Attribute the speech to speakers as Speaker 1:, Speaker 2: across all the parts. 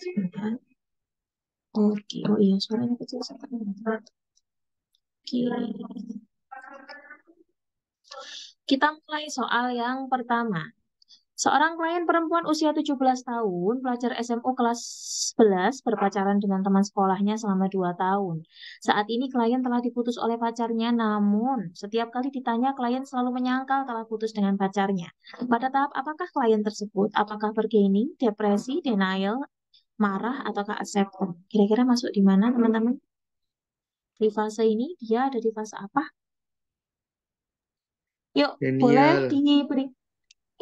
Speaker 1: Sebentar. Oke, oh iya, suaranya kecil sekali. Oke, kita mulai soal yang pertama. Seorang klien perempuan usia 17 tahun, pelajar SMU kelas 11, berpacaran dengan teman sekolahnya selama 2 tahun. Saat ini klien telah diputus oleh pacarnya, namun setiap kali ditanya, klien selalu menyangkal telah putus dengan pacarnya. Pada tahap apakah klien tersebut? Apakah bargaining, depresi, denial, marah, ataukah acceptance? Kira-kira masuk di mana, teman-teman? Di fase ini, dia ada di fase apa? Yuk, boleh
Speaker 2: Daniel,
Speaker 1: diberi.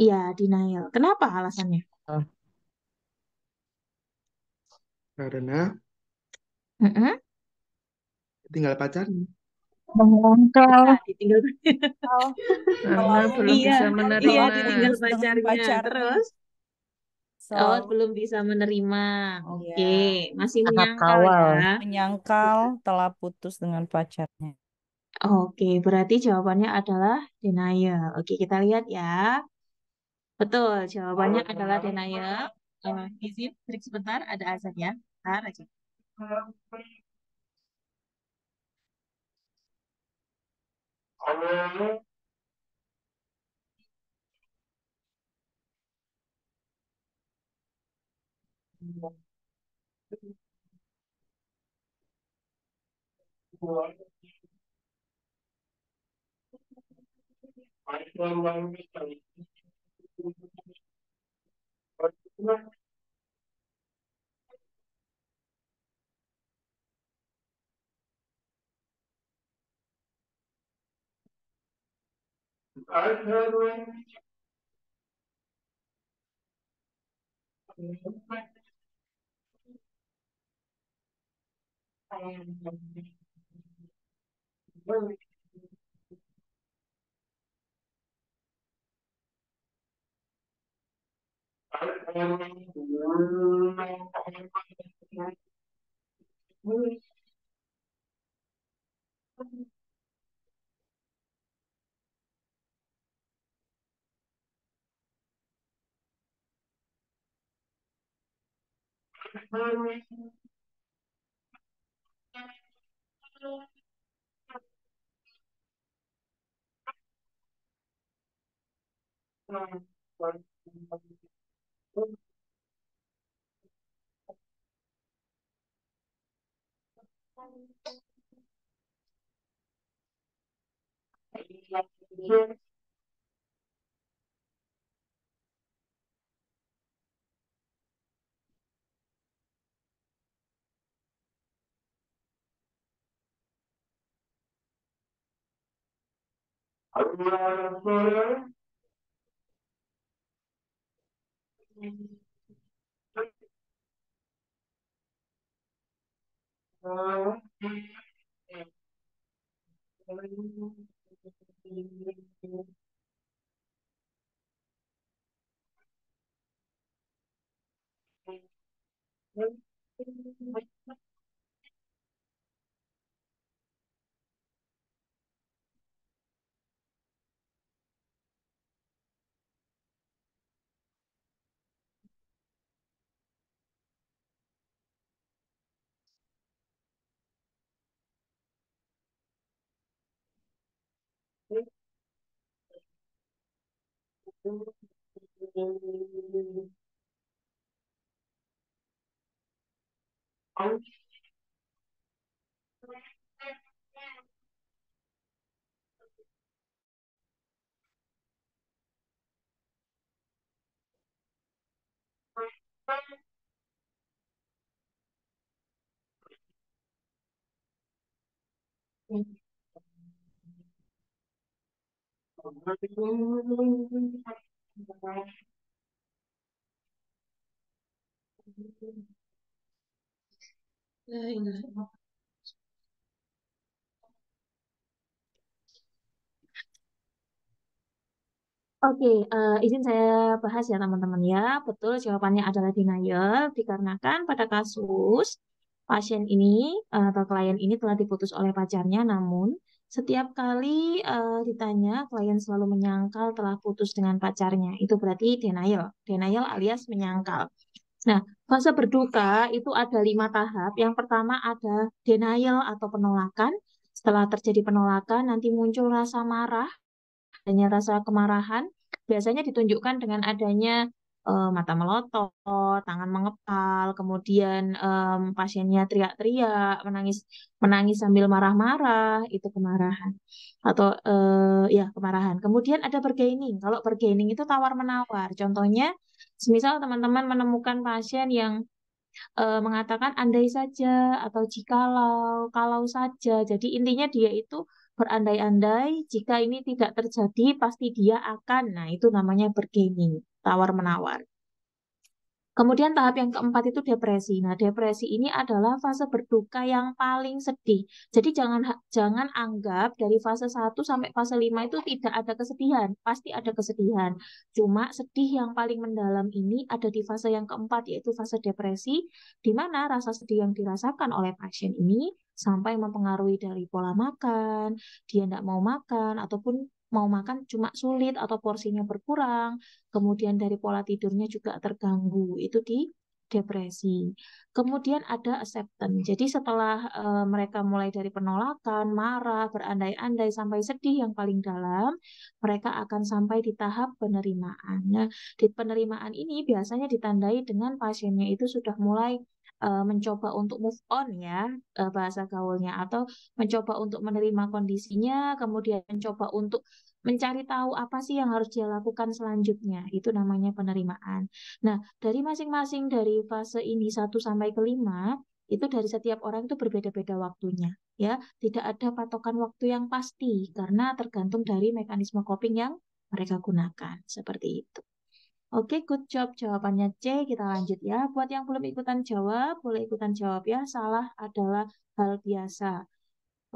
Speaker 1: Iya, denial. Kenapa alasannya?
Speaker 2: karena
Speaker 1: Mm-mm.
Speaker 2: tinggal pacarnya.
Speaker 3: Menyangkal
Speaker 1: Nah, ditinggal.
Speaker 3: karena
Speaker 4: Selalu
Speaker 3: belum
Speaker 1: Iya,
Speaker 3: bisa
Speaker 1: iya
Speaker 3: menerima.
Speaker 1: ditinggal
Speaker 4: putus dengan
Speaker 1: pacarnya.
Speaker 4: pacarnya.
Speaker 1: Terus, oh
Speaker 4: Selalu
Speaker 1: belum bisa menerima. Oke,
Speaker 4: ya
Speaker 1: masih
Speaker 3: Tahap
Speaker 1: menyangkal ya.
Speaker 3: awal.
Speaker 4: menyangkal telah putus dengan pacarnya.
Speaker 1: Oke, berarti jawabannya adalah denial. Oke, kita lihat ya. Betul, jawabannya adalah denial. Izin, break sebentar, ada azan ya. Bentar aja. Oke, izin saya bahas ya teman-teman ya. Betul, jawabannya adalah denial dikarenakan pada kasus pasien ini atau klien ini telah diputus oleh pacarnya, namun setiap kali ditanya, klien selalu menyangkal telah putus dengan pacarnya. Itu berarti denial. Denial alias menyangkal. Nah, fase berduka itu ada 5 tahap. Yang pertama ada denial atau penolakan. Setelah terjadi penolakan, nanti muncul rasa marah, adanya rasa kemarahan. Biasanya ditunjukkan dengan adanya mata melotot, tangan mengepal, kemudian pasiennya teriak-teriak, menangis, menangis sambil marah-marah, itu kemarahan. Atau ya kemarahan. Kemudian ada bargaining. Kalau bargaining itu tawar-menawar. Contohnya, semisal teman-teman menemukan pasien yang mengatakan andai saja atau jikalau, kalau saja. Jadi intinya dia itu berandai-andai jika ini tidak terjadi pasti dia akan. Nah, itu namanya bargaining, tawar-menawar. Kemudian tahap yang keempat itu depresi. Nah, depresi ini adalah fase berduka yang paling sedih. Jadi jangan anggap dari fase 1 sampai fase 5 itu tidak ada kesedihan. Pasti ada kesedihan. Cuma sedih yang paling mendalam ini ada di fase yang keempat, yaitu fase depresi, di mana rasa sedih yang dirasakan oleh pasien ini sampai mempengaruhi dari pola makan, dia tidak mau makan, ataupun mau makan cuma sulit atau porsinya berkurang. Kemudian dari pola tidurnya juga terganggu, itu di depresi. Kemudian ada acceptance. Jadi setelah mereka mulai dari penolakan, marah, berandai-andai sampai sedih yang paling dalam, mereka akan sampai di tahap penerimaan. Nah, di penerimaan ini biasanya ditandai dengan pasiennya itu sudah mulai mencoba untuk move on ya, bahasa gaulnya, atau mencoba untuk menerima kondisinya, kemudian mencoba untuk mencari tahu apa sih yang harus dia lakukan selanjutnya. Itu namanya penerimaan. Nah, dari masing-masing dari fase ini 1 sampai ke 5, itu dari setiap orang itu berbeda-beda waktunya. Ya, tidak ada patokan waktu yang pasti karena tergantung dari mekanisme coping yang mereka gunakan. Seperti itu. Oke, good job. Jawabannya C. Kita lanjut ya. Buat yang belum ikutan jawab, boleh ikutan jawab ya. Salah adalah hal biasa.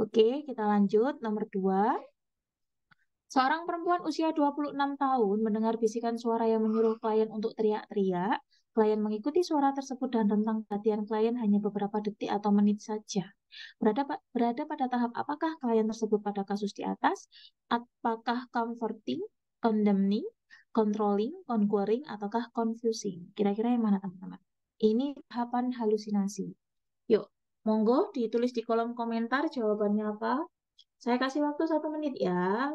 Speaker 1: Oke, kita lanjut. Nomor 2. Seorang perempuan usia 26 tahun mendengar bisikan suara yang menyuruh klien untuk teriak-teriak. Klien mengikuti suara tersebut dan rentang perhatian klien hanya beberapa detik atau menit saja. Berada pada tahap apakah klien tersebut pada kasus di atas? Apakah comforting, condemning, controlling, conquering, ataukah confusing? Kira-kira yang mana teman-teman? Ini tahapan halusinasi. Yuk, monggo ditulis di kolom komentar jawabannya apa. Saya kasih waktu 1 menit ya.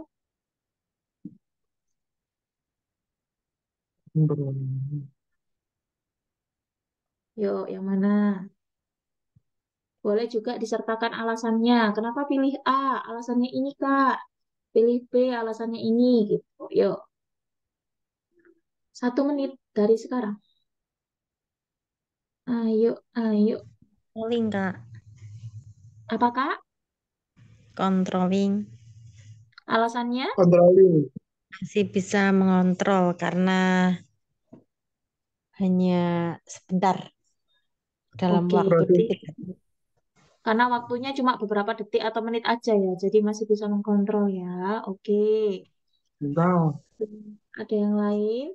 Speaker 1: Yuk, yang mana? Boleh juga disertakan alasannya. Kenapa pilih A? Alasannya ini, Kak. Pilih B, alasannya ini, gitu. Yuk, 1 menit dari sekarang. Ayo, ayo.
Speaker 5: Controlling, Kak.
Speaker 1: Apa, Kak?
Speaker 5: Controlling.
Speaker 1: Alasannya?
Speaker 2: Controlling.
Speaker 5: Masih bisa mengontrol karena hanya sebentar dalam
Speaker 1: Oke,
Speaker 5: waktu
Speaker 1: berarti
Speaker 5: detik.
Speaker 1: karena waktunya cuma beberapa detik atau menit aja ya, jadi masih bisa mengkontrol ya. Oke.
Speaker 2: Tahu.
Speaker 1: Ada yang lain?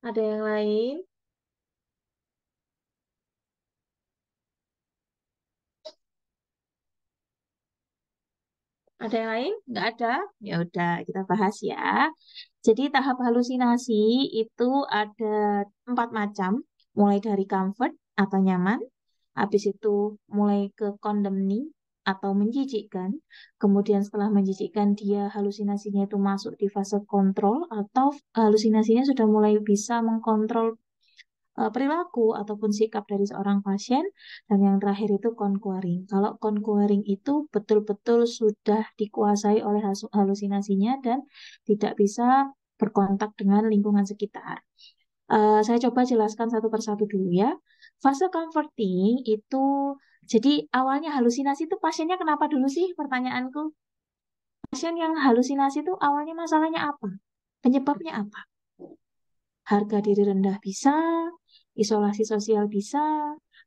Speaker 1: Ada yang lain? Ada yang lain? Nggak ada? Ya udah, kita bahas ya. Jadi tahap halusinasi itu ada 4 macam, mulai dari comfort atau nyaman, habis itu mulai ke condemning atau menjijikkan, kemudian setelah menjijikkan dia halusinasinya itu masuk di fase kontrol atau halusinasinya sudah mulai bisa mengkontrol perilaku ataupun sikap dari seorang pasien, dan yang terakhir itu conquering. Kalau conquering itu betul-betul sudah dikuasai oleh halusinasinya dan tidak bisa berkontak dengan lingkungan sekitar. Saya coba jelaskan satu persatu dulu ya. Fase comforting itu, jadi awalnya halusinasi itu pasiennya kenapa dulu sih, pertanyaanku? Pasien yang halusinasi itu awalnya masalahnya apa? Penyebabnya apa? Harga diri rendah bisa, isolasi sosial bisa.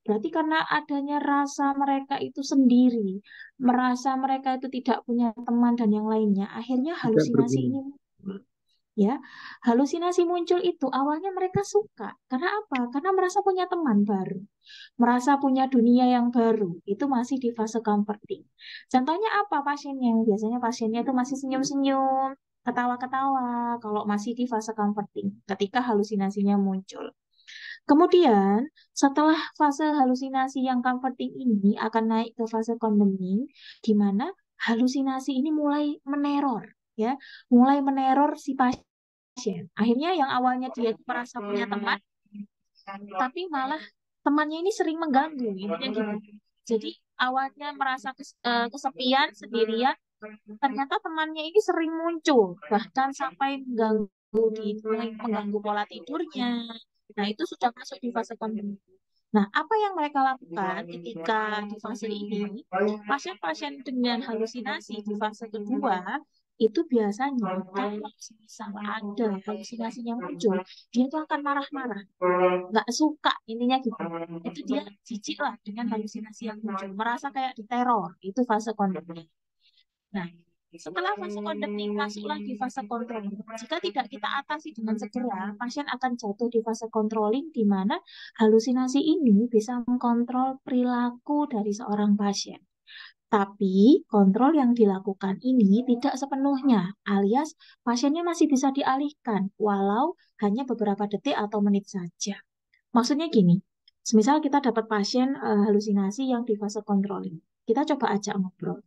Speaker 1: Berarti karena adanya rasa mereka itu sendiri, merasa mereka itu tidak punya teman dan yang lainnya, akhirnya
Speaker 2: Tidak
Speaker 1: halusinasi
Speaker 2: berguna.
Speaker 1: ini muncul. Ya, halusinasi muncul itu awalnya mereka suka. Karena apa? Karena merasa punya teman baru, merasa punya dunia yang baru. Itu masih di fase comforting. Contohnya apa pasiennya? Biasanya pasiennya itu masih senyum-senyum, ketawa-ketawa kalau masih di fase comforting ketika halusinasinya muncul. Kemudian, setelah fase halusinasi yang comforting ini akan naik ke fase condemning, di mana halusinasi ini mulai meneror, ya, mulai meneror si pasien. Akhirnya yang awalnya dia merasa punya teman, tapi malah temannya ini sering mengganggu, intinya gitu. Jadi awalnya merasa kesepian, sendirian, ternyata temannya ini sering muncul, bahkan sampai mengganggu pola tidurnya. Nah, itu sudah masuk di fase condemning. Nah, apa yang mereka lakukan ketika di fase ini? Pasien-pasien dengan halusinasi di fase kedua itu biasanya kalau misal ada halusinasinya muncul, dia tuh akan marah-marah, nggak suka, intinya gitu. Itu dia jijik lah dengan halusinasi yang muncul, merasa kayak diteror. Itu fase condemning. Nah, setelah fase condemning masuk lagi fase controlling. Jika tidak kita atasi dengan segera, pasien akan jatuh di fase controlling, di mana halusinasi ini bisa mengkontrol perilaku dari seorang pasien. Tapi kontrol yang dilakukan ini tidak sepenuhnya, alias pasiennya masih bisa dialihkan, walau hanya beberapa detik atau menit saja. Maksudnya gini, semisal kita dapat pasien halusinasi yang di fase controlling, kita coba ajak ngobrol.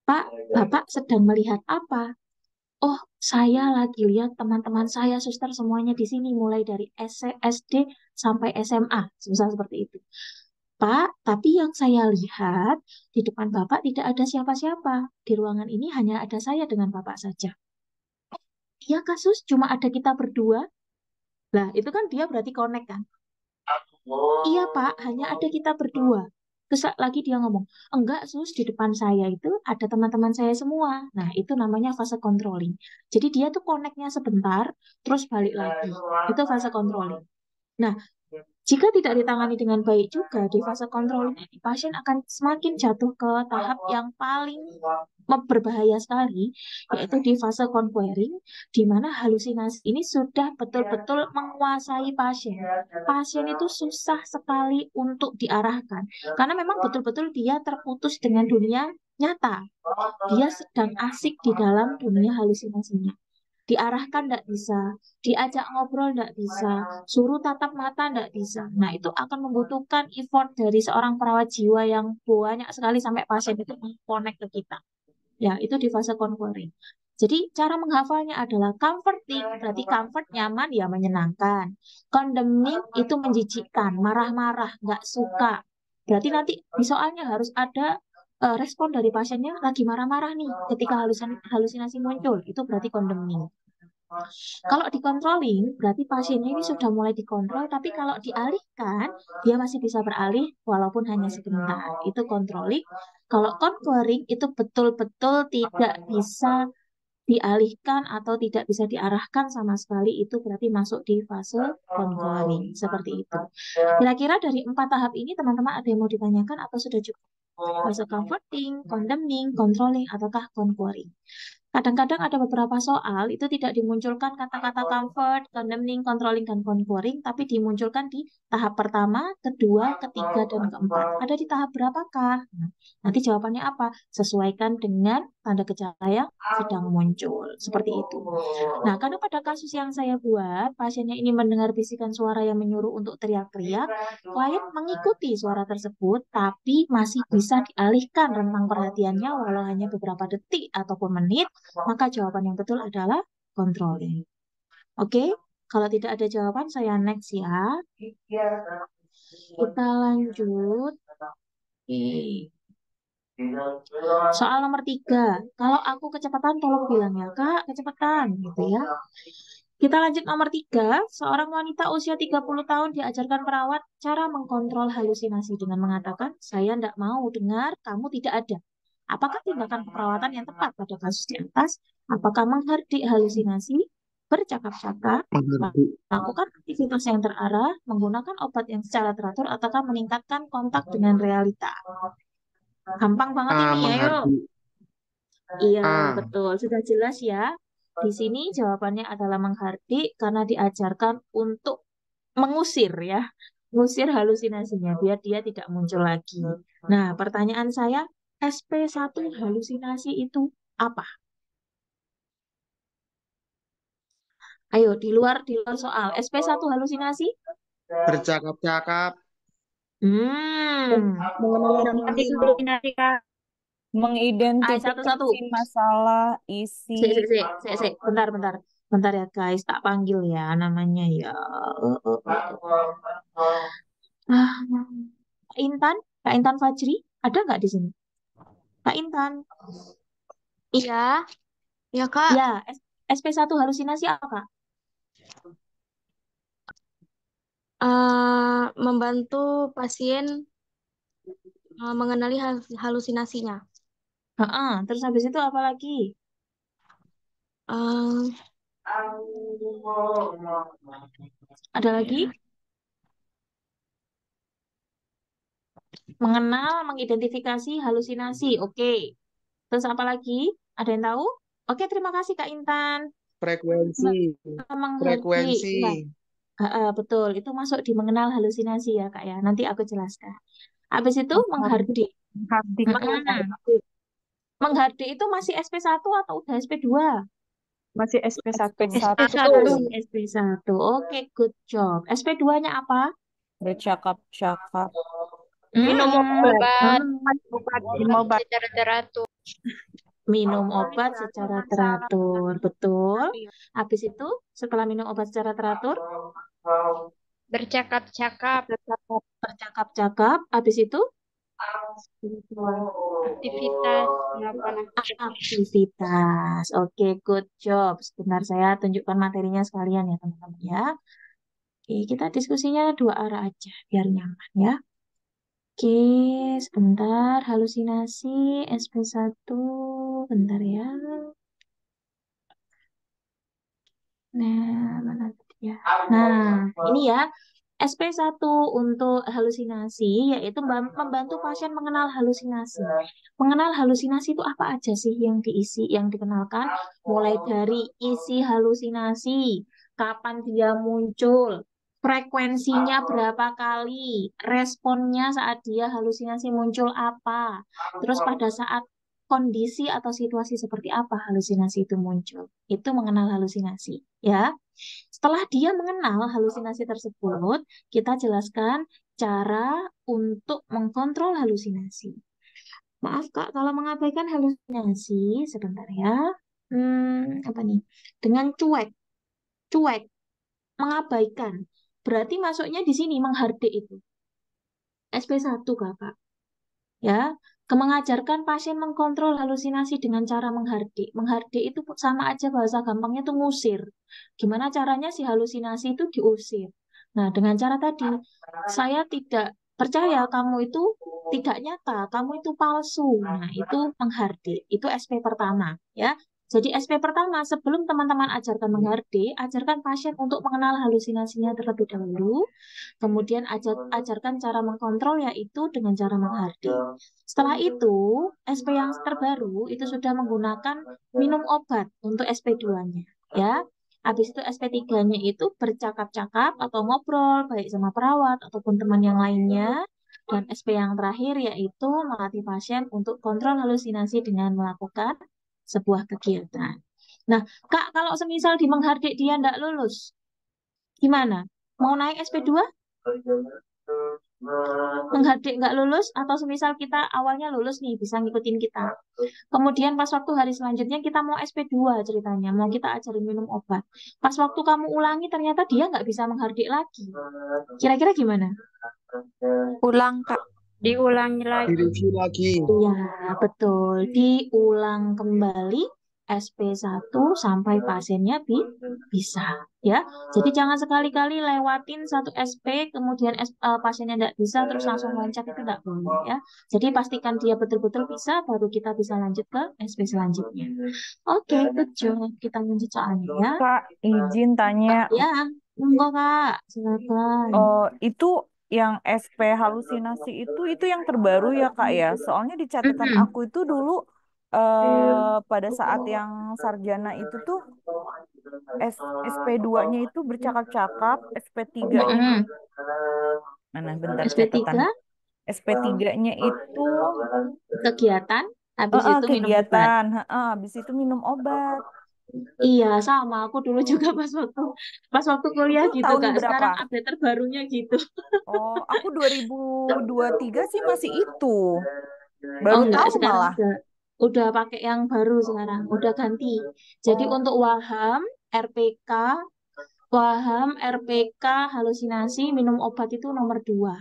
Speaker 1: Pak, Bapak sedang melihat apa? Oh, saya lagi lihat teman-teman saya, suster semuanya di sini, mulai dari SD sampai SMA, misal seperti itu. Pak, tapi yang saya lihat di depan Bapak tidak ada siapa-siapa. Di ruangan ini hanya ada saya dengan Bapak saja. Iya, kasus cuma ada kita berdua. Lah, itu kan dia berarti connect kan? Iya, Pak, hanya ada kita berdua. Terus lagi dia ngomong, enggak sus, di depan saya itu ada teman-teman saya semua. Nah, itu namanya fase controlling. Jadi dia tuh connect-nya sebentar, terus balik lagi. Itu fase controlling. Nah, jika tidak ditangani dengan baik juga di fase controlling ini, pasien akan semakin jatuh ke tahap yang paling berbahaya sekali, yaitu di fase conquering, di mana halusinasi ini sudah betul-betul menguasai pasien. Pasien itu susah sekali untuk diarahkan, karena memang betul-betul dia terputus dengan dunia nyata. Dia sedang asik di dalam dunia halusinasinya. Diarahkan tidak bisa, diajak ngobrol tidak bisa, suruh tatap mata tidak bisa. Nah, itu akan membutuhkan effort dari seorang perawat jiwa yang banyak sekali sampai pasien itu connect ke kita. Ya, itu di fase conquering. Jadi, cara menghafalnya adalah comforting, berarti comfort, nyaman, ya menyenangkan. Condemning itu menjijikkan, marah-marah, nggak suka. Berarti nanti di soalnya harus ada respon dari pasiennya lagi marah-marah nih ketika halusinasi muncul. Itu berarti condemning. Kalau dikontrolling, berarti pasiennya ini sudah mulai dikontrol, tapi kalau dialihkan, dia masih bisa beralih walaupun hanya sebentar. Itu controlling. Kalau conquering, itu betul-betul tidak bisa dialihkan atau tidak bisa diarahkan sama sekali, itu berarti masuk di fase conquering. Seperti itu. Kira-kira dari 4 tahap ini, teman-teman ada yang mau ditanyakan atau sudah cukup? Fase comforting, condemning, controlling, ataukah conquering? Kadang-kadang ada beberapa soal itu tidak dimunculkan kata-kata comfort, condemning, controlling, dan conquering, tapi dimunculkan di tahap pertama, kedua, ketiga, dan keempat. Ada di tahap berapakah? Nah, nanti jawabannya apa? Sesuaikan dengan tanda gejala yang sedang muncul. Seperti itu. Nah, karena pada kasus yang saya buat, pasiennya ini mendengar bisikan suara yang menyuruh untuk teriak-teriak, klien mengikuti suara tersebut, tapi masih bisa dialihkan rentang perhatiannya walau hanya beberapa detik ataupun menit, maka jawaban yang betul adalah controlling. Oke, kalau tidak ada jawaban, saya next ya. Kita lanjut. Oke. Soal nomor 3. Kalau aku kecepatan, tolong bilang ya, Kak, kecepatan, gitu ya. Kita lanjut nomor 3. Seorang wanita usia 30 tahun diajarkan perawat cara mengkontrol halusinasi dengan mengatakan, saya tidak mau dengar, kamu tidak ada. Apakah tindakan keperawatan yang tepat pada kasus di atas? Apakah menghardik halusinasi, bercakap-cakap, melakukan aktivitas yang terarah, menggunakan obat yang secara teratur, ataukah meningkatkan kontak dengan realita? Gampang banget ini ya, yuk. Iya, betul. Sudah jelas ya. Di sini jawabannya adalah menghardik karena diajarkan untuk mengusir ya. Mengusir halusinasinya biar dia tidak muncul lagi. Nah, pertanyaan saya, SP1 halusinasi itu apa? Ayo, di luar soal. SP1 halusinasi?
Speaker 2: Bercakap-cakap.
Speaker 3: Mengenal orang lain.
Speaker 5: Halusinasi, Kak.
Speaker 1: Ayo, satu-satu.
Speaker 4: Mengidentifikasi masalah, isi.
Speaker 1: Sik. Bentar. Bentar ya guys, tak panggil ya namanya ya. Ah, Kak Intan? Kak Intan Fajri? Ada nggak di sini? Kak Intan?
Speaker 3: Iya, ya Kak.
Speaker 1: Ya, SP1 halusinasi apa, Kak?
Speaker 3: Membantu pasien mengenali halusinasinya.
Speaker 1: Heeh, terus habis itu apa lagi?
Speaker 3: Eh,
Speaker 1: Ada lagi? Mengenal, mengidentifikasi halusinasi. Oke. Terus apa lagi? Ada yang tahu? Oke, terima kasih Kak Intan.
Speaker 2: Frekuensi.
Speaker 1: Menghargai.
Speaker 2: Frekuensi.
Speaker 1: Ya, betul. Itu masuk di mengenal halusinasi ya, Kak ya. Nanti aku jelaskan. Habis itu menghargai.
Speaker 4: Menghardik.
Speaker 1: Mm-mm. Menghardik itu masih SP1 atau udah SP2?
Speaker 4: Masih SP1.
Speaker 5: SP1.
Speaker 1: SP1. Oke, good job. SP2-nya apa?
Speaker 4: Bercakap-cakap.
Speaker 5: Minum obat
Speaker 4: Minum obat.
Speaker 5: secara teratur.
Speaker 1: Minum obat secara teratur. Betul. Habis itu, setelah minum obat secara teratur,
Speaker 5: Bercakap-cakap.
Speaker 1: bercakap-cakap. Habis itu,
Speaker 5: Aktivitas melakukan
Speaker 1: aktivitas. Oke, good job. Sebentar saya tunjukkan materinya sekalian ya, teman-teman ya. Oke, kita diskusinya dua arah aja, biar nyaman ya. Oke, sebentar. Halusinasi SP1. Bentar ya. Nah, mana tadi ya? Nah, ini ya. SP1 untuk halusinasi, yaitu membantu pasien mengenal halusinasi. Mengenal halusinasi itu apa aja sih yang diisi, yang dikenalkan? Mulai dari isi halusinasi, kapan dia muncul, frekuensinya berapa kali, responnya saat dia halusinasi muncul apa, terus pada saat kondisi atau situasi seperti apa halusinasi itu muncul. Itu mengenal halusinasi, ya. Setelah dia mengenal halusinasi tersebut, kita jelaskan cara untuk mengkontrol halusinasi. Maaf Kak, kalau mengabaikan halusinasi, sebentar ya. Apa nih? Dengan cuek, mengabaikan. Berarti masuknya di sini menghardik itu. SP1 Kakak. Ya, mengajarkan pasien mengkontrol halusinasi dengan cara menghardik. Menghardik itu sama aja bahasa gampangnya itu ngusir. Gimana caranya si halusinasi itu diusir? Nah, dengan cara tadi, saya tidak percaya kamu itu tidak nyata, kamu itu palsu. Nah, itu menghardik. Itu SP pertama, ya. Jadi SP pertama, sebelum teman-teman ajarkan menghardik, ajarkan pasien untuk mengenal halusinasinya terlebih dahulu. Kemudian ajarkan cara mengkontrol yaitu dengan cara menghardik. Setelah itu, SP yang terbaru itu sudah menggunakan minum obat untuk SP2-nya. Ya, habis itu SP3-nya itu bercakap-cakap atau ngobrol baik sama perawat ataupun teman yang lainnya. Dan SP yang terakhir yaitu melatih pasien untuk kontrol halusinasi dengan melakukan sebuah kegiatan. Nah, Kak, kalau semisal di menghardik dia tidak lulus, gimana? Mau naik SP2? Menghardik nggak lulus atau semisal kita awalnya lulus nih bisa ngikutin kita. Kemudian pas waktu hari selanjutnya kita mau SP2 ceritanya, mau kita ajarin minum obat. Pas waktu kamu ulangi ternyata dia nggak bisa menghardik lagi. Kira-kira gimana?
Speaker 3: Ulang Kak.
Speaker 5: Diulangi lagi.
Speaker 2: Direview lagi.
Speaker 1: Iya, betul. Diulang kembali SP1 sampai pasiennya bisa. Ya, jadi jangan sekali-kali lewatin satu SP, kemudian pasiennya tidak bisa, terus langsung loncat itu tidak boleh ya. Jadi pastikan dia betul-betul bisa, baru kita bisa lanjut ke SP selanjutnya. Oke, good job. Kita lanjut soalnya ya.
Speaker 4: Kak, izin tanya.
Speaker 1: Ya, monggo Kak, silakan.
Speaker 4: Oh, itu yang SP halusinasi itu yang terbaru ya Kak ya. Soalnya di catatan aku itu dulu pada saat yang sarjana itu tuh SP2-nya itu bercakap-cakap, SP3-nya mana bentar catatan.
Speaker 1: SP3
Speaker 4: SP3-nya itu
Speaker 1: kegiatan, habis itu minum obat.
Speaker 4: kegiatan, habis itu minum obat.
Speaker 1: Iya, sama. Aku dulu juga pas waktu kuliah
Speaker 4: Itu
Speaker 1: gitu,
Speaker 4: tahun
Speaker 1: Kak.
Speaker 4: berapa?
Speaker 1: Sekarang update terbarunya gitu.
Speaker 4: Oh, aku 2023 sih masih itu.
Speaker 1: Oh
Speaker 4: Baru
Speaker 1: enggak,
Speaker 4: tahu
Speaker 1: sekarang
Speaker 4: malah.
Speaker 1: udah pakai yang baru sekarang, udah ganti. Jadi untuk
Speaker 4: Oh,
Speaker 1: Waham, RPK, Waham, RPK, halusinasi, minum obat itu nomor 2.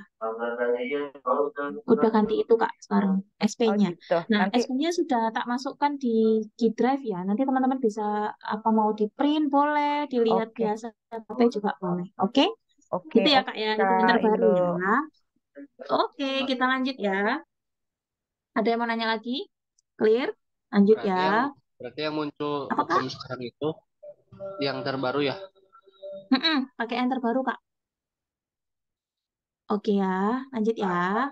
Speaker 1: Udah ganti itu Kak sekarang,
Speaker 4: oh
Speaker 1: SP-nya.
Speaker 4: gitu.
Speaker 1: Nah,
Speaker 4: Nanti,
Speaker 1: SP-nya sudah tak masukkan di G Drive ya. Nanti teman-teman bisa apa mau di print boleh, dilihat
Speaker 4: oke.
Speaker 1: biasa, tapi juga boleh. Oke?
Speaker 4: Oke,
Speaker 1: Gitu ya
Speaker 4: oke
Speaker 1: Kak ya, itu yang
Speaker 4: Kak
Speaker 1: terbaru
Speaker 4: Indo.
Speaker 1: ya. Oke, kita lanjut ya. Ada yang mau nanya lagi? Clear? Lanjut
Speaker 2: Berarti
Speaker 1: ya.
Speaker 2: yang berarti yang muncul
Speaker 1: Apa Kak?
Speaker 2: hukum sekarang itu yang terbaru ya.
Speaker 1: Pakai yang terbaru Kak. Oke ya, lanjut ya.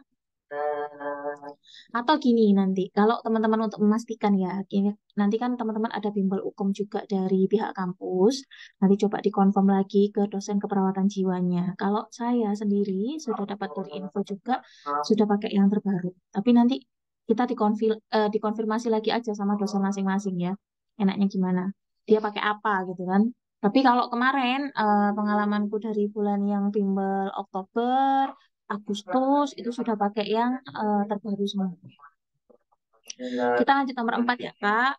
Speaker 1: Atau gini nanti, kalau teman-teman untuk memastikan ya, gini, nanti kan teman-teman ada bimbel hukum juga dari pihak kampus. Nanti coba dikonfirm lagi ke dosen keperawatan jiwanya. Kalau saya sendiri sudah dapat dari info juga, sudah pakai yang terbaru. Tapi nanti kita dikonfirmasi lagi aja sama dosen masing-masing ya. Enaknya gimana? Dia pakai apa gitu kan? Tapi kalau kemarin pengalamanku dari bulan yang bimbel Oktober, Agustus itu sudah pakai yang terbaru semua. Kita lanjut nomor 4 ya, Kak.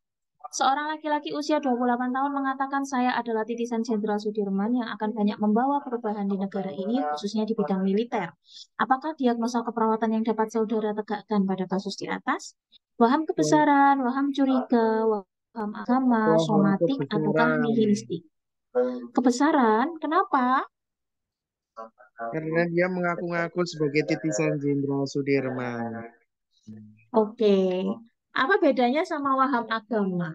Speaker 1: Seorang laki-laki usia 28 tahun mengatakan saya adalah titisan Jenderal Sudirman yang akan banyak membawa perubahan di negara ini, khususnya di bidang militer. Apakah diagnosa keperawatan yang dapat saudara tegakkan pada kasus di atas? Waham kebesaran, waham curiga, waham agama,
Speaker 2: Waham
Speaker 1: somatik, ataukah
Speaker 2: kebesaran.
Speaker 1: nihilistik? Kebesaran, kenapa?
Speaker 2: Karena dia mengaku-ngaku sebagai titisan Jenderal Sudirman.
Speaker 1: Oke. Apa bedanya sama waham agama?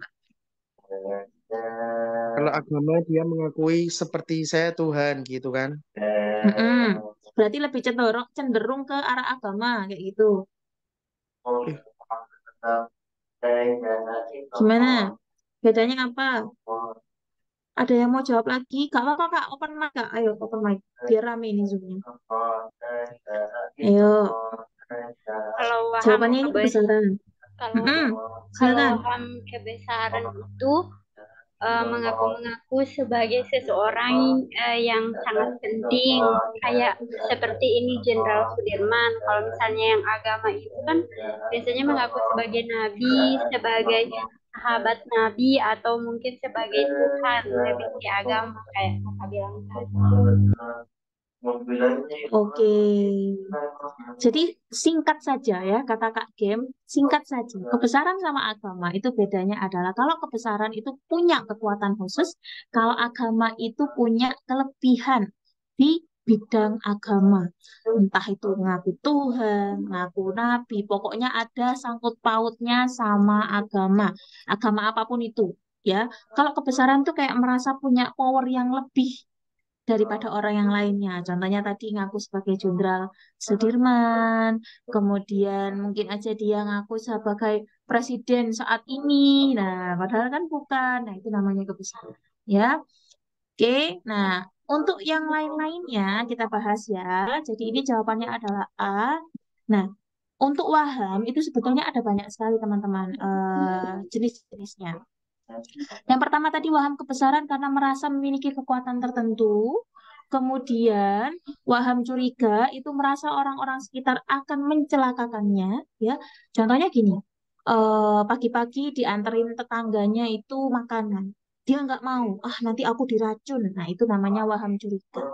Speaker 2: Kalau agama dia mengakui seperti saya Tuhan gitu kan.
Speaker 1: Mm-mm. Berarti lebih cenderung ke arah agama kayak gitu.
Speaker 2: Eh,
Speaker 1: Gimana? Bedanya apa? Ada yang mau jawab lagi? Gak apa-apa Kak, open mic Kak. Ayo open mic. Biar rame ini Zoom-nya. Ayo,
Speaker 5: Kalau waham
Speaker 1: jawabannya ini
Speaker 5: kebes
Speaker 1: kebesaran.
Speaker 5: kalau
Speaker 1: Mm-mm.
Speaker 5: kalau
Speaker 1: Silakan.
Speaker 5: waham kebesaran itu mengaku-mengaku sebagai seseorang yang sangat penting, kayak seperti ini Jenderal Sudirman. Kalau misalnya yang agama itu kan biasanya mengaku sebagai nabi, sebagai sahabat nabi, atau mungkin sebagai Tuhan, lebih ke agama kayak kakak bilang tadi.
Speaker 1: Oke. Jadi singkat saja ya kata Kak Game, singkat saja. Kebesaran sama agama itu bedanya adalah kalau kebesaran itu punya kekuatan khusus, kalau agama itu punya kelebihan di bidang agama. Entah itu ngaku Tuhan, ngaku nabi, pokoknya ada sangkut pautnya sama agama. Agama apapun itu, ya. Kalau kebesaran tuh kayak merasa punya power yang lebih daripada orang yang lainnya. Contohnya tadi ngaku sebagai Jenderal Sudirman, kemudian mungkin aja dia ngaku sebagai presiden saat ini. Nah, padahal kan bukan. Nah, itu namanya kebesaran. Ya, oke. Nah, untuk yang lain-lainnya kita bahas ya. Jadi ini jawabannya adalah A. Nah, untuk waham itu sebetulnya ada banyak sekali teman-teman jenis-jenisnya. Yang pertama tadi waham kebesaran karena merasa memiliki kekuatan tertentu. Kemudian waham curiga itu merasa orang-orang sekitar akan mencelakakannya, ya. Contohnya gini, pagi-pagi dianterin tetangganya itu makanan. Dia nggak mau, nanti aku diracun. Nah itu namanya waham curiga.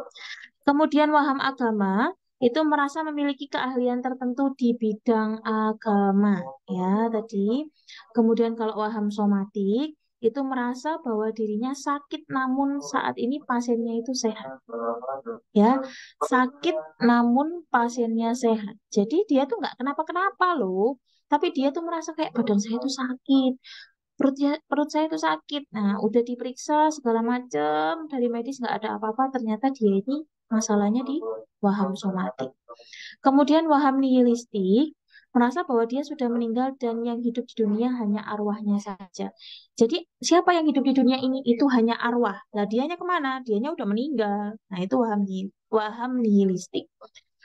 Speaker 1: Kemudian waham agama itu merasa memiliki keahlian tertentu di bidang agama, ya tadi. Kemudian kalau waham somatik itu merasa bahwa dirinya sakit namun saat ini pasiennya itu sehat, ya sakit namun pasiennya sehat. Jadi dia tuh nggak kenapa-kenapa loh, tapi dia tuh merasa kayak badan saya itu sakit, perut saya itu sakit. Nah, udah diperiksa segala macam dari medis nggak ada apa-apa. Ternyata dia ini masalahnya di waham somatik. Kemudian waham nihilistik merasa bahwa dia sudah meninggal dan yang hidup di dunia hanya arwahnya saja. Jadi siapa yang hidup di dunia ini itu hanya arwah. Nah, dianya kemana? Dianya udah meninggal. Nah, itu waham nihilistik.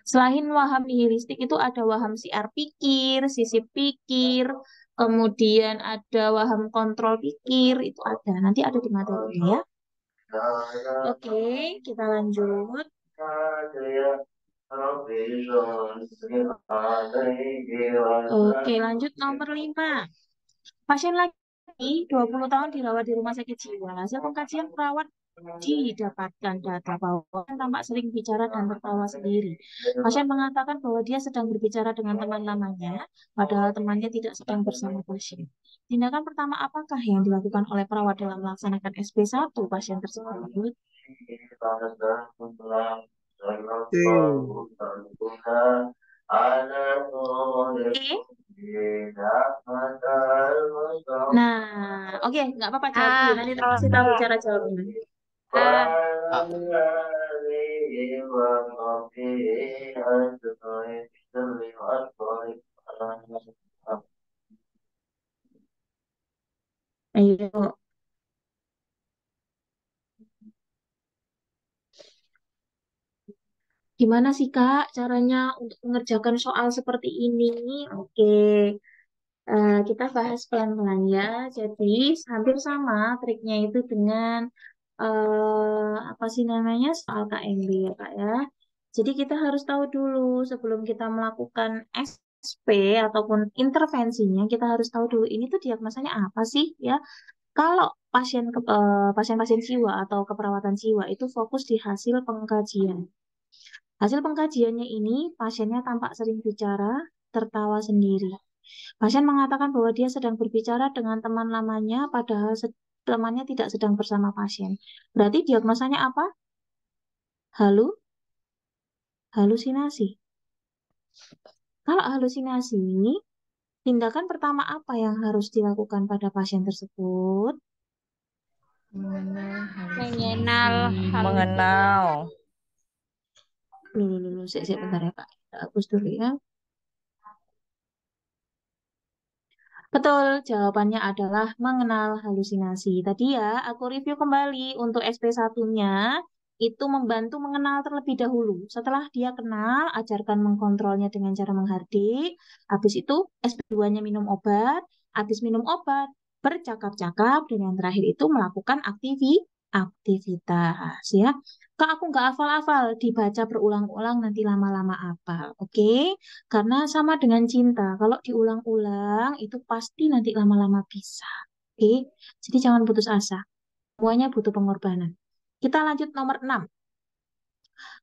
Speaker 1: Selain waham nihilistik itu ada waham siar pikir, sisip pikir, Kemudian ada waham kontrol pikir, itu ada. Nanti ada di materinya ya. Oke, kita lanjut. Oke, lanjut nomor 5. Pasien laki 20 tahun dirawat di rumah sakit jiwa. Hasil pengkajian perawat didapatkan data bahwa tampak sering bicara dan tertawa sendiri. Pasien mengatakan bahwa dia sedang berbicara dengan teman lamanya, padahal temannya tidak sedang bersama pasien. Tindakan pertama apakah yang dilakukan oleh perawat dalam melaksanakan SP1 pasien tersebut?
Speaker 2: C.
Speaker 1: Oke. Nah, oke, nggak apa-apa jawab dulu. Nanti tak kasih tahu cara jawabnya.
Speaker 2: A.
Speaker 1: Ayo. Gimana sih Kak caranya untuk mengerjakan soal seperti ini? Oke, kita bahas pelan-pelan ya. Jadi hampir sama triknya itu dengan apa sih namanya soal KMB ya Kak ya. Jadi kita harus tahu dulu sebelum kita melakukan SP ataupun intervensinya, kita harus tahu dulu ini tuh diagnosanya apa sih ya. Kalau pasien-pasien jiwa atau keperawatan jiwa itu fokus di hasil pengkajian. Hasil pengkajiannya ini, pasiennya tampak sering bicara, tertawa sendiri. Pasien mengatakan bahwa dia sedang berbicara dengan teman lamanya, padahal temannya tidak sedang bersama pasien. Berarti diagnosanya apa? Halusinasi. Kalau halusinasi, tindakan pertama apa yang harus dilakukan pada pasien tersebut?
Speaker 5: Mengenal hal
Speaker 4: Mengenal.
Speaker 1: Dulu, siap bentar ya Kak. Kita hapus dulu ya. Betul, jawabannya adalah mengenal halusinasi. Tadi ya, aku review kembali untuk SP1-nya, itu membantu mengenal terlebih dahulu. Setelah dia kenal, ajarkan mengkontrolnya dengan cara menghardik. Habis itu, SP2-nya minum obat. Habis minum obat, bercakap-cakap. Dan yang terakhir itu melakukan aktivitas. Ya, Kak, aku nggak hafal-hafal. Dibaca berulang-ulang, nanti lama-lama hafal. Oke? Karena sama dengan cinta, kalau diulang-ulang itu pasti nanti lama-lama bisa. Oke, jadi jangan putus asa. Semuanya butuh pengorbanan. Kita lanjut nomor 6.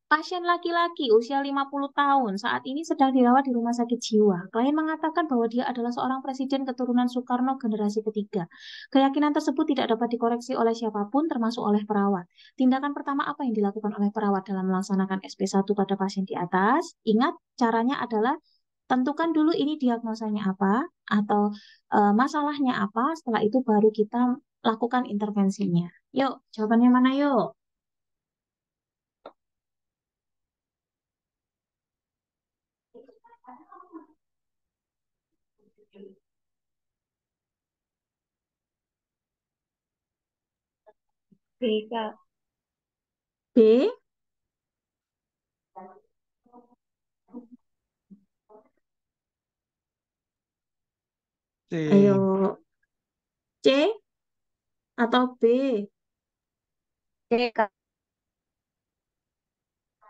Speaker 1: Pasien laki-laki usia 50 tahun saat ini sedang dirawat di rumah sakit jiwa. Klien mengatakan bahwa dia adalah seorang presiden keturunan Soekarno generasi ketiga. Keyakinan tersebut tidak dapat dikoreksi oleh siapapun termasuk oleh perawat. Tindakan pertama apa yang dilakukan oleh perawat dalam melaksanakan SP1 pada pasien di atas? Ingat, caranya adalah tentukan dulu ini diagnosanya apa atau masalahnya apa. Setelah itu baru kita lakukan intervensinya. Yuk, jawabannya mana yuk?
Speaker 5: B, Kak.
Speaker 1: B.
Speaker 2: C.
Speaker 1: Ayo, C atau B?
Speaker 3: C, Kak.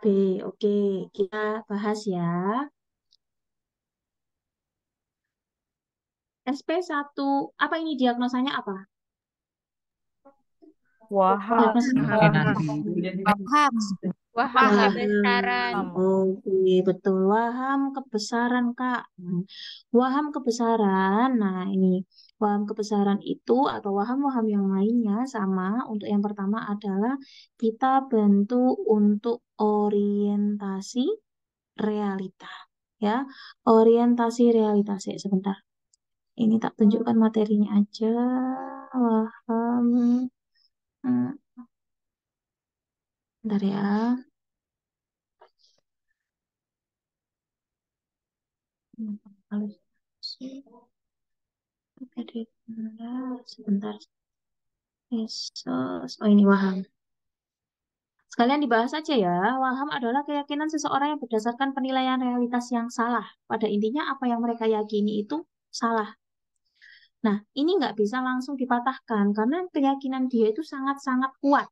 Speaker 1: B, oke. Kita bahas ya. SP1, apa ini diagnosanya apa?
Speaker 4: Waham.
Speaker 1: Diagnosanya apa?
Speaker 3: Waham.
Speaker 5: Waham
Speaker 1: Waham.
Speaker 5: kebesaran.
Speaker 1: Oke, betul. Waham kebesaran, Kak. Waham kebesaran. Nah, ini waham kebesaran itu atau waham-waham yang lainnya sama. Untuk yang pertama adalah kita bantu untuk orientasi realita. Ya, orientasi realita. Sebentar. Ini tak tunjukkan materinya aja. Waham. Hmm, Bentar ya. Halusinasi. Sebentar. Yesus. Oh, ini waham. Sekalian dibahas aja ya. Waham adalah keyakinan seseorang yang berdasarkan penilaian realitas yang salah. Pada intinya apa yang mereka yakini itu salah. Nah, ini nggak bisa langsung dipatahkan karena keyakinan dia itu sangat-sangat kuat.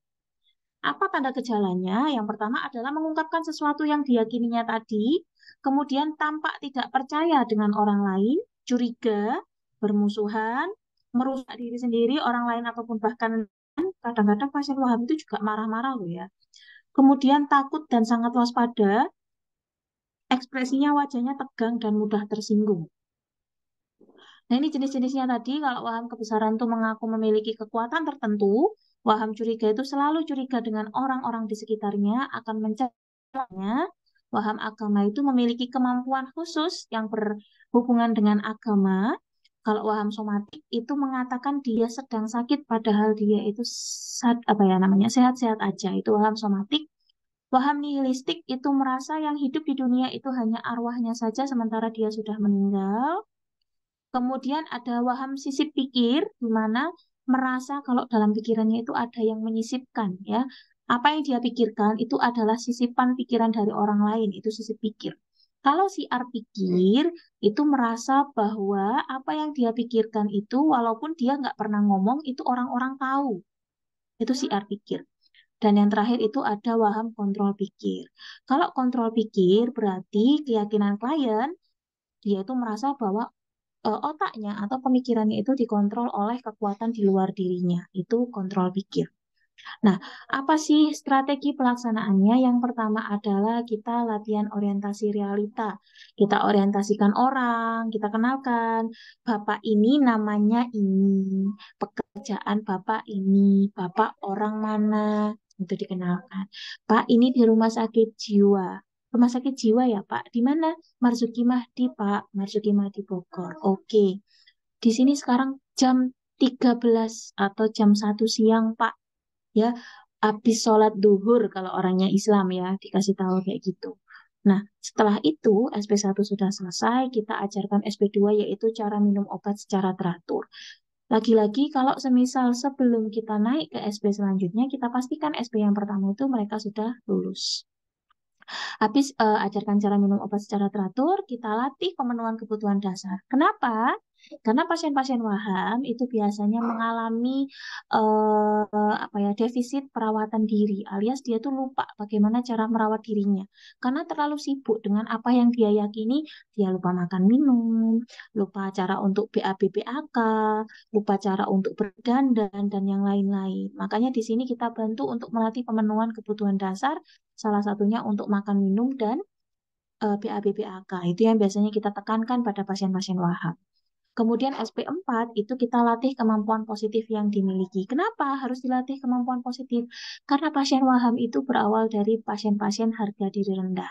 Speaker 1: Apa tanda gejalanya? Yang pertama adalah mengungkapkan sesuatu yang diyakininya tadi, kemudian tampak tidak percaya dengan orang lain, curiga, bermusuhan, merusak diri sendiri, orang lain ataupun bahkan kadang-kadang pasien waham itu juga marah-marah loh ya. Kemudian takut dan sangat waspada, ekspresinya wajahnya tegang dan mudah tersinggung. Nah, ini jenis-jenisnya tadi, kalau waham kebesaran itu mengaku memiliki kekuatan tertentu, waham curiga itu selalu curiga dengan orang-orang di sekitarnya, akan mencelanya. Waham agama itu memiliki kemampuan khusus yang berhubungan dengan agama. Kalau waham somatik itu mengatakan dia sedang sakit, padahal dia itu apa ya namanya sehat-sehat aja. Itu waham somatik. Waham nihilistik itu merasa yang hidup di dunia itu hanya arwahnya saja, sementara dia sudah meninggal. Kemudian ada waham sisip pikir, di mana merasa kalau dalam pikirannya itu ada yang menyisipkan, ya. Apa yang dia pikirkan itu adalah sisipan pikiran dari orang lain, itu sisip pikir. Kalau si R pikir, itu merasa bahwa apa yang dia pikirkan itu, walaupun dia nggak pernah ngomong, itu orang-orang tahu. Itu si R pikir. Dan yang terakhir itu ada waham kontrol pikir. Kalau kontrol pikir berarti keyakinan klien, dia itu merasa bahwa otaknya atau pemikirannya itu dikontrol oleh kekuatan di luar dirinya. Itu kontrol pikir. Nah, apa sih strategi pelaksanaannya? Yang pertama adalah kita latihan orientasi realita. Kita orientasikan orang, kita kenalkan, Bapak ini namanya ini, pekerjaan Bapak ini, Bapak orang mana, itu dikenalkan. Pak, ini di rumah sakit jiwa. Rumah sakit jiwa ya, Pak. Di mana? Marzuki Mahdi, Pak. Marzuki Mahdi Bogor. Oke. Di sini sekarang jam 13 atau jam 1 siang, Pak. Ya, habis sholat duhur kalau orangnya Islam ya, dikasih tahu kayak gitu. Nah, setelah itu SP1 sudah selesai, kita ajarkan SP2 yaitu cara minum obat secara teratur. Lagi-lagi kalau semisal sebelum kita naik ke SP selanjutnya, kita pastikan SP yang pertama itu mereka sudah lulus. Habis ajarkan cara minum obat secara teratur, kita latih pemenuhan kebutuhan dasar. Kenapa? Karena pasien-pasien waham itu biasanya mengalami apa ya defisit perawatan diri, alias dia tuh lupa bagaimana cara merawat dirinya. Karena terlalu sibuk dengan apa yang dia yakini, dia lupa makan minum, lupa cara untuk BAB-BAK, lupa cara untuk berdandan dan yang lain-lain. Makanya di sini kita bantu untuk melatih pemenuhan kebutuhan dasar, salah satunya untuk makan minum dan BAB-BAK. Itu yang biasanya kita tekankan pada pasien-pasien waham. Kemudian SP4 itu kita latih kemampuan positif yang dimiliki. Kenapa harus dilatih kemampuan positif? Karena pasien waham itu berawal dari pasien-pasien harga diri rendah.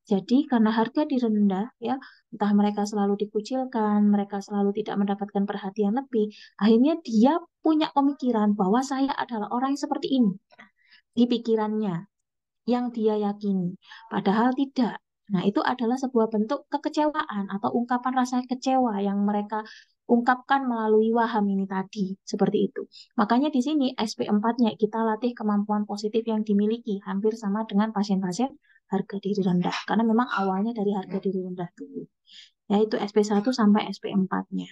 Speaker 1: Jadi karena harga diri rendah, ya, entah mereka selalu dikucilkan, mereka selalu tidak mendapatkan perhatian lebih, akhirnya dia punya pemikiran bahwa saya adalah orang yang seperti ini di pikirannya yang dia yakini. Padahal tidak. Nah, itu adalah sebuah bentuk kekecewaan atau ungkapan rasa kecewa yang mereka ungkapkan melalui waham ini tadi. Seperti itu. Makanya di sini SP4-nya kita latih kemampuan positif yang dimiliki. Hampir sama dengan pasien-pasien harga diri rendah. Karena memang awalnya dari harga diri rendah dulu. Yaitu SP1 sampai SP4-nya.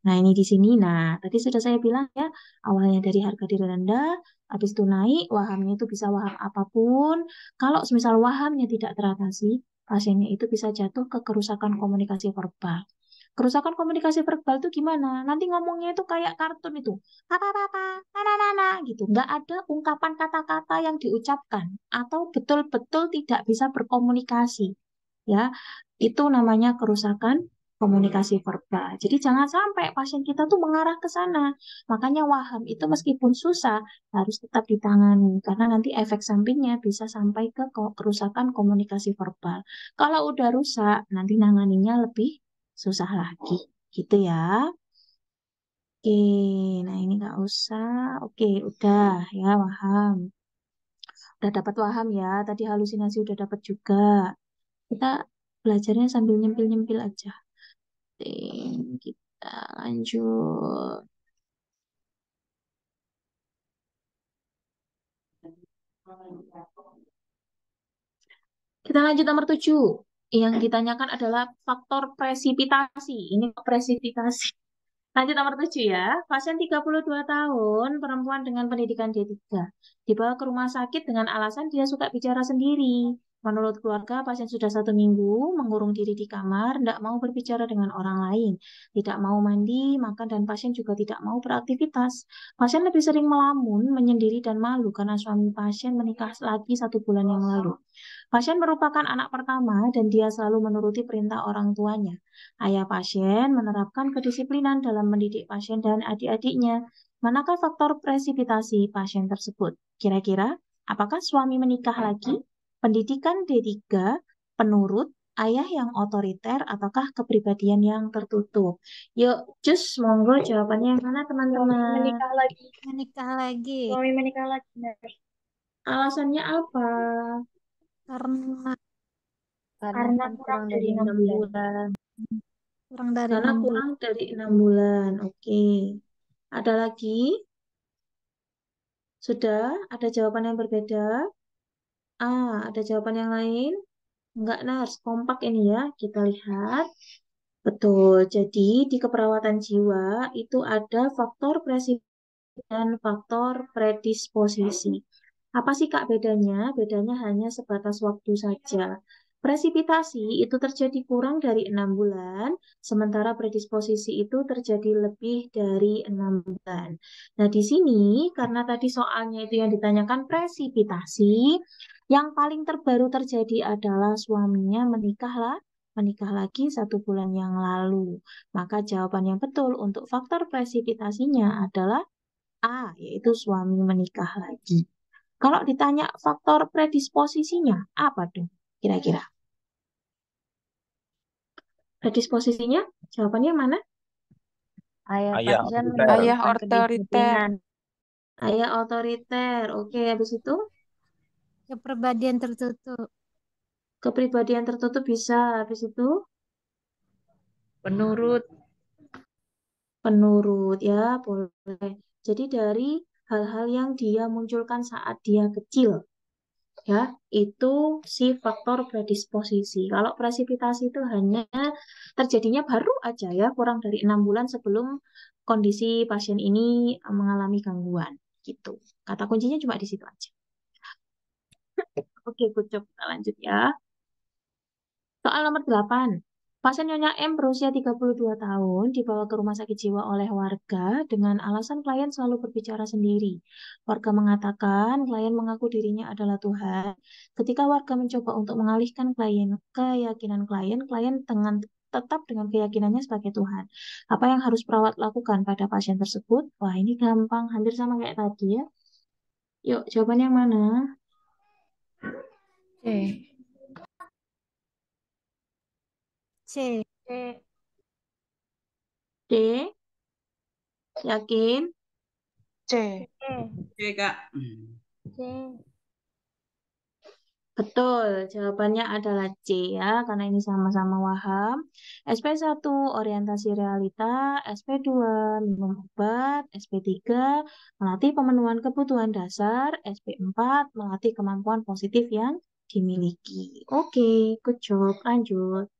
Speaker 1: Nah, ini di sini. Nah, tadi sudah saya bilang ya, awalnya dari harga diri rendah, habis itu naik, wahamnya itu bisa waham apapun. Kalau semisal wahamnya tidak teratasi, pasiennya itu bisa jatuh ke kerusakan komunikasi verbal. Kerusakan komunikasi verbal itu gimana? Nanti ngomongnya itu kayak kartun itu. Apa-apa, nana, gitu. Nggak ada ungkapan kata-kata yang diucapkan. Atau betul-betul tidak bisa berkomunikasi. Ya, itu namanya kerusakan komunikasi verbal. Jadi jangan sampai pasien kita tuh mengarah ke sana. Makanya waham itu meskipun susah harus tetap ditangani karena nanti efek sampingnya bisa sampai ke kerusakan komunikasi verbal. Kalau udah rusak, nanti nanganinya lebih susah lagi. Gitu ya. Oke, nah ini nggak usah. Oke, udah ya waham. Udah dapat waham ya. Tadi halusinasi udah dapat juga. Kita belajarnya sambil nyempil-nyempil aja. Kita lanjut. Kita lanjut nomor 7. Yang ditanyakan adalah faktor presipitasi. Ini presipitasi. Lanjut nomor 7 ya. Pasien 32 tahun, perempuan dengan pendidikan D3. Dibawa ke rumah sakit dengan alasan dia suka bicara sendiri. Menurut keluarga, pasien sudah 1 minggu mengurung diri di kamar, tidak mau berbicara dengan orang lain, tidak mau mandi, makan, dan pasien juga tidak mau beraktivitas. Pasien lebih sering melamun, menyendiri, dan malu karena suami pasien menikah lagi 1 bulan yang lalu. Pasien merupakan anak pertama dan dia selalu menuruti perintah orang tuanya. Ayah pasien menerapkan kedisiplinan dalam mendidik pasien dan adik-adiknya. Manakah faktor presipitasi pasien tersebut? Kira-kira, apakah suami menikah lagi, pendidikan D3, penurut, ayah yang otoriter, ataukah kepribadian yang tertutup? Yuk, cus, monggo jawabannya yang mana
Speaker 5: Suami
Speaker 1: teman-teman?
Speaker 5: menikah lagi.
Speaker 3: Menikah lagi
Speaker 5: Suami menikah lagi. Nurse.
Speaker 1: Alasannya apa?
Speaker 3: karena
Speaker 5: Karena
Speaker 3: kan
Speaker 5: kurang
Speaker 3: kurang
Speaker 5: dari
Speaker 3: dari
Speaker 5: 6
Speaker 3: 6
Speaker 5: bulan.
Speaker 3: bulan. Kurang dari
Speaker 1: Karena
Speaker 3: 6 bulan.
Speaker 1: kurang dari 6 bulan. Oke. Ada lagi? Sudah? Ada jawaban yang berbeda? Ada jawaban yang lain? Enggak, Nars. Kompak ini ya. Kita lihat. Betul. Jadi, di keperawatan jiwa itu ada faktor dan faktor predisposisi. Apa sih Kak bedanya? Bedanya hanya sebatas waktu saja. Presipitasi itu terjadi kurang dari 6 bulan, sementara predisposisi itu terjadi lebih dari 6 bulan. Nah, di sini karena tadi soalnya itu yang ditanyakan presipitasi, yang paling terbaru terjadi adalah suaminya menikah lagi 1 bulan yang lalu. Maka jawaban yang betul untuk faktor presipitasinya adalah A, yaitu suami menikah lagi. Kalau ditanya faktor predisposisinya, apa tuh kira-kira? Predisposisinya, jawabannya mana?
Speaker 3: Ayah
Speaker 6: Ayah
Speaker 3: pasien
Speaker 6: otoriter.
Speaker 4: Ayah
Speaker 3: menerapkan
Speaker 4: otoriter.
Speaker 3: kedisiplinan,
Speaker 1: Ayah otoriter. Oke, habis itu
Speaker 3: kepribadian tertutup,
Speaker 1: kepribadian tertutup bisa. Habis itu
Speaker 3: penurut,
Speaker 1: penurut ya, boleh. Jadi dari hal-hal yang dia munculkan saat dia kecil, ya, itu si faktor predisposisi. Kalau presipitasi itu hanya terjadinya baru aja ya, kurang dari 6 bulan sebelum kondisi pasien ini mengalami gangguan, gitu. Kata kuncinya cuma di situ aja. Oke, Kucuk, kita lanjut ya. Soal nomor 8. Pasien Nyonya M berusia 32 tahun dibawa ke rumah sakit jiwa oleh warga dengan alasan klien selalu berbicara sendiri. Warga mengatakan klien mengaku dirinya adalah Tuhan. Ketika warga mencoba untuk mengalihkan keyakinan klien, klien tetap dengan keyakinannya sebagai Tuhan. Apa yang harus perawat lakukan pada pasien tersebut? Wah, ini gampang, hampir sama kayak tadi ya. Yuk, jawabannya yang mana?
Speaker 3: C. C.
Speaker 5: C.
Speaker 1: D, yakin?
Speaker 2: C.
Speaker 5: C.
Speaker 6: Oke, Kak.
Speaker 5: C.
Speaker 1: Betul, jawabannya adalah C ya, karena ini sama-sama waham. SP1 orientasi realita, SP2 minum obat, SP3 melatih pemenuhan kebutuhan dasar, SP4 melatih kemampuan positif yang dimiliki. Oke, good job. Lanjut.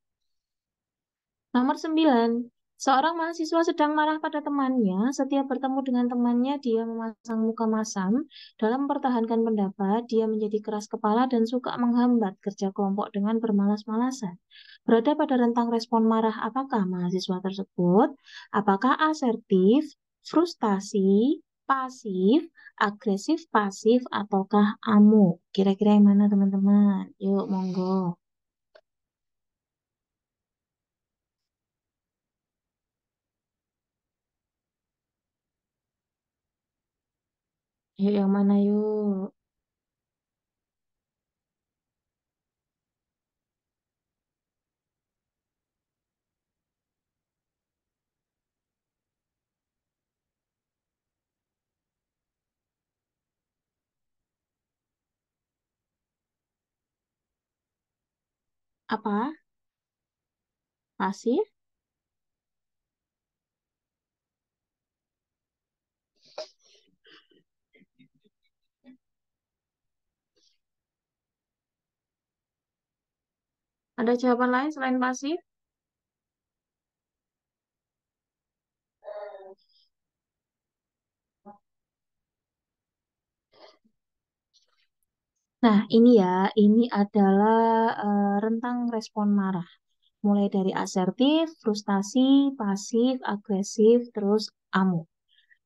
Speaker 1: Nomor 9. Seorang mahasiswa sedang marah pada temannya. Setiap bertemu dengan temannya, dia memasang muka masam. Dalam mempertahankan pendapat, dia menjadi keras kepala dan suka menghambat kerja kelompok dengan bermalas-malasan. Berada pada rentang respon marah, apakah mahasiswa tersebut? Apakah asertif, frustasi, pasif, agresif, pasif, ataukah amuk? Kira-kira yang mana, teman-teman? Yuk, monggo. Yuk, yang mana yuk? Apa? Pasif? Ada jawaban lain selain pasif? Nah, ini ya, ini adalah rentang respon marah. Mulai dari asertif, frustasi, pasif, agresif, terus amuk.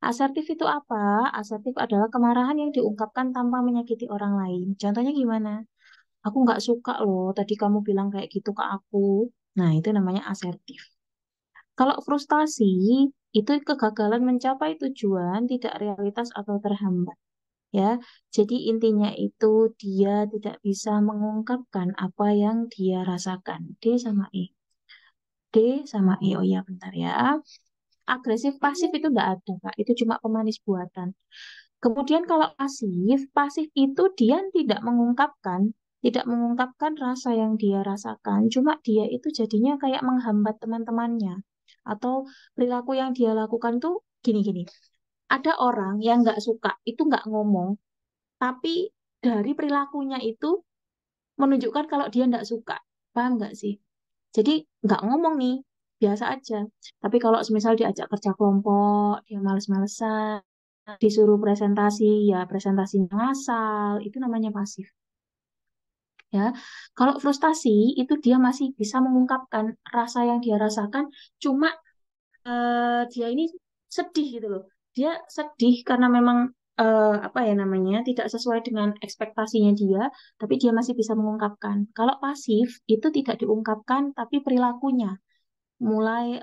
Speaker 1: Asertif itu apa? Asertif adalah kemarahan yang diungkapkan tanpa menyakiti orang lain. Contohnya gimana? Aku nggak suka loh, tadi kamu bilang kayak gitu ke aku. Nah, itu namanya asertif. Kalau frustasi, itu kegagalan mencapai tujuan, tidak realitas atau terhambat. Ya, jadi intinya itu dia tidak bisa mengungkapkan apa yang dia rasakan. D sama E. D sama E. Oh iya, bentar ya. Agresif pasif itu enggak ada, Kak. Itu cuma pemanis buatan. Kemudian kalau pasif, pasif itu dia tidak mengungkapkan rasa yang dia rasakan. Cuma dia itu jadinya kayak menghambat teman-temannya. Atau perilaku yang dia lakukan tuh gini-gini. Ada orang yang nggak suka, itu nggak ngomong, tapi dari perilakunya itu menunjukkan kalau dia nggak suka. Paham nggak sih? Jadi nggak ngomong nih, biasa aja. Tapi kalau semisal diajak kerja kelompok, dia males-malesan, disuruh presentasi, ya presentasinya ngasal, itu namanya pasif. Ya, kalau frustasi itu dia masih bisa mengungkapkan rasa yang dia rasakan, cuma dia ini sedih gitu loh. Dia sedih karena memang apa ya namanya tidak sesuai dengan ekspektasinya dia, tapi dia masih bisa mengungkapkan. Kalau pasif itu tidak diungkapkan, tapi perilakunya mulai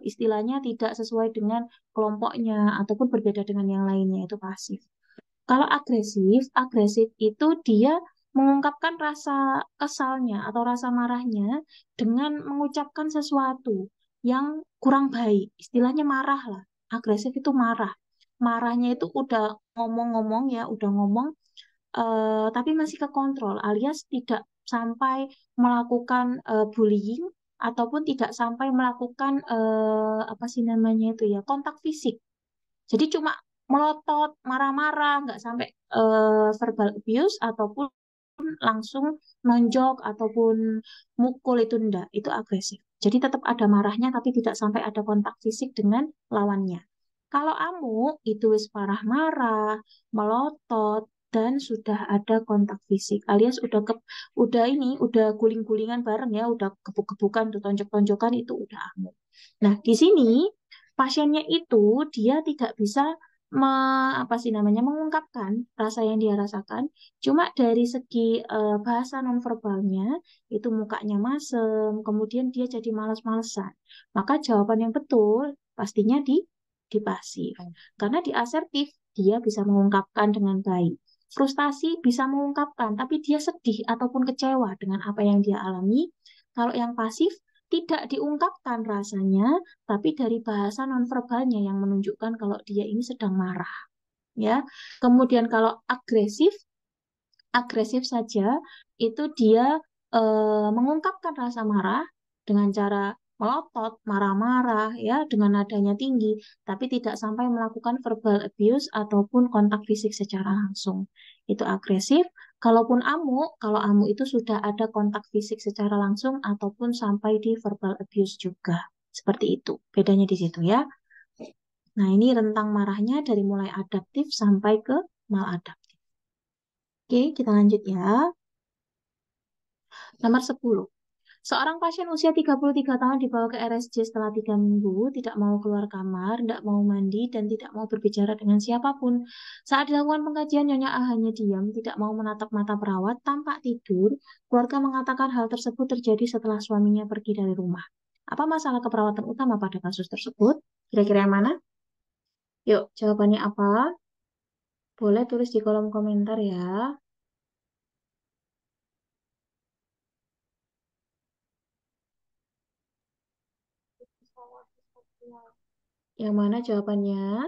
Speaker 1: istilahnya tidak sesuai dengan kelompoknya ataupun berbeda dengan yang lainnya itu pasif. Kalau agresif, agresif itu dia mengungkapkan rasa kesalnya atau rasa marahnya dengan mengucapkan sesuatu yang kurang baik. Istilahnya marah lah. Agresif itu marah. Marahnya itu udah ngomong-ngomong ya, udah ngomong tapi masih kekontrol alias tidak sampai melakukan bullying ataupun tidak sampai melakukan apa sih namanya itu ya kontak fisik. Jadi cuma melotot, marah-marah, nggak sampai verbal abuse ataupun langsung nonjok ataupun mukul itu enggak, itu agresif. Jadi tetap ada marahnya tapi tidak sampai ada kontak fisik dengan lawannya. Kalau amuk itu wis parah marah, melotot dan sudah ada kontak fisik alias udah guling-gulingan bareng ya, udah gebuk-gebukan, udah tonjok-tonjokan itu udah amuk. Nah, di sini pasiennya itu dia tidak bisa apa sih namanya mengungkapkan rasa yang dia rasakan. Cuma dari segi bahasa nonverbalnya itu mukanya masem, kemudian dia jadi malas-malesan. Maka jawaban yang betul pastinya di pasif. Karena di asertif dia bisa mengungkapkan dengan baik. Frustasi bisa mengungkapkan, tapi dia sedih ataupun kecewa dengan apa yang dia alami. Kalau yang pasif tidak diungkapkan rasanya, tapi dari bahasa nonverbalnya yang menunjukkan kalau dia ini sedang marah, ya. Kemudian kalau agresif, agresif saja itu dia mengungkapkan rasa marah dengan cara melotot, marah-marah, ya, dengan nadanya tinggi, tapi tidak sampai melakukan verbal abuse ataupun kontak fisik secara langsung. Itu agresif. Kalaupun amuk, kalau amuk itu sudah ada kontak fisik secara langsung ataupun sampai di verbal abuse juga. Seperti itu. Bedanya di situ ya. Nah, ini rentang marahnya dari mulai adaptif sampai ke maladaptif. Oke, kita lanjut ya. Nomor 10. Seorang pasien usia 33 tahun dibawa ke RSJ setelah 3 minggu, tidak mau keluar kamar, tidak mau mandi, dan tidak mau berbicara dengan siapapun. Saat dilakukan pengkajian, Nyonya A hanya diam, tidak mau menatap mata perawat, tampak tidur. Keluarga mengatakan hal tersebut terjadi setelah suaminya pergi dari rumah. Apa masalah keperawatan utama pada kasus tersebut? Kira-kira yang mana? Yuk, jawabannya apa? Boleh tulis di kolom komentar ya. Yang mana jawabannya?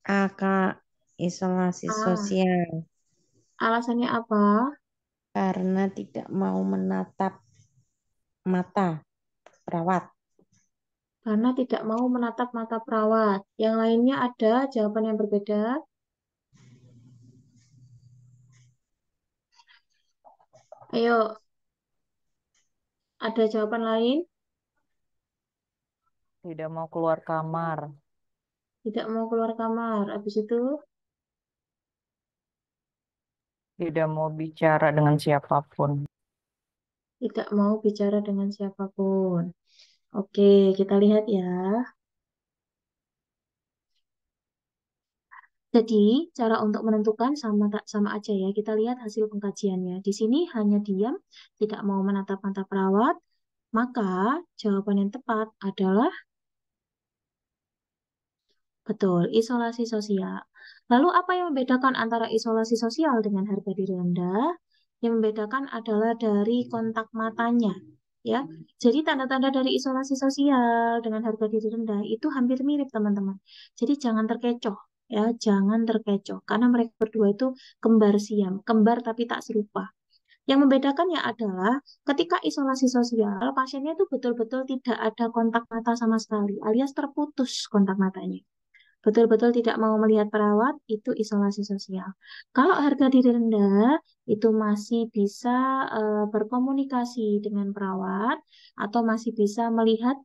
Speaker 6: A, Kak, isolasi
Speaker 1: A.
Speaker 6: sosial
Speaker 1: Alasannya apa?
Speaker 6: karena tidak mau menatap mata perawat.
Speaker 1: Karena tidak mau menatap mata perawat. Yang lainnya ada jawaban yang berbeda. Ayo, ada jawaban lain?
Speaker 4: Tidak mau keluar kamar.
Speaker 1: Tidak mau keluar kamar. Habis itu
Speaker 4: Tidak mau bicara dengan siapapun.
Speaker 1: Tidak mau bicara dengan siapapun. Oke, kita lihat ya. Jadi, cara untuk menentukan sama aja ya. Kita lihat hasil pengkajiannya. Di sini hanya diam, tidak mau menatap mata perawat. Maka jawaban yang tepat adalah betul, isolasi sosial. Lalu apa yang membedakan antara isolasi sosial dengan harga diri rendah? Yang membedakan adalah dari kontak matanya. Ya, jadi tanda-tanda dari isolasi sosial dengan harga diri rendah itu hampir mirip teman-teman. Jadi jangan terkecoh, ya, jangan terkecoh karena mereka berdua itu kembar siam, kembar tapi tak serupa. Yang membedakannya adalah ketika isolasi sosial, pasiennya itu betul-betul tidak ada kontak mata sama sekali, alias terputus kontak matanya. Betul-betul tidak mau melihat perawat, itu isolasi sosial. Kalau harga diri rendah, itu masih bisa berkomunikasi dengan perawat atau masih bisa melihat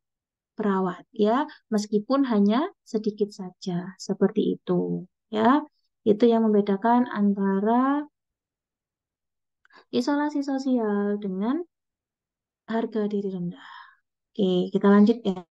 Speaker 1: perawat, ya, meskipun hanya sedikit saja, seperti itu, ya. Itu yang membedakan antara isolasi sosial dengan harga diri rendah. Oke, kita lanjut ya.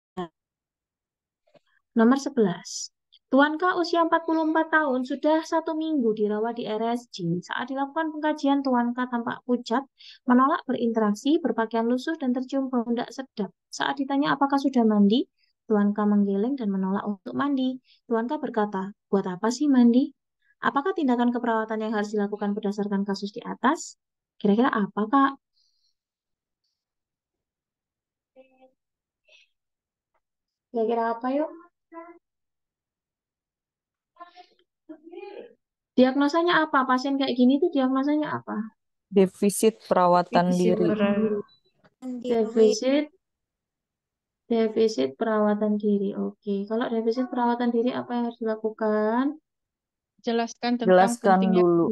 Speaker 1: Nomor 11. Tuanka usia 44 tahun sudah 1 minggu dirawat di RSJ. Saat dilakukan pengkajian, Tuanka tampak pucat, menolak berinteraksi, berpakaian lusuh, dan tercium bau tidak sedap. Saat ditanya apakah sudah mandi, Tuanka menggeleng dan menolak untuk mandi. Tuanka berkata, buat apa sih mandi? Apakah tindakan keperawatan yang harus dilakukan berdasarkan kasus di atas? Kira-kira apa, Kak? Kira-kira apa yuk? Diagnosanya apa? Pasien kayak gini tuh diagnosanya apa?
Speaker 4: Defisit perawatan
Speaker 3: Defisit
Speaker 4: diri.
Speaker 3: perawatan diri.
Speaker 1: Defisit defisit perawatan diri. Oke, kalau defisit perawatan diri apa yang harus dilakukan?
Speaker 7: Jelaskan tentang
Speaker 4: Jelaskan
Speaker 7: pentingnya
Speaker 4: dulu.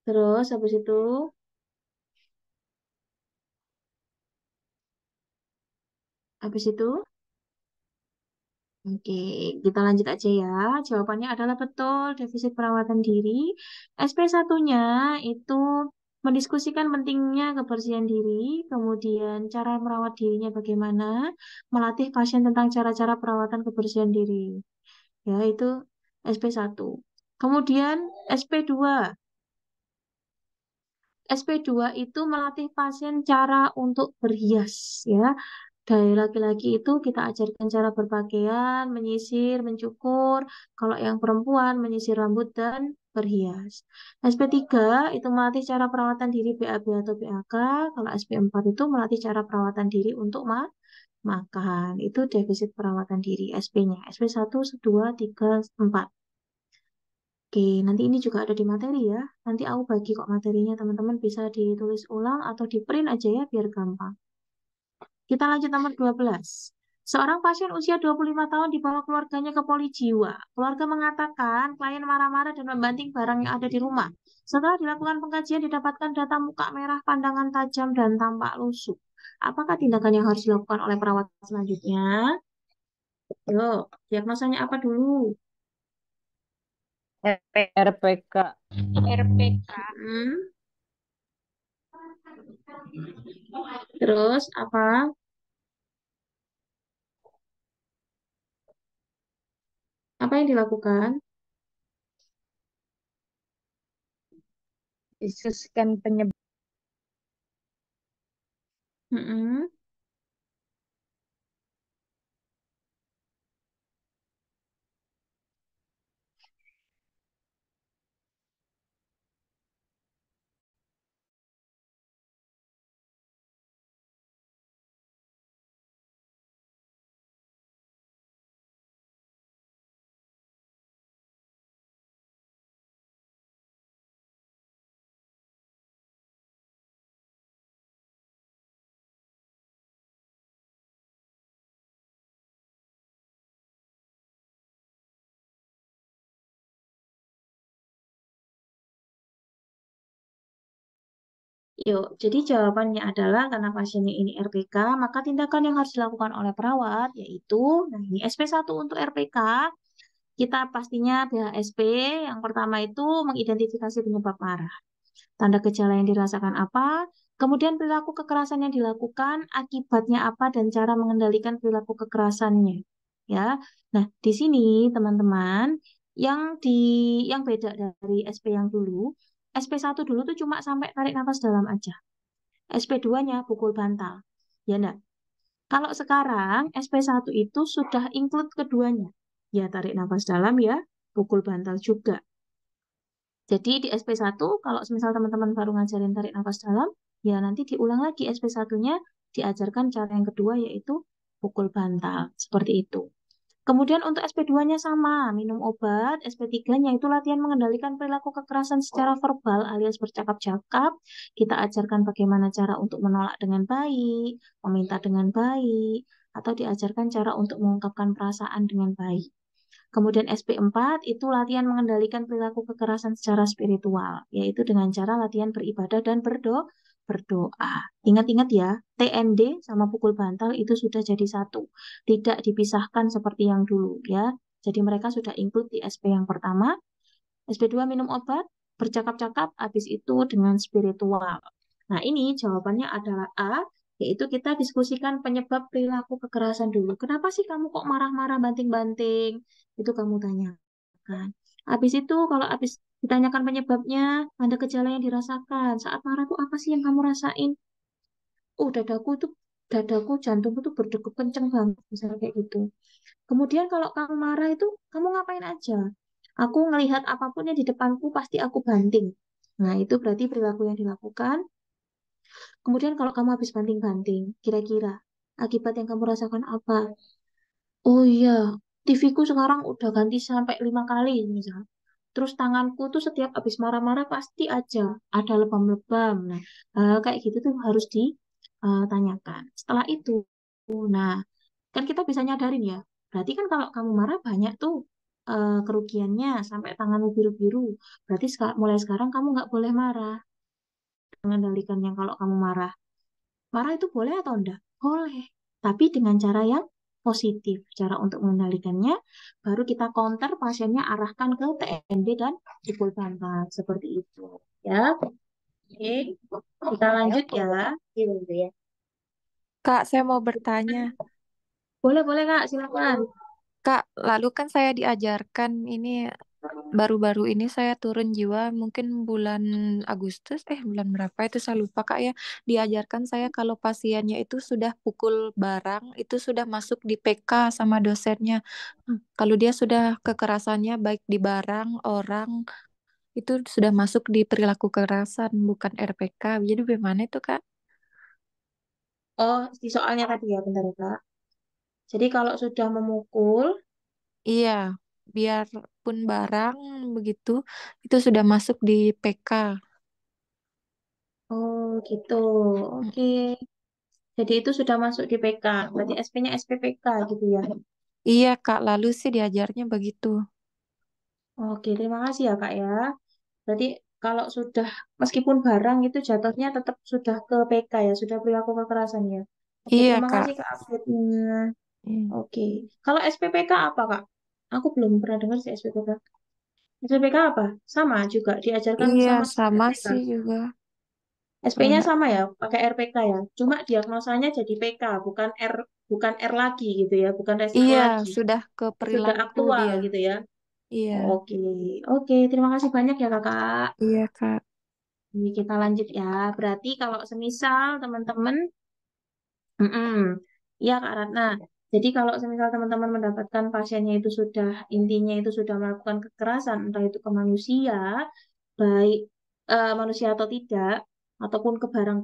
Speaker 1: Terus habis itu Oke, kita lanjut aja ya. Jawabannya adalah betul, defisit perawatan diri. SP1-nya itu mendiskusikan pentingnya kebersihan diri, kemudian cara merawat dirinya bagaimana, melatih pasien tentang cara-cara perawatan kebersihan diri. Ya, itu SP1. Kemudian SP2. SP2 itu melatih pasien cara untuk berhias, ya. Dari laki-laki itu kita ajarkan cara berpakaian, menyisir, mencukur. Kalau yang perempuan, menyisir rambut dan berhias. SP3 itu melatih cara perawatan diri BAB atau BAK. Kalau SP4 itu melatih cara perawatan diri untuk makan. Itu defisit perawatan diri SP-nya. SP1, 2, 3, 4. Oke, nanti ini juga ada di materi ya. Nanti aku bagi kok materinya, teman-teman bisa ditulis ulang atau di print aja ya biar gampang. Kita lanjut nomor 12. Seorang pasien usia 25 tahun dibawa keluarganya ke poli jiwa. Keluarga mengatakan klien marah-marah dan membanting barang yang ada di rumah. Setelah dilakukan pengkajian didapatkan data muka merah, pandangan tajam, dan tampak lusuh. Apakah tindakan yang harus dilakukan oleh perawat selanjutnya? Yuk, diagnosanya apa dulu?
Speaker 4: RPK.
Speaker 5: RPK.
Speaker 1: Terus apa? Apa yang dilakukan?
Speaker 6: Diskusikan penyebab.
Speaker 1: Mm-mm. Yuk, jadi jawabannya adalah karena pasiennya ini RPK, maka tindakan yang harus dilakukan oleh perawat yaitu, nah ini SP1 untuk RPK, kita pastinya BHSP. Yang pertama itu mengidentifikasi penyebab marah. Tanda gejala yang dirasakan apa, kemudian perilaku kekerasan yang dilakukan, akibatnya apa, dan cara mengendalikan perilaku kekerasannya. Ya, nah di sini teman-teman yang beda dari SP yang dulu, SP1 dulu tuh cuma sampai tarik nafas dalam aja. SP2-nya pukul bantal. Ya enggak? Kalau sekarang SP1 itu sudah include keduanya. Ya tarik nafas dalam ya, pukul bantal juga. Jadi di SP1, kalau misal teman-teman baru ngajarin tarik nafas dalam, ya nanti diulang lagi SP1-nya, diajarkan cara yang kedua yaitu pukul bantal. Seperti itu. Kemudian untuk SP2-nya sama, minum obat. SP3-nya itu latihan mengendalikan perilaku kekerasan secara verbal alias bercakap-cakap. Kita ajarkan bagaimana cara untuk menolak dengan baik, meminta dengan baik, atau diajarkan cara untuk mengungkapkan perasaan dengan baik. Kemudian SP4 itu latihan mengendalikan perilaku kekerasan secara spiritual, yaitu dengan cara latihan beribadah dan berdoa. Ingat-ingat ya, TND sama pukul bantal itu sudah jadi satu. Tidak dipisahkan seperti yang dulu ya. Jadi mereka sudah include di SP yang pertama. SP2 minum obat, bercakap-cakap, habis itu dengan spiritual. Nah ini jawabannya adalah A, yaitu kita diskusikan penyebab perilaku kekerasan dulu. Kenapa sih kamu kok marah-marah banting-banting? Itu kamu tanyakan. Habis itu kalau habis ditanyakan penyebabnya, tanda gejala yang dirasakan. Saat marah tuh apa sih yang kamu rasain? Oh, dadaku, jantungku tuh berdegup kenceng banget, misalnya kayak gitu. Kemudian kalau kamu marah itu, kamu ngapain aja? Aku ngelihat apapun yang di depanku pasti aku banting. Nah, itu berarti perilaku yang dilakukan. Kemudian kalau kamu habis banting-banting, kira-kira akibat yang kamu rasakan apa? Oh iya, TV-ku sekarang udah ganti sampai 5 kali misal. Terus tanganku tuh setiap habis marah-marah pasti aja ada lebam-lebam. Nah, hal kayak gitu tuh harus ditanyakan. Setelah itu, nah kan kita bisa nyadarin ya. Berarti kan kalau kamu marah banyak tuh kerugiannya sampai tanganmu biru-biru. Berarti mulai sekarang kamu nggak boleh marah. Mengendalikannya kalau kamu marah. Marah itu boleh atau enggak? Boleh. Tapi dengan cara yang positif. Cara untuk mengendalikannya, baru kita counter pasiennya arahkan ke TND dan pukul bantal. Seperti itu. Ya. Oke. Kita lanjut ya. Gitu ya.
Speaker 8: Kak, saya mau bertanya.
Speaker 1: Boleh, boleh Kak. Silakan.
Speaker 8: Kak, lalu kan saya diajarkan ini baru-baru ini saya turun jiwa mungkin bulan Agustus, bulan berapa itu saya lupa Kak ya. Diajarkan saya kalau pasiennya itu sudah pukul barang, itu sudah masuk di PK sama dosennya. Kalau dia sudah kekerasannya baik di barang, orang, itu sudah masuk di perilaku kekerasan, bukan RPK. Jadi bagaimana itu Kak?
Speaker 1: Oh, di soalnya tadi ya, bentar ya Kak. Jadi kalau sudah memukul,
Speaker 8: Iya, biarpun barang begitu, itu sudah masuk di PK.
Speaker 1: oh gitu.
Speaker 8: Mm.
Speaker 1: Oke. Jadi itu sudah masuk di PK. Berarti SP-nya SPPK gitu ya.
Speaker 8: Iya, Kak, lalu sih diajarnya begitu.
Speaker 1: Oke, terima kasih ya Kak ya. Berarti kalau sudah meskipun barang itu jatuhnya tetap sudah ke PK ya, sudah perilaku kekerasan ya. Oke,
Speaker 8: Iya,
Speaker 1: terima
Speaker 8: Kak.
Speaker 1: kasih Kak update-nya.
Speaker 8: Mm.
Speaker 1: Oke. Kalau SPPK apa Kak? Aku belum pernah dengar sih SPPK. SPPK apa? Sama juga diajarkan
Speaker 8: Iya,
Speaker 1: sama seperti
Speaker 8: sama
Speaker 1: RPK.
Speaker 8: sih juga.
Speaker 1: SP-nya
Speaker 8: Pernah.
Speaker 1: sama ya, pakai RPK ya. Cuma diagnosanya jadi PK, bukan R lagi gitu ya, bukan resiko
Speaker 8: Iya,
Speaker 1: lagi.
Speaker 8: sudah ke
Speaker 1: Sudah
Speaker 8: perilaku
Speaker 1: aktual
Speaker 8: dia.
Speaker 1: gitu ya.
Speaker 8: Iya,
Speaker 1: Oke, oke. Terima kasih banyak ya Kakak.
Speaker 8: iya, Kak.
Speaker 1: Ini kita lanjut ya. Berarti kalau semisal teman-teman, mm ya Kak Ratna. Jadi kalau semisal teman-teman mendapatkan pasiennya itu sudah intinya itu sudah melakukan kekerasan, entah itu ke manusia, baik manusia atau tidak, ataupun ke barang.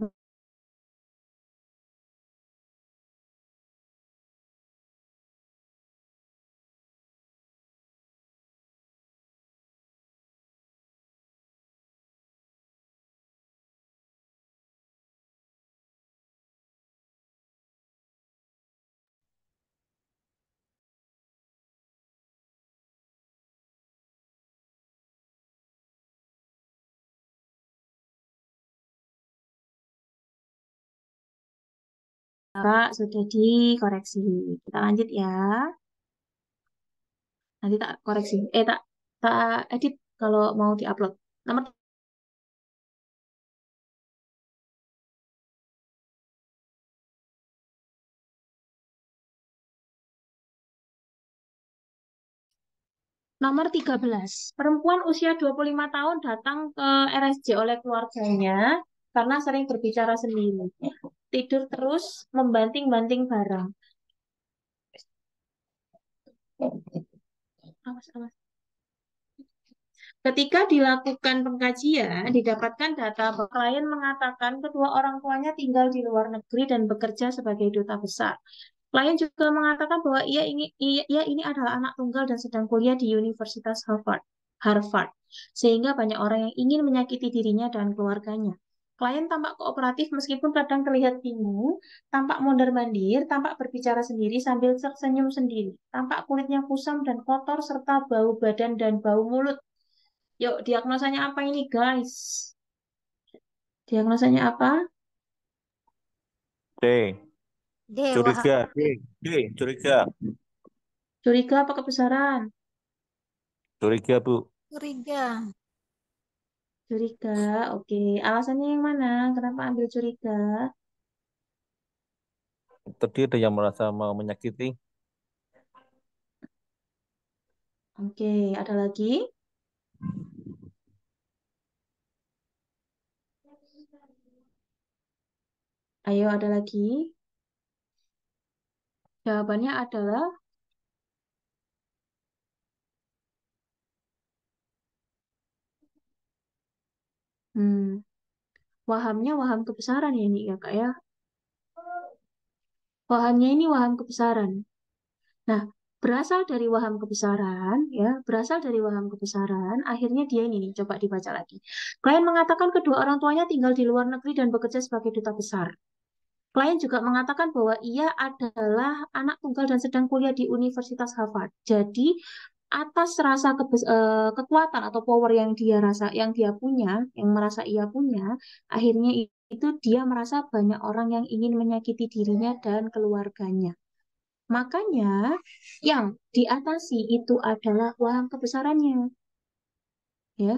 Speaker 1: Kak, sudah dikoreksi. Kita lanjut ya. Nanti tak koreksi. Tak tak edit kalau mau diupload. Nomor Nomor 13, perempuan usia 25 tahun datang ke RSJ oleh keluarganya karena sering berbicara sendiri. Tidur terus, membanting-banting barang. Awas, awas. Ketika dilakukan pengkajian, didapatkan data bahwa klien mengatakan kedua orang tuanya tinggal di luar negeri dan bekerja sebagai duta besar. Klien juga mengatakan bahwa ia ini adalah anak tunggal dan sedang kuliah di Universitas Harvard, sehingga banyak orang yang ingin menyakiti dirinya dan keluarganya. Klien tampak kooperatif meskipun kadang terlihat bingung, tampak mondar-mandir, tampak berbicara sendiri sambil tersenyum sendiri, tampak kulitnya kusam dan kotor serta bau badan dan bau mulut. Yuk, diagnosanya apa ini, guys? Diagnosanya apa?
Speaker 9: D.
Speaker 3: Dewa.
Speaker 9: Curiga. D. Curiga.
Speaker 1: Curiga apa kebesaran?
Speaker 9: Curiga, Bu.
Speaker 3: Curiga.
Speaker 1: Curiga, oke. Alasannya yang mana? Kenapa ambil curiga?
Speaker 9: Tadi ada yang merasa mau menyakiti.
Speaker 1: Oke, ada lagi? Ayo, ada lagi? Jawabannya adalah hmm, wahamnya waham kebesaran ya ini ya Kak ya. Wahamnya ini waham kebesaran. Nah, berasal dari waham kebesaran ya, berasal dari waham kebesaran, akhirnya dia ini nih, coba dibaca lagi. Klien mengatakan kedua orang tuanya tinggal di luar negeri dan bekerja sebagai duta besar. Klien juga mengatakan bahwa ia adalah anak tunggal dan sedang kuliah di Universitas Harvard. Jadi, atas rasa kekuatan atau power yang dia rasa, yang dia punya, yang merasa ia punya, akhirnya itu dia merasa banyak orang yang ingin menyakiti dirinya dan keluarganya. Makanya, yang diatasi itu adalah waham kebesarannya, ya.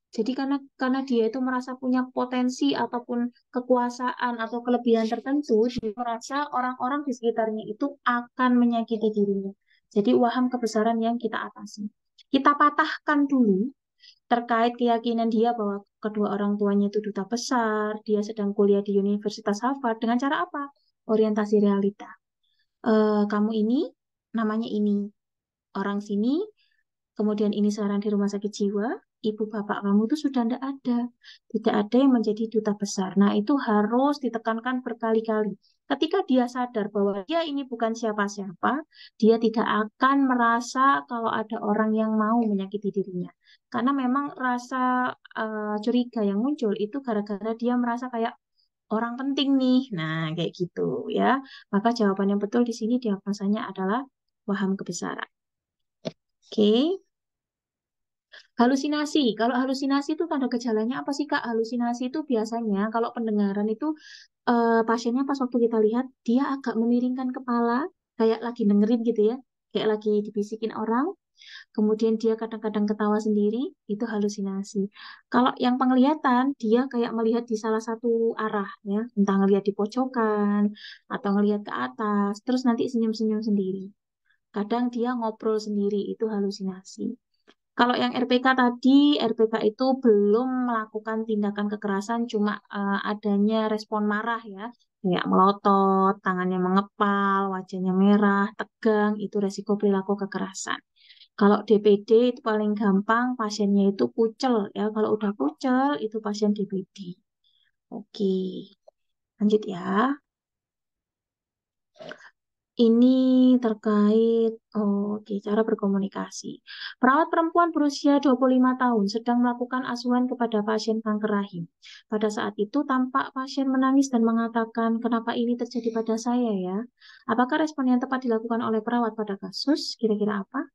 Speaker 1: Jadi karena dia itu merasa punya potensi ataupun kekuasaan atau kelebihan tertentu, dia merasa orang-orang di sekitarnya itu akan menyakiti dirinya. Jadi waham kebesaran yang kita atasi. Kita patahkan dulu terkait keyakinan dia bahwa kedua orang tuanya itu duta besar, dia sedang kuliah di Universitas Harvard dengan cara apa? Orientasi realita. Kamu ini namanya ini, orang sini. Kemudian ini sekarang di rumah sakit jiwa, ibu bapak kamu itu sudah tidak ada. Tidak ada yang menjadi duta besar. Nah, itu harus ditekankan berkali-kali. Ketika dia sadar bahwa dia ini bukan siapa-siapa, dia tidak akan merasa kalau ada orang yang mau menyakiti dirinya. Karena memang rasa curiga yang muncul itu gara-gara dia merasa kayak orang penting nih. Nah, kayak gitu ya. Maka jawaban yang betul di sini diagnosanya adalah waham kebesaran. Oke. Halusinasi. Kalau halusinasi itu tanda gejalanya apa sih, Kak? Halusinasi itu biasanya kalau pendengaran itu pasiennya pas waktu kita lihat dia agak memiringkan kepala, kayak lagi dengerin gitu ya, kayak lagi dibisikin orang. Kemudian dia kadang-kadang ketawa sendiri, itu halusinasi. Kalau yang penglihatan, dia kayak melihat di salah satu arah ya, entah ngelihat di pojokan atau ngelihat ke atas, terus nanti senyum-senyum sendiri. Kadang dia ngobrol sendiri, itu halusinasi. Kalau yang RPK tadi, RPK itu belum melakukan tindakan kekerasan, cuma adanya respon marah ya, kayak melotot, tangannya mengepal, wajahnya merah, tegang, itu resiko perilaku kekerasan. Kalau DPD itu paling gampang, pasiennya itu kucel ya. Kalau udah kucel, itu pasien DPD. Oke, lanjut ya. Ini terkait oke, cara berkomunikasi. Perawat perempuan berusia 25 tahun sedang melakukan asuhan kepada pasien kanker rahim. Pada saat itu tampak pasien menangis dan mengatakan, "Kenapa ini terjadi pada saya ya?" Apakah respon yang tepat dilakukan oleh perawat pada kasus? Kira-kira apa?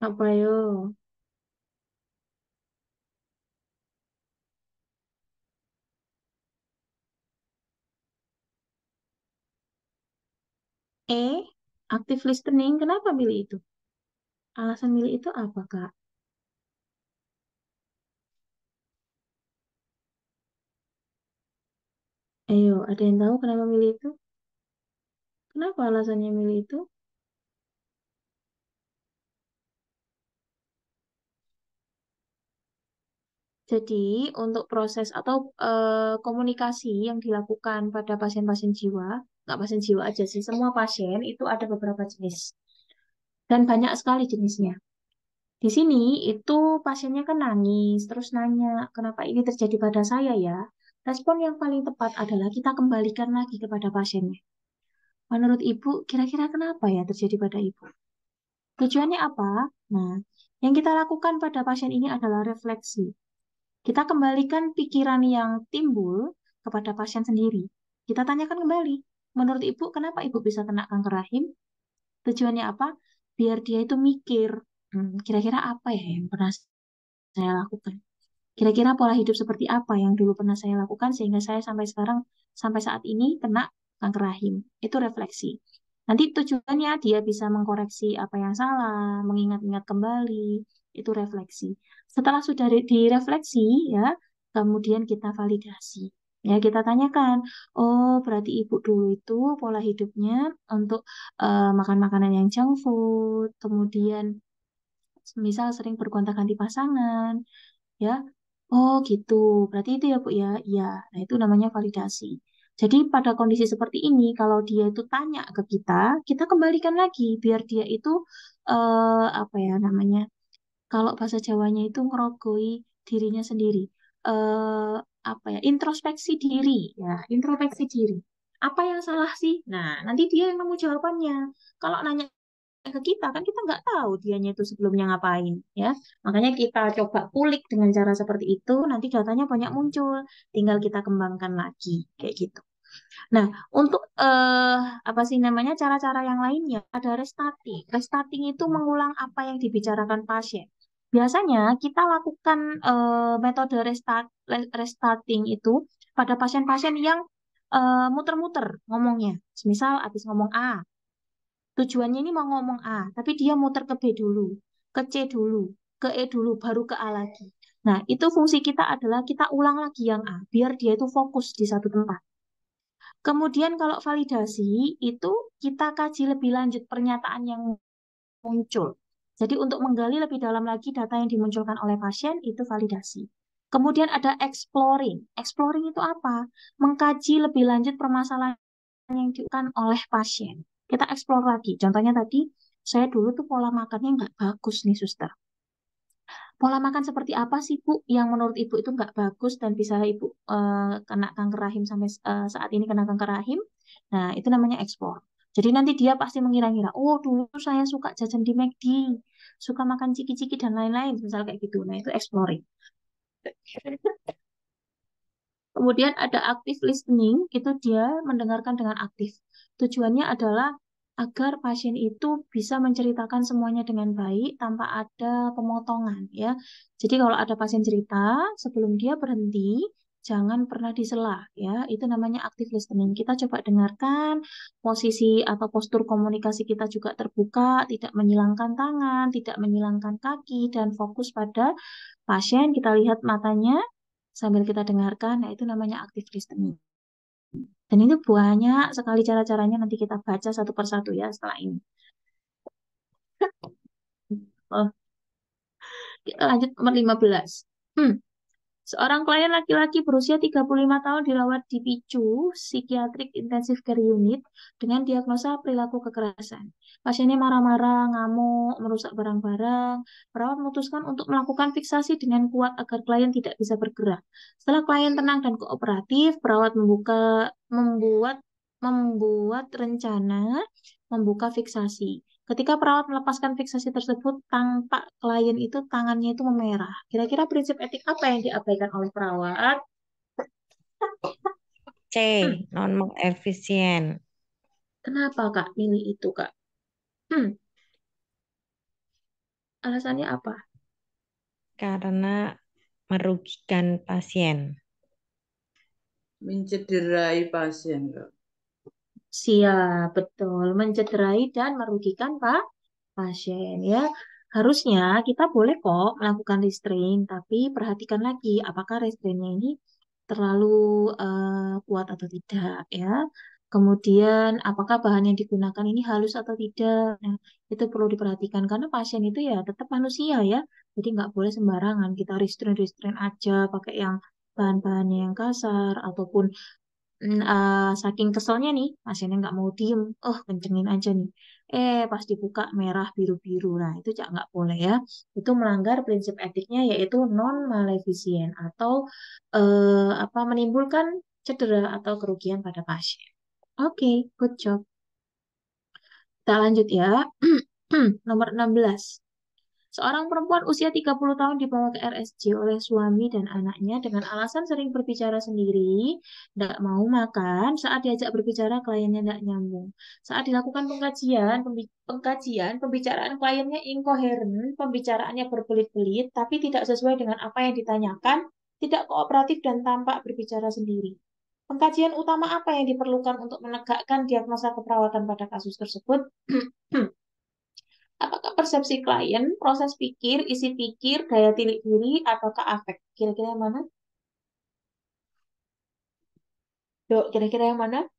Speaker 1: Apa yo? Active listening. Kenapa milih itu? Alasan milih itu apa, Kak? Ayo, ada yang tahu kenapa milih itu? Kenapa alasannya milih itu? Jadi, untuk proses atau komunikasi yang dilakukan pada pasien-pasien jiwa, nggak pasien jiwa aja sih, semua pasien itu ada beberapa jenis. Dan banyak sekali jenisnya. Di sini itu pasiennya kan nangis, terus nanya, kenapa ini terjadi pada saya ya? Respon yang paling tepat adalah kita kembalikan lagi kepada pasiennya. Menurut ibu, kira-kira kenapa ya terjadi pada ibu? Tujuannya apa? Nah, yang kita lakukan pada pasien ini adalah refleksi. Kita kembalikan pikiran yang timbul kepada pasien sendiri. Kita tanyakan kembali, menurut ibu, kenapa ibu bisa kena kanker rahim? Tujuannya apa? Biar dia itu mikir, kira-kira apa ya yang pernah saya lakukan? Kira-kira pola hidup seperti apa yang dulu pernah saya lakukan sehingga saya sampai sekarang, sampai saat ini kena kanker rahim. Itu refleksi. Nanti tujuannya dia bisa mengkoreksi apa yang salah, mengingat-ingat kembali, itu refleksi. Setelah sudah direfleksi, ya, kemudian kita validasi. Ya, kita tanyakan, oh berarti ibu dulu itu pola hidupnya untuk makan makanan yang junk food, kemudian misal sering bergonta-ganti pasangan, ya. Oh gitu, berarti itu ya Bu ya. Iya, nah itu namanya validasi. Jadi pada kondisi seperti ini, kalau dia itu tanya ke kita kembalikan lagi biar dia itu apa ya namanya? Kalau bahasa Jawanya itu ngerogoi dirinya sendiri. Eh apa ya? Introspeksi diri, ya, introspeksi diri. Apa yang salah sih? Nah, nanti dia yang nemu jawabannya. Kalau nanya ke kita kan kita nggak tahu dianya itu sebelumnya ngapain, ya, makanya kita coba kulik dengan cara seperti itu, nanti datanya banyak muncul, tinggal kita kembangkan lagi kayak gitu. Nah, untuk apa sih namanya, cara-cara yang lainnya ada restarting. Restarting itu mengulang apa yang dibicarakan pasien. Biasanya kita lakukan metode restarting itu pada pasien-pasien yang muter-muter ngomongnya. Misal habis ngomong A, tujuannya ini mau ngomong A, tapi dia muter ke B dulu, ke C dulu, ke E dulu, baru ke A lagi. Nah, itu fungsi kita adalah kita ulang lagi yang A, biar dia itu fokus di satu tempat. Kemudian kalau validasi, itu kita kaji lebih lanjut pernyataan yang muncul. Jadi untuk menggali lebih dalam lagi data yang dimunculkan oleh pasien, itu validasi. Kemudian ada exploring. Exploring itu apa? Mengkaji lebih lanjut permasalahan yang dilakukan oleh pasien. Kita explore lagi. Contohnya tadi, saya dulu tuh pola makannya nggak bagus nih, suster. Pola makan seperti apa sih, Bu, yang menurut Ibu itu nggak bagus dan bisa Ibu kena kanker rahim sampai saat ini kena kanker rahim? Nah, itu namanya explore. Jadi nanti dia pasti mengira-ngira, oh dulu saya suka jajan di McD, suka makan ciki-ciki dan lain-lain, misal kayak gitu. Nah, itu exploring. Kemudian ada active listening, itu dia mendengarkan dengan aktif. Tujuannya adalah agar pasien itu bisa menceritakan semuanya dengan baik tanpa ada pemotongan, ya. Jadi kalau ada pasien cerita, sebelum dia berhenti, jangan pernah disela, ya. Itu namanya active listening. Kita coba dengarkan, posisi atau postur komunikasi kita juga terbuka, tidak menyilangkan tangan, tidak menyilangkan kaki, dan fokus pada pasien. Kita lihat matanya sambil kita dengarkan, nah itu namanya active listening. Dan itu banyak sekali cara-caranya, nanti kita baca satu persatu ya setelah ini. Oh, kita lanjut nomor 15. Seorang klien laki-laki berusia 35 tahun dirawat di PICU, Psychiatric Intensive Care Unit, dengan diagnosa perilaku kekerasan. Pasiennya marah-marah, ngamuk, merusak barang-barang. Perawat memutuskan untuk melakukan fiksasi dengan kuat agar klien tidak bisa bergerak. Setelah klien tenang dan kooperatif, perawat membuat rencana membuka fiksasi. Ketika perawat melepaskan fiksasi tersebut, tampak klien itu tangannya itu memerah. Kira-kira prinsip etik apa yang diabaikan oleh perawat?
Speaker 6: C. Non efisien.
Speaker 1: Kenapa Kak milih itu Kak? Alasannya apa?
Speaker 6: Karena merugikan pasien.
Speaker 10: Mencederai pasien, Kak.
Speaker 1: Siap, betul. Mencederai dan merugikan pasien ya. Harusnya kita boleh kok melakukan restrain, tapi perhatikan lagi apakah restrainnya ini terlalu kuat atau tidak ya. Kemudian apakah bahan yang digunakan ini halus atau tidak. Nah, itu perlu diperhatikan karena pasien itu ya tetap manusia ya. Jadi nggak boleh sembarangan kita restrain aja pakai yang bahan-bahannya yang kasar ataupun saking keselnya nih, pasiennya nggak mau diem, kencengin aja nih. Pas dibuka merah biru-biru. Nah, itu nggak boleh ya. Itu melanggar prinsip etiknya yaitu non maleficient atau apa menimbulkan cedera atau kerugian pada pasien. Oke, good job. Kita lanjut ya. Nomor 16. Seorang perempuan usia 30 tahun dibawa ke RSJ oleh suami dan anaknya dengan alasan sering berbicara sendiri, tidak mau makan, saat diajak berbicara kliennya tidak nyambung. Saat dilakukan pengkajian, pembicaraan kliennya inkoheren, pembicaraannya berbelit-belit, tapi tidak sesuai dengan apa yang ditanyakan, tidak kooperatif dan tampak berbicara sendiri. Pengkajian utama apa yang diperlukan untuk menegakkan diagnosa keperawatan pada kasus tersebut? Apakah persepsi klien, proses pikir, isi pikir, daya tilik diri, ataukah afek? Kira-kira yang mana? Yuk, kira-kira yang mana?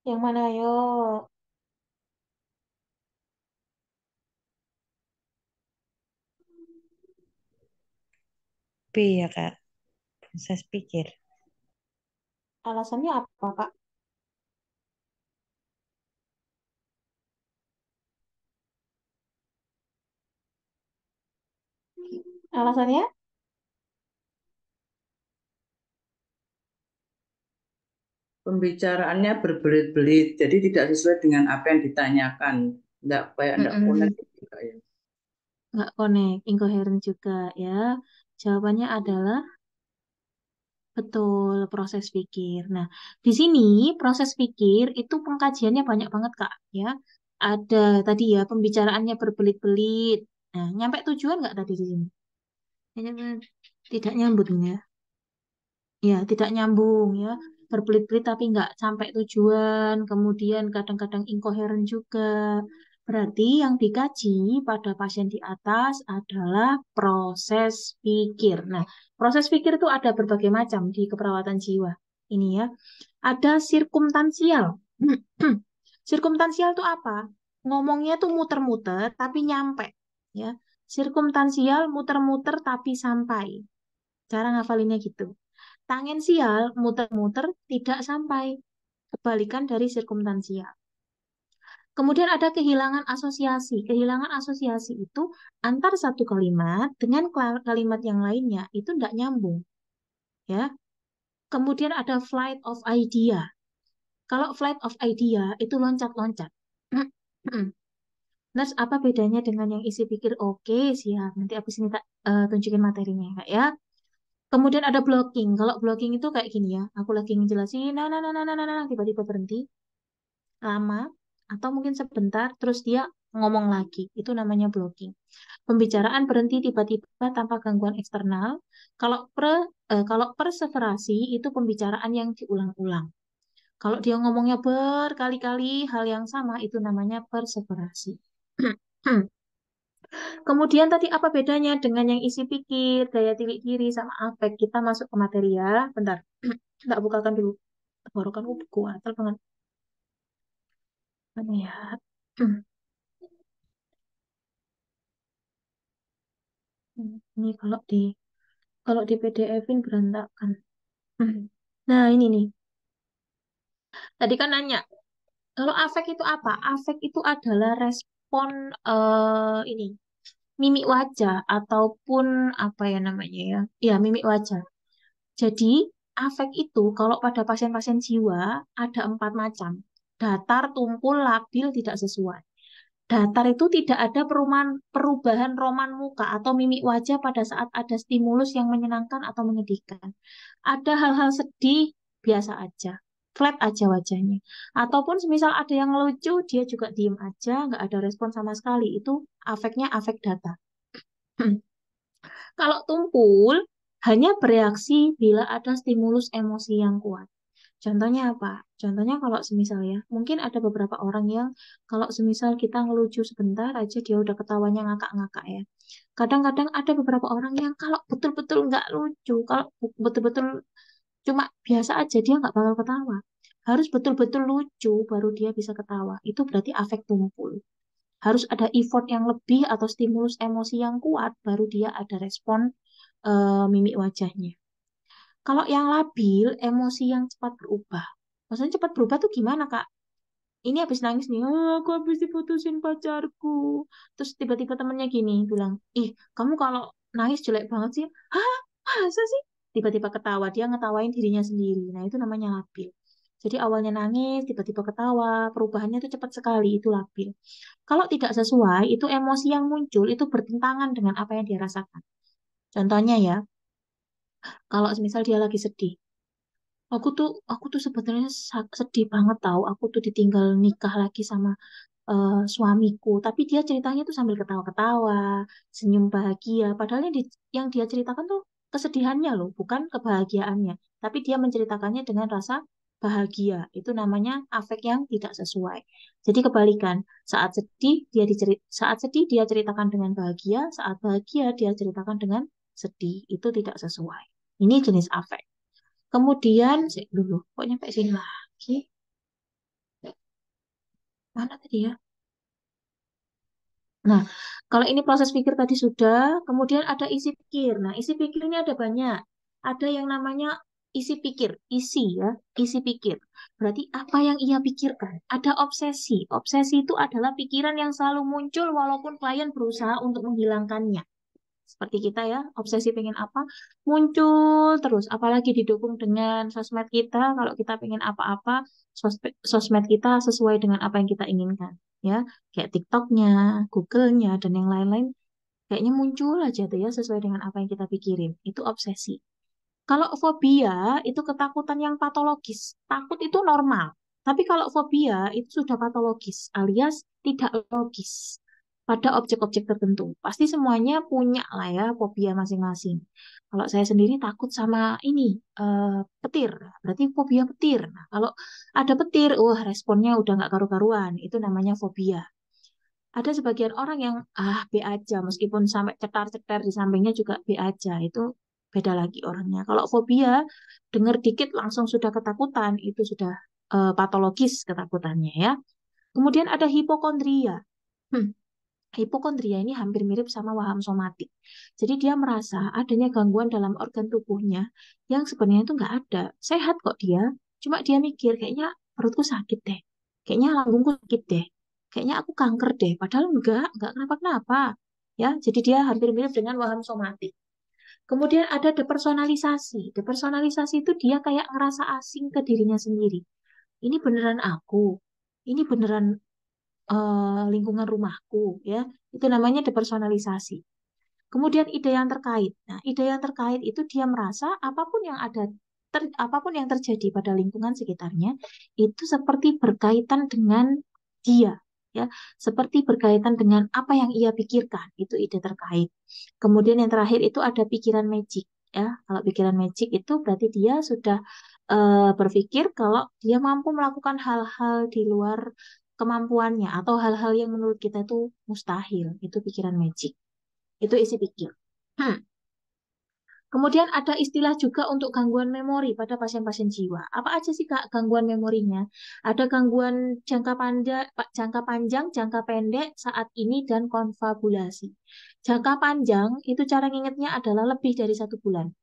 Speaker 1: Yang mana, yuk?
Speaker 6: B ya, Kak. Proses pikir.
Speaker 1: Alasannya apa, Kak? Alasannya?
Speaker 10: Pembicaraannya berbelit-belit, jadi tidak sesuai dengan apa yang ditanyakan. Enggak connect juga ya.
Speaker 1: Nggak connect, incoherent juga ya. Jawabannya adalah betul, proses pikir. Nah, di sini proses pikir itu pengkajiannya banyak banget, Kak, ya. Ada tadi ya, pembicaraannya berbelit-belit. Nah, nyampe tujuan nggak tadi di sini? Tidak nyambung ya. Ya, tidak nyambung ya. Berbelit-belit tapi nggak sampai tujuan. Kemudian kadang-kadang inkoheren juga. Berarti yang dikaji pada pasien di atas adalah proses pikir. Nah, proses pikir itu ada berbagai macam di keperawatan jiwa. Ini ya. Ada sirkumtansial. Sirkumtansial itu apa? Ngomongnya tuh muter-muter tapi nyampe. Ya. Sirkumtansial muter-muter tapi sampai. Cara ngafalinnya gitu. Tangensial, muter-muter, tidak sampai. Kebalikan dari sirkumtansial. Kemudian ada kehilangan asosiasi. Kehilangan asosiasi itu antar satu kalimat dengan kalimat yang lainnya itu tidak nyambung. Ya. Kemudian ada flight of idea. Kalau flight of idea itu loncat-loncat. Nurse, apa bedanya dengan yang isi pikir? Oke, siap. Nanti habis ini tak tunjukin materinya, Kak, ya. Kemudian ada blocking. Kalau blocking itu kayak gini ya. Aku lagi ngejelasin, tiba-tiba berhenti, lama, atau mungkin sebentar, terus dia ngomong lagi. Itu namanya blocking. Pembicaraan berhenti tiba-tiba tanpa gangguan eksternal. Kalau perseverasi itu pembicaraan yang diulang-ulang. Kalau dia ngomongnya berkali-kali hal yang sama, itu namanya perseverasi. Kemudian tadi apa bedanya dengan yang isi pikir, daya tilik diri, sama afek? Kita masuk ke materi ya. Bentar, tak bukakan dulu. Tenggorokan buku, gatal banget. Mana ya? Ini kalau di PDF-in berantakan. Nah, ini nih. Tadi kan nanya, kalau afek itu apa? Afek itu adalah respon ini mimik wajah ataupun apa ya namanya ya? Ya, mimik wajah. Jadi, afek itu kalau pada pasien-pasien jiwa ada 4 macam. datar, tumpul, labil, tidak sesuai. Datar itu tidak ada perubahan roman muka atau mimik wajah pada saat ada stimulus yang menyenangkan atau menyedihkan. Ada hal-hal sedih, biasa aja. Flat aja wajahnya. Ataupun semisal ada yang lucu, dia juga diem aja, nggak ada respon sama sekali. Itu afeknya afek datar. Kalau tumpul, hanya bereaksi bila ada stimulus emosi yang kuat. Contohnya apa? Contohnya kalau semisal ya, mungkin ada beberapa orang yang kalau semisal kita ngelucu sebentar aja dia udah ketawanya ngakak-ngakak ya. Kadang-kadang ada beberapa orang yang kalau betul-betul nggak lucu, kalau betul-betul cuma biasa aja dia nggak bakal ketawa. Harus betul-betul lucu baru dia bisa ketawa. Itu berarti afek tumpul. Harus ada effort yang lebih atau stimulus emosi yang kuat baru dia ada respon mimik wajahnya. Kalau yang labil, emosi yang cepat berubah. Maksudnya cepat berubah tuh gimana, Kak? Ini habis nangis nih, oh, aku habis diputusin pacarku. Terus tiba-tiba temennya gini, bilang, ih, kamu kalau nangis jelek banget sih. Hah? Masa sih? Tiba-tiba ketawa, dia ngetawain dirinya sendiri. Nah, itu namanya labil. Jadi awalnya nangis, tiba-tiba ketawa, perubahannya itu cepat sekali, itu labil. Kalau tidak sesuai, itu emosi yang muncul, itu bertentangan dengan apa yang dia rasakan. Contohnya ya, kalau misal dia lagi sedih, aku tuh sebetulnya sedih banget tahu. Aku tuh ditinggal nikah lagi sama suamiku. Tapi dia ceritanya tuh sambil ketawa-ketawa, senyum bahagia. Padahal yang dia ceritakan tuh kesedihannya loh, bukan kebahagiaannya. Tapi dia menceritakannya dengan rasa bahagia. Itu namanya afek yang tidak sesuai. Jadi kebalikan. Saat sedih dia ceritakan dengan bahagia, saat bahagia dia ceritakan dengan sedih. Itu tidak sesuai. Ini jenis afek. Kemudian, dulu, kok nyampe sini lagi? Mana tadi ya? Nah, kalau ini proses pikir tadi sudah, kemudian ada isi pikir. Nah, isi pikir ini ada banyak. Ada yang namanya isi pikir, isi ya, isi pikir. Berarti apa yang ia pikirkan? Ada obsesi. Obsesi itu adalah pikiran yang selalu muncul walaupun klien berusaha untuk menghilangkannya. Seperti kita ya, obsesi pengen apa, muncul terus. Apalagi didukung dengan sosmed kita, kalau kita pengen apa-apa, sosmed kita sesuai dengan apa yang kita inginkan. Ya, kayak TikToknya, Google-nya, dan yang lain-lain, kayaknya muncul aja tuh ya, sesuai dengan apa yang kita pikirin. Itu obsesi. Kalau fobia, itu ketakutan yang patologis. Takut itu normal. Tapi kalau fobia, itu sudah patologis, alias tidak logis pada objek-objek tertentu. Pasti semuanya punya lah ya fobia masing-masing. Kalau saya sendiri takut sama ini, petir. Berarti fobia petir. Nah, kalau ada petir, responnya udah nggak karu-karuan. Itu namanya fobia. Ada sebagian orang yang, B aja. Meskipun sampai cetar-cetar di sampingnya juga B aja. Itu beda lagi orangnya. Kalau fobia, dengar dikit langsung sudah ketakutan. Itu sudah patologis ketakutannya ya. Kemudian ada hipokondria. Hipokondria ini hampir mirip sama waham somatik. Jadi dia merasa adanya gangguan dalam organ tubuhnya yang sebenarnya itu nggak ada. Sehat kok dia, cuma dia mikir kayaknya perutku sakit deh. Kayaknya langgungku sakit deh. Kayaknya aku kanker deh. Padahal enggak kenapa-kenapa. Ya, jadi dia hampir mirip dengan waham somatik. Kemudian ada depersonalisasi. Depersonalisasi itu dia kayak ngerasa asing ke dirinya sendiri. Ini beneran aku. Ini beneran lingkungan rumahku ya, itu namanya depersonalisasi. Kemudian ide yang terkait. Nah, ide yang terkait itu dia merasa apapun yang terjadi pada lingkungan sekitarnya itu seperti berkaitan dengan dia ya, seperti berkaitan dengan apa yang ia pikirkan. Itu ide terkait. Kemudian yang terakhir itu ada pikiran magic ya. Kalau pikiran magic itu berarti dia sudah berpikir kalau dia mampu melakukan hal-hal di luar kemampuannya atau hal-hal yang menurut kita itu mustahil. Itu pikiran magic. Itu isi pikir. Kemudian ada istilah juga untuk gangguan memori pada pasien-pasien jiwa. Apa aja sih Kak gangguan memorinya? Ada gangguan jangka panjang, jangka pendek, saat ini, dan konfabulasi. Jangka panjang itu cara ngingetnya adalah lebih dari 1 bulan.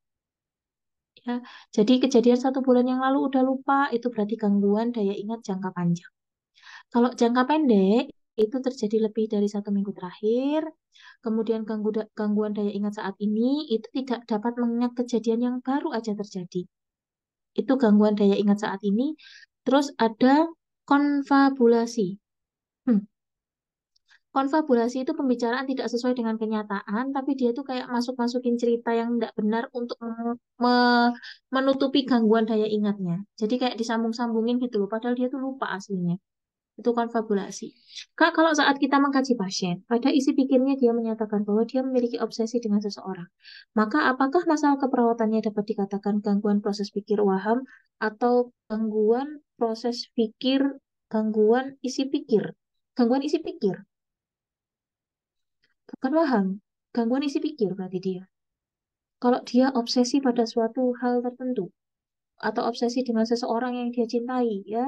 Speaker 1: Ya, jadi kejadian 1 bulan yang lalu udah lupa, itu berarti gangguan daya ingat jangka panjang. Kalau jangka pendek itu terjadi lebih dari 1 minggu terakhir, kemudian gangguan daya ingat saat ini itu tidak dapat mengingat kejadian yang baru aja terjadi. Itu gangguan daya ingat saat ini. Terus ada Konfabulasi. Hmm. Konfabulasi itu pembicaraan tidak sesuai dengan kenyataan, tapi dia tuh kayak masuk-masukin cerita yang tidak benar untuk menutupi gangguan daya ingatnya. Jadi kayak disambung-sambungin gitu loh, padahal dia tuh lupa aslinya. Itu konfabulasi. Kak, kalau saat kita mengkaji pasien, pada isi pikirnya dia menyatakan bahwa dia memiliki obsesi dengan seseorang. Maka apakah masalah keperawatannya dapat dikatakan gangguan proses pikir waham atau gangguan isi pikir? Gangguan isi pikir, bukan waham. Gangguan isi pikir berarti dia. Kalau dia obsesi pada suatu hal tertentu atau obsesi dengan seseorang yang dia cintai, ya,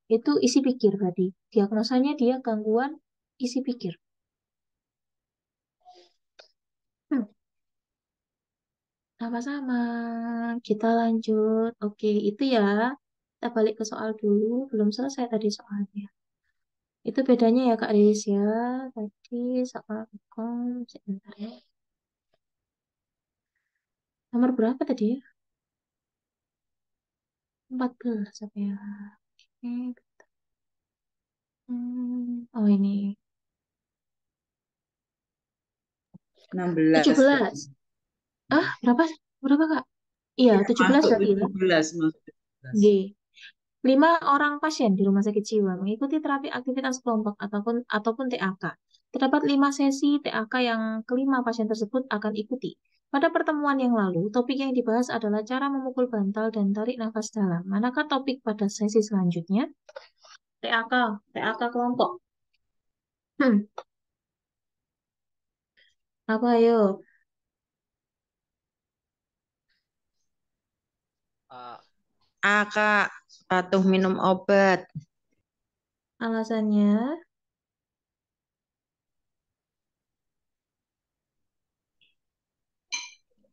Speaker 1: itu isi pikir berarti. Diagnosanya dia gangguan isi pikir. Hmm, sama-sama. Kita lanjut. Oke, itu ya. Kita balik ke soal dulu. Belum selesai tadi soalnya. Itu bedanya ya Kak Riz ya. Tadi soal hukum. Sebentar ya. Nomor berapa tadi ya? 14 apa ya? Oke. Oh ini.
Speaker 10: 16
Speaker 1: 17. Ah, berapa? Berapa Kak? Iya, 17
Speaker 10: masuk
Speaker 1: berarti ya.
Speaker 10: 17 masuk 17.
Speaker 1: G. 5 orang pasien di rumah sakit jiwa mengikuti terapi aktivitas kelompok ataupun TAK. Terdapat 5 sesi TAK yang kelima pasien tersebut akan ikuti. Pada pertemuan yang lalu, topik yang dibahas adalah cara memukul bantal dan tarik nafas dalam. Manakah topik pada sesi selanjutnya? TAK kelompok. Apa ayo?
Speaker 6: Kak, patuh minum obat.
Speaker 1: Alasannya?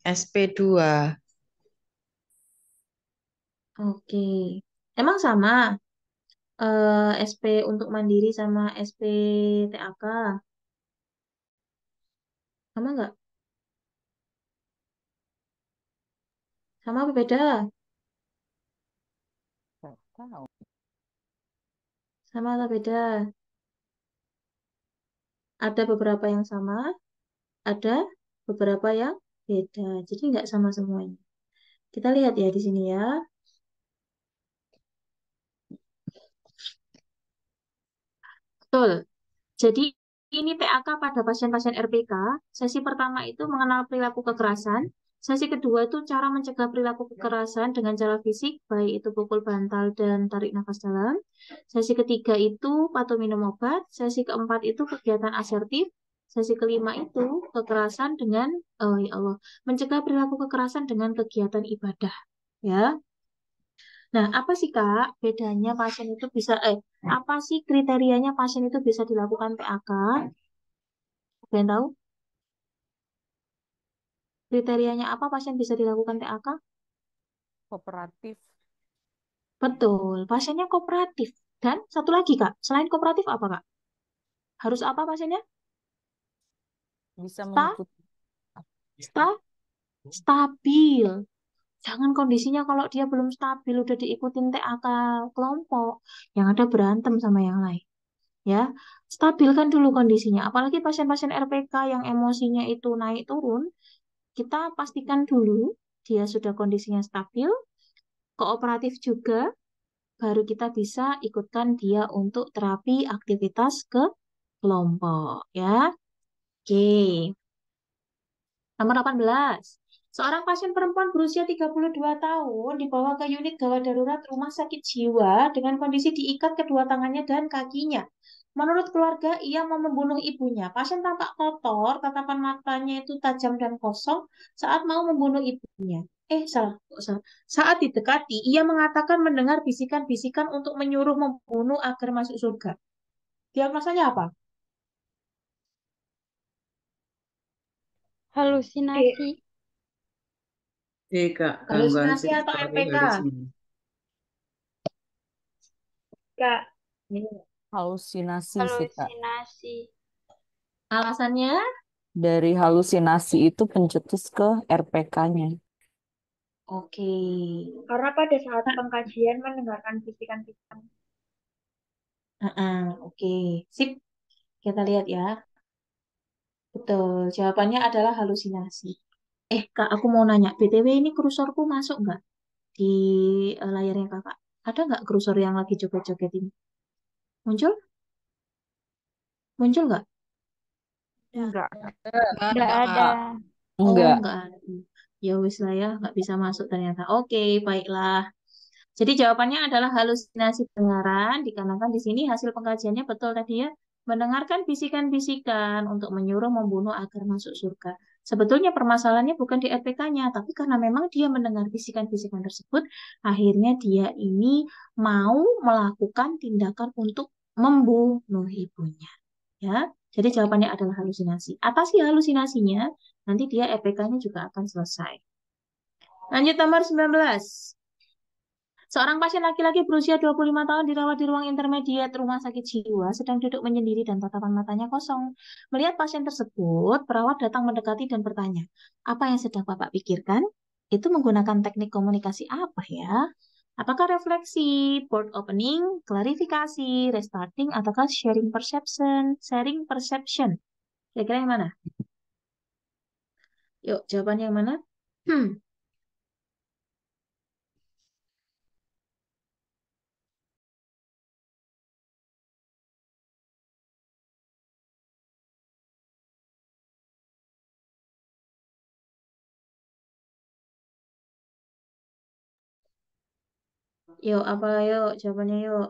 Speaker 6: SP2.
Speaker 1: Oke. Emang sama? SP untuk mandiri sama SP TAK? Sama nggak? Sama apa beda?
Speaker 4: Nggak tahu.
Speaker 1: Sama atau beda? Ada beberapa yang sama, ada beberapa yang beda. Jadi nggak sama semuanya. Kita lihat ya di sini ya. Betul. Jadi ini TAK pada pasien-pasien RPK. Sesi pertama itu mengenal perilaku kekerasan. Sesi kedua itu cara mencegah perilaku kekerasan dengan cara fisik, baik itu pukul bantal dan tarik nafas dalam. Sesi ketiga itu patuh minum obat. Sesi keempat itu kegiatan asertif. Sesi kelima itu kekerasan dengan, oh ya Allah, mencegah perilaku kekerasan dengan kegiatan ibadah. Ya. Nah, apa sih Kak bedanya pasien itu bisa, apa sih kriterianya pasien itu bisa dilakukan PAK? Ada yang tahu? Kriterianya apa pasien bisa dilakukan TAK?
Speaker 4: Kooperatif.
Speaker 1: Betul, pasiennya kooperatif. Dan satu lagi Kak, selain kooperatif apa Kak? Harus apa pasiennya?
Speaker 4: Bisa
Speaker 1: Sta,
Speaker 4: mengikuti.
Speaker 1: sta, stabil. Jangan kondisinya kalau dia belum stabil, udah diikutin TAK kelompok, yang ada berantem sama yang lain. Ya, stabilkan dulu kondisinya. Apalagi pasien-pasien RPK yang emosinya itu naik turun, kita pastikan dulu dia sudah kondisinya stabil, kooperatif juga, baru kita bisa ikutkan dia untuk terapi aktivitas ke kelompok ya. Oke. Nomor 18. Seorang pasien perempuan berusia 32 tahun dibawa ke unit gawat darurat rumah sakit jiwa dengan kondisi diikat kedua tangannya dan kakinya. Menurut keluarga, ia mau membunuh ibunya. Pasien tampak kotor, tatapan matanya itu tajam dan kosong saat mau membunuh ibunya. Salah, kok salah. Saat didekati, ia mengatakan mendengar bisikan-bisikan untuk menyuruh membunuh agar masuk surga. Diagnosanya apa?
Speaker 5: Halusinasi.
Speaker 10: Kak, gangguan
Speaker 1: Halusinasi atau
Speaker 10: sensory
Speaker 1: MPK?
Speaker 10: halusinasi.
Speaker 5: Kak,
Speaker 4: Halusinasi sih, Kak.
Speaker 5: halusinasi.
Speaker 1: Alasannya?
Speaker 4: Dari halusinasi itu pencetus ke RPK-nya.
Speaker 1: Oke.
Speaker 5: Karena pada saat pengkajian mendengarkan bisikan-bisikan.
Speaker 1: Oke, sip. Kita lihat ya. Betul, jawabannya adalah halusinasi. Kak, aku mau nanya, BTW ini kursorku masuk nggak di layarnya kakak? Ada nggak kursor yang lagi joget-joget ini? Muncul? Muncul nggak?
Speaker 4: Enggak.
Speaker 3: Nggak ada.
Speaker 1: Oh,
Speaker 4: Enggak.
Speaker 1: nggak ada. Ya wis lah ya, nggak bisa masuk ternyata. Oke, baiklah. Jadi jawabannya adalah halusinasi pendengaran, dikarenakan di sini hasil pengkajiannya betul tadi ya, mendengarkan bisikan-bisikan untuk menyuruh membunuh agar masuk surga. Sebetulnya permasalahannya bukan di RPK-nya, tapi karena memang dia mendengar bisikan-bisikan tersebut, akhirnya dia ini mau melakukan tindakan untuk membunuh ibunya. Ya, jadi jawabannya adalah halusinasi. Atasi halusinasinya, nanti dia RPK-nya juga akan selesai. Lanjut nomor 19. Seorang pasien laki-laki berusia 25 tahun dirawat di ruang intermediate rumah sakit jiwa, sedang duduk menyendiri dan tatapan matanya kosong. Melihat pasien tersebut, perawat datang mendekati dan bertanya, apa yang sedang Bapak pikirkan? Itu menggunakan teknik komunikasi apa ya? Apakah refleksi, board opening, klarifikasi, restarting, ataukah sharing perception? Sharing perception. Kira-kira yang mana? Yuk, jawabannya yang mana? Hmm. Yuk, apa yuk? Jawabannya yuk.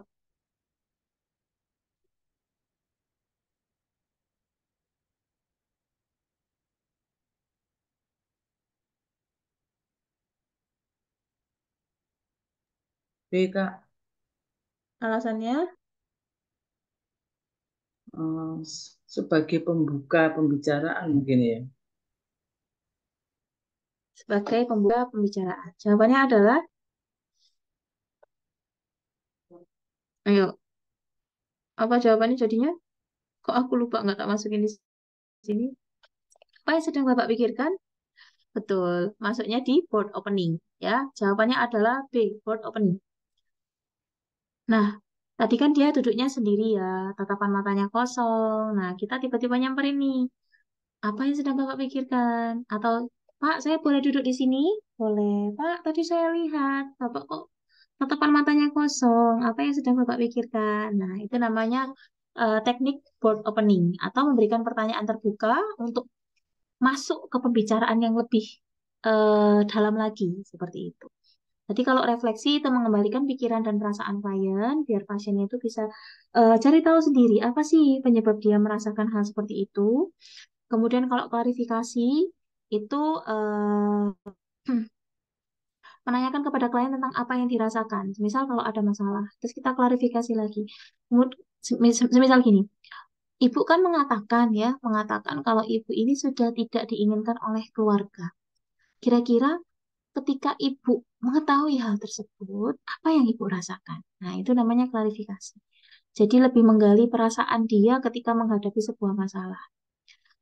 Speaker 10: B, Kak.
Speaker 1: Alasannya?
Speaker 10: Sebagai pembuka pembicaraan mungkin ya.
Speaker 1: Sebagai pembuka pembicaraan. Jawabannya adalah, ayo, apa jawabannya jadinya? Kok aku lupa nggak tak masukin di sini? Apa yang sedang Bapak pikirkan? Betul, masuknya di board opening. Ya, jawabannya adalah B, board opening. Nah, tadi kan dia duduknya sendiri ya, tatapan matanya kosong. Nah, kita tiba-tiba nyamperin nih. Apa yang sedang Bapak pikirkan? Atau, Pak, saya boleh duduk di sini? Boleh. Pak, tadi saya lihat. Bapak kok tatapan matanya kosong. Apa yang sedang Bapak pikirkan? Nah, itu namanya teknik board opening. Atau memberikan pertanyaan terbuka untuk masuk ke pembicaraan yang lebih dalam lagi. Seperti itu. Jadi kalau refleksi itu mengembalikan pikiran dan perasaan klien, biar pasiennya itu bisa cari tahu sendiri apa sih penyebab dia merasakan hal seperti itu. Kemudian kalau klarifikasi itu menanyakan kepada klien tentang apa yang dirasakan. Misal kalau ada masalah, terus kita klarifikasi lagi. Semisal gini, ibu kan mengatakan kalau ibu ini sudah tidak diinginkan oleh keluarga. Kira-kira ketika ibu mengetahui hal tersebut, apa yang ibu rasakan? Nah, itu namanya klarifikasi. Jadi lebih menggali perasaan dia ketika menghadapi sebuah masalah.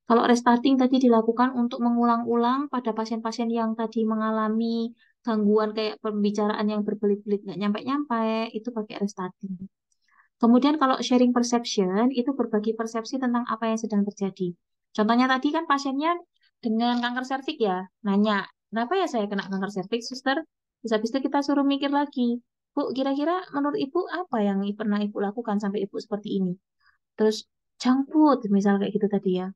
Speaker 1: Kalau restarting tadi dilakukan untuk mengulang-ulang pada pasien-pasien yang tadi mengalami gangguan kayak pembicaraan yang berbelit-belit nggak nyampe-nyampe, itu pakai restarting. Kemudian kalau sharing perception, itu berbagi persepsi tentang apa yang sedang terjadi. Contohnya tadi kan pasiennya dengan kanker serviks ya, nanya, kenapa ya saya kena kanker serviks, suster? Terus habis itu kita suruh mikir lagi, Bu, kira-kira menurut Ibu apa yang pernah Ibu lakukan sampai Ibu seperti ini? Terus junk food, misal kayak gitu tadi ya.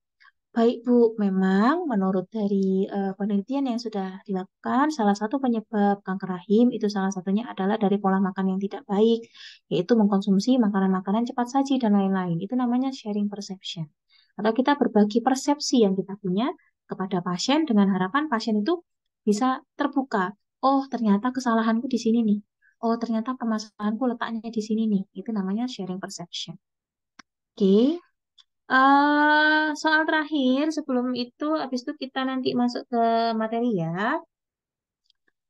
Speaker 1: Baik, Bu. Memang menurut dari penelitian yang sudah dilakukan, salah satu penyebab kanker rahim itu salah satunya adalah dari pola makan yang tidak baik, yaitu mengkonsumsi makanan-makanan cepat saji dan lain-lain. Itu namanya sharing perception. Atau kita berbagi persepsi yang kita punya kepada pasien dengan harapan pasien itu bisa terbuka. Oh, ternyata kesalahanku di sini nih. Oh, ternyata permasalahanku letaknya di sini nih. Itu namanya sharing perception. Oke. Soal terakhir sebelum itu, habis itu kita nanti masuk ke materi ya.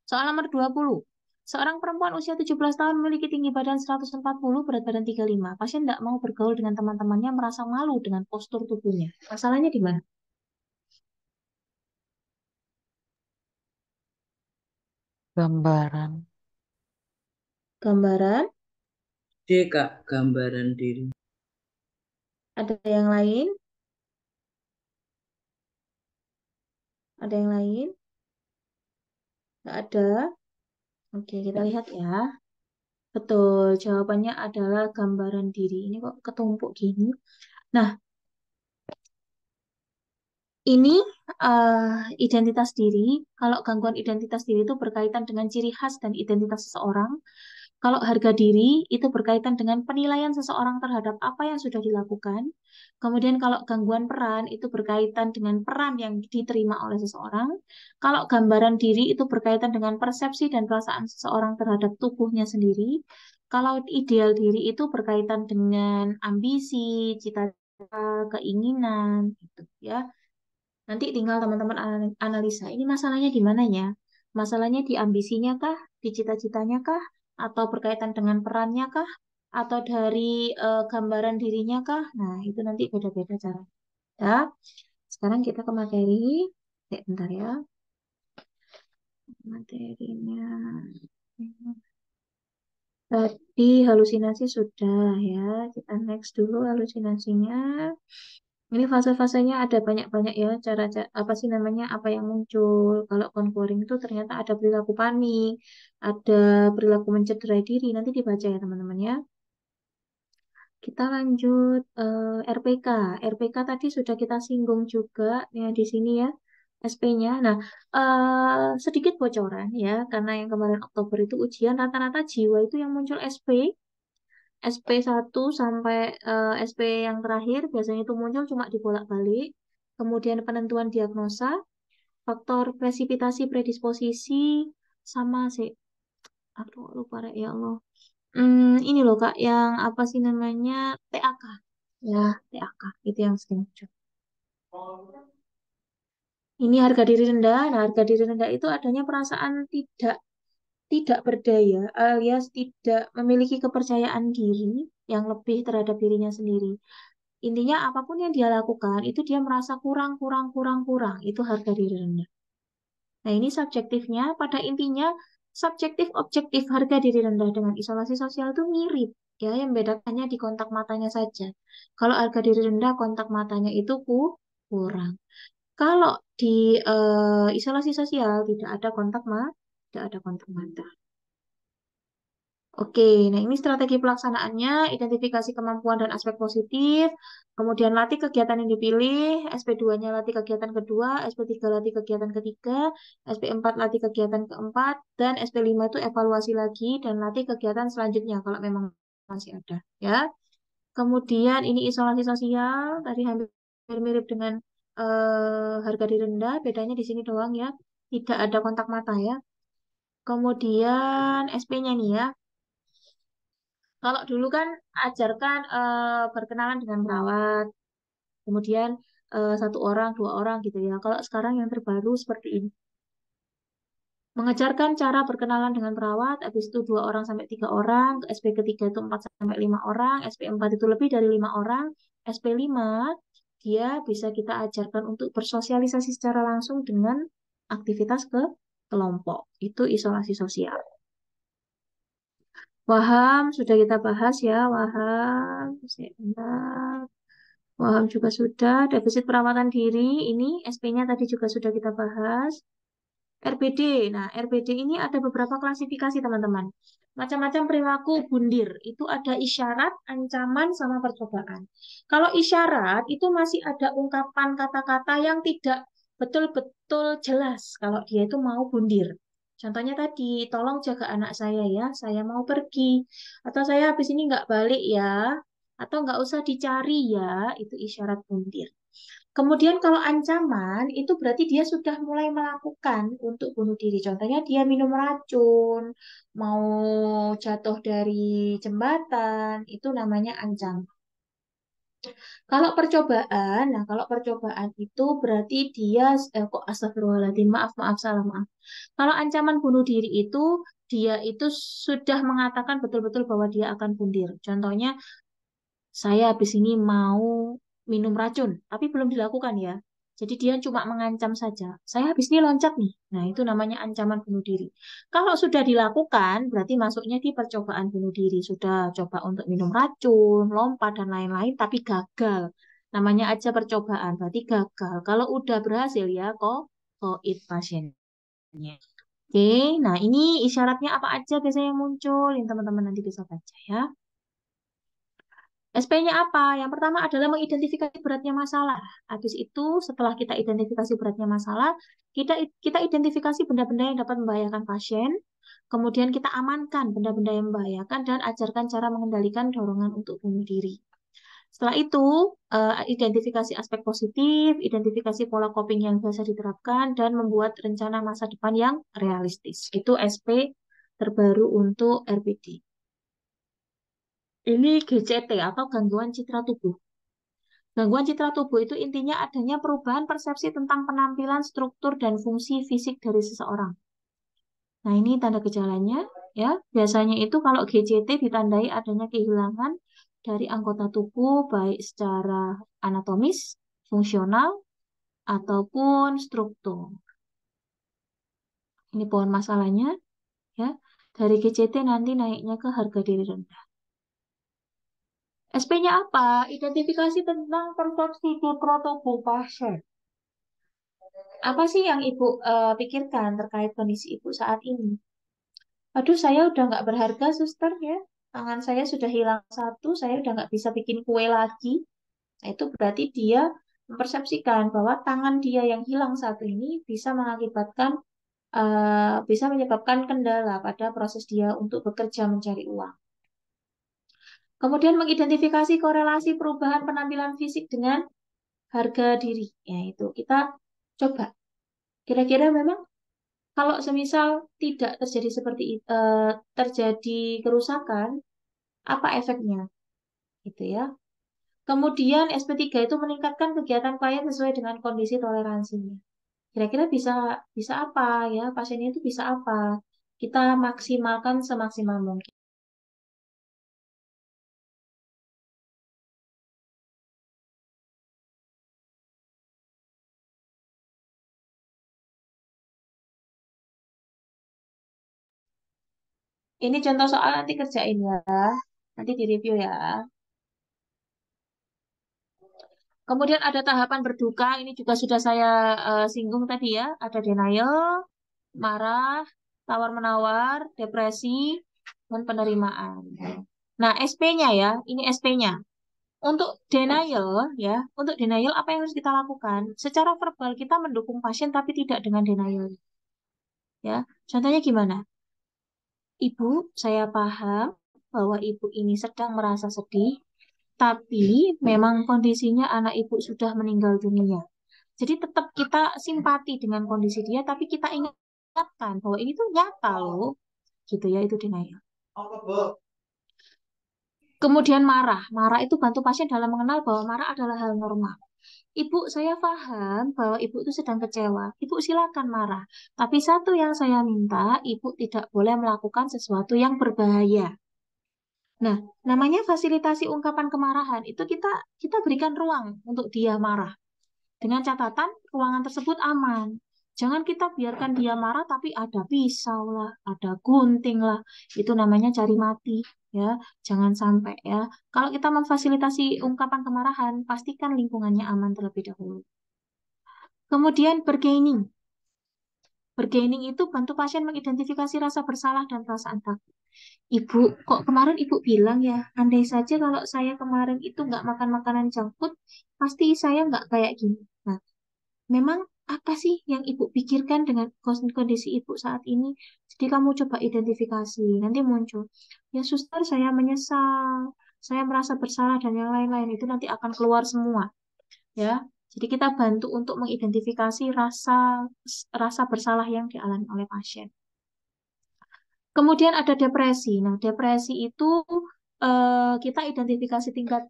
Speaker 1: Soal nomor 20. Seorang perempuan usia 17 tahun memiliki tinggi badan 140, berat badan 35. Pasien tidak mau bergaul dengan teman-temannya, merasa malu dengan postur tubuhnya. Masalahnya di mana?
Speaker 6: Gambaran.
Speaker 1: Gambaran
Speaker 10: D, Kak, gambaran diri.
Speaker 1: Ada yang lain? Ada yang lain? Nggak ada? Oke, kita lihat ya. Betul, jawabannya adalah gambaran diri. Ini kok ketumpuk gini. Nah, ini identitas diri. Kalau gangguan identitas diri itu berkaitan dengan ciri khas dan identitas seseorang. Kalau harga diri itu berkaitan dengan penilaian seseorang terhadap apa yang sudah dilakukan. Kemudian kalau gangguan peran itu berkaitan dengan peran yang diterima oleh seseorang. Kalau gambaran diri itu berkaitan dengan persepsi dan perasaan seseorang terhadap tubuhnya sendiri. Kalau ideal diri itu berkaitan dengan ambisi, cita-cita, keinginan, gitu ya. Nanti tinggal teman-teman analisa, ini masalahnya di mana ya? Masalahnya di ambisinya kah? Di cita-citanya kah? Atau berkaitan dengan perannya kah? Atau dari gambaran dirinya kah? Nah, itu nanti beda-beda cara. Ya. Sekarang kita ke materi. Bentar ya. Materinya. Tadi halusinasi sudah ya. Kita next dulu halusinasinya. Ini fase-fasenya ada banyak-banyak ya, cara apa sih namanya, apa yang muncul. Kalau conquering itu ternyata ada perilaku panik, ada perilaku mencederai diri. Nanti dibaca ya teman-teman ya. Kita lanjut RPK. RPK tadi sudah kita singgung juga ya di sini ya, SP-nya. Nah, sedikit bocoran ya, karena yang kemarin Oktober itu ujian rata-rata jiwa itu yang muncul SP. SP1 sampai SP yang terakhir biasanya itu muncul cuma dibolak-balik. Kemudian penentuan diagnosa, faktor presipitasi predisposisi, sama sih. Aduh, lupa Rek, ya Allah. Ini loh Kak, yang apa sih namanya? TAK. Ya, TAK. Itu yang sering muncul. Ini harga diri rendah. Nah, harga diri rendah itu adanya perasaan tidak berdaya alias tidak memiliki kepercayaan diri yang lebih terhadap dirinya sendiri. Intinya apapun yang dia lakukan itu dia merasa kurang, kurang, kurang, kurang. Itu harga diri rendah. Nah, ini subjektifnya. Pada intinya subjektif objektif harga diri rendah dengan isolasi sosial itu mirip. Ya, yang bedakannya di kontak matanya saja. Kalau harga diri rendah kontak matanya itu kurang. Kalau di isolasi sosial tidak ada tidak ada kontak mata. Oke, nah ini strategi pelaksanaannya, identifikasi kemampuan dan aspek positif, kemudian latih kegiatan yang dipilih, SP2-nya latih kegiatan kedua, SP3 latih kegiatan ketiga, SP4 latih kegiatan keempat, dan SP5 itu evaluasi lagi dan latih kegiatan selanjutnya kalau memang masih ada. Ya. Kemudian ini isolasi sosial, tadi hampir mirip dengan harga diri rendah, bedanya di sini doang ya, tidak ada kontak mata ya. Kemudian SP-nya nih ya. Kalau dulu kan ajarkan berkenalan dengan perawat, kemudian satu orang, dua orang gitu ya. Kalau sekarang yang terbaru seperti ini. Mengajarkan cara berkenalan dengan perawat, habis itu 2 orang sampai 3 orang, SP ketiga itu 4 sampai 5 orang, SP4 itu lebih dari 5 orang, SP5 dia bisa kita ajarkan untuk bersosialisasi secara langsung dengan aktivitas ke kelompok. Itu isolasi sosial. Waham sudah kita bahas ya, Waham. Sebentar. Waham juga sudah. Defisit perawatan diri, ini SP-nya tadi juga sudah kita bahas. RBD. Nah, RBD ini ada beberapa klasifikasi, teman-teman. Macam-macam perilaku bundir. Itu ada isyarat, ancaman, sama percobaan. Kalau isyarat, itu masih ada ungkapan kata-kata yang tidak betul-betul jelas kalau dia itu mau bundir. Contohnya tadi, tolong jaga anak saya ya, saya mau pergi. Atau saya habis ini nggak balik ya. Atau nggak usah dicari ya, itu isyarat bundir. Kemudian kalau ancaman, itu berarti dia sudah mulai melakukan untuk bunuh diri. Contohnya dia minum racun, mau jatuh dari jembatan, itu namanya ancaman. Kalau percobaan, nah kalau percobaan itu berarti dia, kok astagfirullahaladzim, maaf, maaf, salah, maaf. Kalau ancaman bunuh diri itu, dia itu sudah mengatakan betul-betul bahwa dia akan bunuh. Contohnya, saya habis ini mau minum racun, tapi belum dilakukan ya. Jadi dia cuma mengancam saja. Saya habis ini loncat nih. Nah, itu namanya ancaman bunuh diri. Kalau sudah dilakukan, berarti masuknya di percobaan bunuh diri. Sudah coba untuk minum racun, lompat, dan lain-lain, tapi gagal. Namanya aja percobaan, berarti gagal. Kalau udah berhasil ya, koit pasiennya. Oke, nah ini isyaratnya apa aja biasanya yang muncul, yang teman-teman nanti bisa baca ya. SP-nya apa? Yang pertama adalah mengidentifikasi beratnya masalah. Habis itu, setelah kita identifikasi beratnya masalah, kita identifikasi benda-benda yang dapat membahayakan pasien, kemudian kita amankan benda-benda yang membahayakan, dan ajarkan cara mengendalikan dorongan untuk bunuh diri. Setelah itu, identifikasi aspek positif, identifikasi pola coping yang biasa diterapkan, dan membuat rencana masa depan yang realistis. Itu SP terbaru untuk RPD. Ini GCT atau gangguan citra tubuh. Gangguan citra tubuh itu intinya adanya perubahan persepsi tentang penampilan, struktur, dan fungsi fisik dari seseorang. Nah, ini tanda gejalanya ya. Biasanya itu kalau GCT ditandai adanya kehilangan dari anggota tubuh baik secara anatomis, fungsional, ataupun struktur. Ini pohon masalahnya ya. Dari GCT nanti naiknya ke harga diri rendah. SP-nya apa? Identifikasi tentang persepsi citra tubuh pasien. Apa sih yang Ibu pikirkan terkait kondisi Ibu saat ini? Aduh, saya udah nggak berharga, suster ya. Tangan saya sudah hilang satu, saya udah nggak bisa bikin kue lagi. Nah, itu berarti dia mempersepsikan bahwa tangan dia yang hilang satu ini bisa menyebabkan kendala pada proses dia untuk bekerja mencari uang. Kemudian mengidentifikasi korelasi perubahan penampilan fisik dengan harga diri. Yaitu kita coba. Kira-kira memang kalau semisal tidak terjadi terjadi kerusakan, apa efeknya? Gitu ya. Kemudian SP3 itu meningkatkan kegiatan klien sesuai dengan kondisi toleransinya. Kira-kira bisa apa ya? Pasiennya itu bisa apa? Kita maksimalkan semaksimal mungkin. Ini contoh soal nanti kerjain ya. Nanti direview ya. Kemudian ada tahapan berduka. Ini juga sudah saya singgung tadi ya. Ada denial, marah, tawar-menawar, depresi, dan penerimaan. Nah, SP-nya ya. Ini SP-nya. Untuk denial ya, untuk denial apa yang harus kita lakukan? Secara verbal kita mendukung pasien tapi tidak dengan denial. Ya, contohnya gimana? Ibu, saya paham bahwa ibu ini sedang merasa sedih, tapi memang kondisinya anak ibu sudah meninggal dunia. Jadi tetap kita simpati dengan kondisi dia, tapi kita ingatkan bahwa ini tuh nyata loh. Gitu ya, itu denial. Kemudian marah. Marah itu bantu pasien dalam mengenal bahwa marah adalah hal normal. Ibu, saya paham bahwa ibu itu sedang kecewa. Ibu silakan marah. Tapi satu yang saya minta, ibu tidak boleh melakukan sesuatu yang berbahaya. Nah, namanya fasilitasi ungkapan kemarahan. Itu kita berikan ruang untuk dia marah. Dengan catatan, ruangan tersebut aman. Jangan kita biarkan dia marah, tapi ada pisau lah, ada gunting lah. Itu namanya cari mati. Ya, jangan sampai ya. Kalau kita memfasilitasi ungkapan kemarahan, pastikan lingkungannya aman terlebih dahulu. Kemudian bargaining. Bargaining itu bantu pasien mengidentifikasi rasa bersalah dan perasaan takut. Ibu, kok kemarin ibu bilang ya, andai saja kalau saya kemarin itu nggak makan makanan junk food, pasti saya nggak kayak gini. Nah, memang apa sih yang ibu pikirkan dengan kondisi ibu saat ini? Jadi kamu coba identifikasi, nanti muncul. Ya suster, saya menyesal, saya merasa bersalah dan yang lain-lain itu nanti akan keluar semua. Ya, jadi kita bantu untuk mengidentifikasi rasa bersalah yang dialami oleh pasien. Kemudian ada depresi. Nah, depresi itu kita identifikasi tingkat